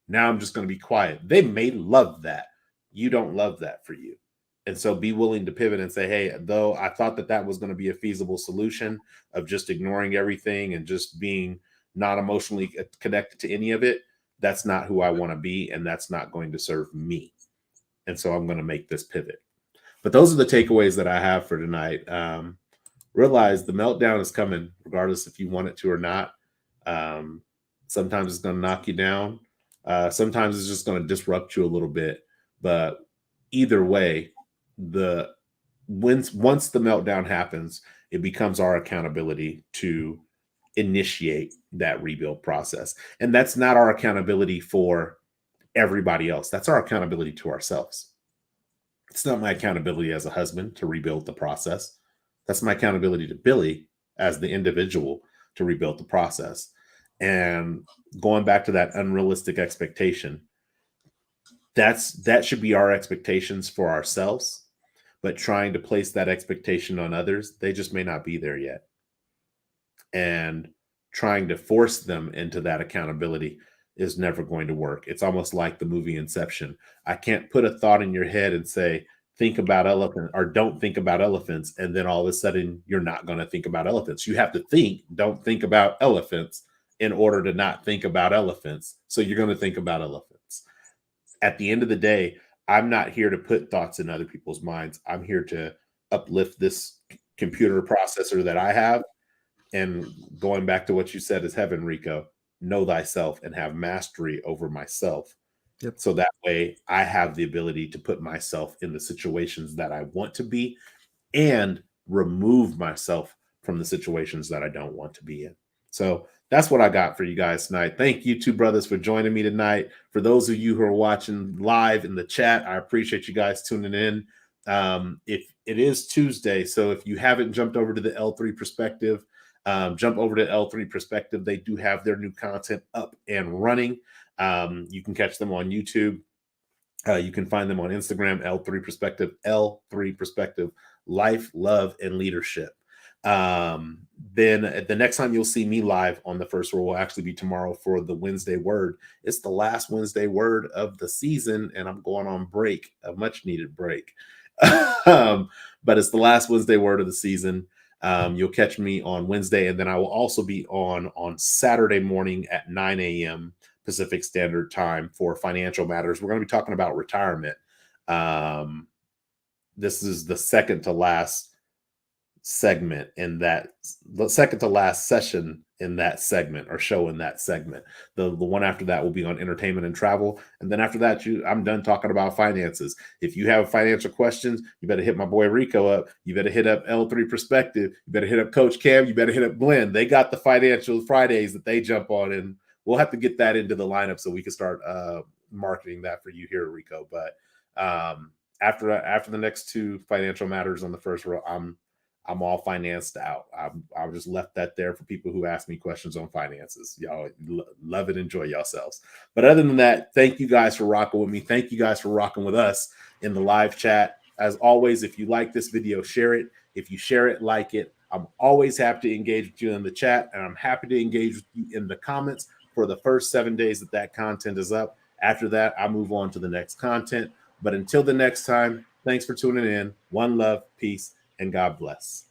Speaker 1: Now I'm just going to be quiet. They may love that. You don't love that for you. And so be willing to pivot and say, hey, though I thought that was going to be a feasible solution of just ignoring everything and just being not emotionally connected to any of it, that's not who I want to be. And that's not going to serve me. And so I'm going to make this pivot. But those are the takeaways that I have for tonight. Realize the meltdown is coming, regardless if you want it to or not. Sometimes it's going to knock you down. Sometimes it's just going to disrupt you a little bit. But either way, once the meltdown happens, it becomes our accountability to initiate that rebuild process. And that's not our accountability for everybody else. That's our accountability to ourselves. It's not my accountability as a husband to rebuild the process. That's my accountability to Billy as the individual to rebuild the process. And going back to that unrealistic expectation, that should be our expectations for ourselves. But trying to place that expectation on others, they just may not be there yet. And trying to force them into that accountability is never going to work. It's almost like the movie Inception. I can't put a thought in your head and say, think about elephant or don't think about elephants. And then all of a sudden you're not going to think about elephants. You have to think, don't think about elephants in order to not think about elephants. So you're going to think about elephants. At the end of the day, I'm not here to put thoughts in other people's minds. I'm here to uplift this computer processor that I have. And going back to what you said is heaven, Rico, know thyself and have mastery over myself.
Speaker 2: Yep.
Speaker 1: So that way I have the ability to put myself in the situations that I want to be and remove myself from the situations that I don't want to be in. So that's what I got for you guys tonight. Thank you two brothers for joining me tonight. For those of you who are watching live in the chat, I appreciate you guys tuning in. If it is Tuesday, so if you haven't jumped over to the L3 Perspective, jump over to L3 Perspective. They do have their new content up and running. You can catch them on YouTube. You can find them on Instagram, L3 Perspective, Life, Love, and Leadership. Then the next time you'll see me live on the first row will actually be tomorrow for the Wednesday Word. It's the last Wednesday Word of the season, and I'm going on break, a much needed break. But it's the last Wednesday Word of the season. You'll catch me on Wednesday, and then I will also be on Saturday morning at 9 a.m. Pacific Standard Time for Financial Matters. We're going to be talking about retirement. This is the second to last segment in that, the second to last session in that segment, or show in that segment. The one after that will be on entertainment and travel, and then after that, I'm done talking about finances. If you have financial questions, you better hit my boy Rico up. You better hit up L3 Perspective. You better hit up Coach Cam. You better hit up Glenn. They got the Financial Fridays that they jump on, and we'll have to get that into the lineup so we can start marketing that for you here, Rico. But after the next two Financial Matters on the first row, I'm all financed out. I've just left that there for people who ask me questions on finances. Y'all love it. Enjoy yourselves. But other than that, thank you guys for rocking with me. Thank you guys for rocking with us in the live chat. As always, if you like this video, share it. If you share it, like it. I'm always happy to engage with you in the chat, and I'm happy to engage with you in the comments for the first 7 days that content is up. After that, I move on to the next content. But until the next time, thanks for tuning in. One love, peace, and God bless.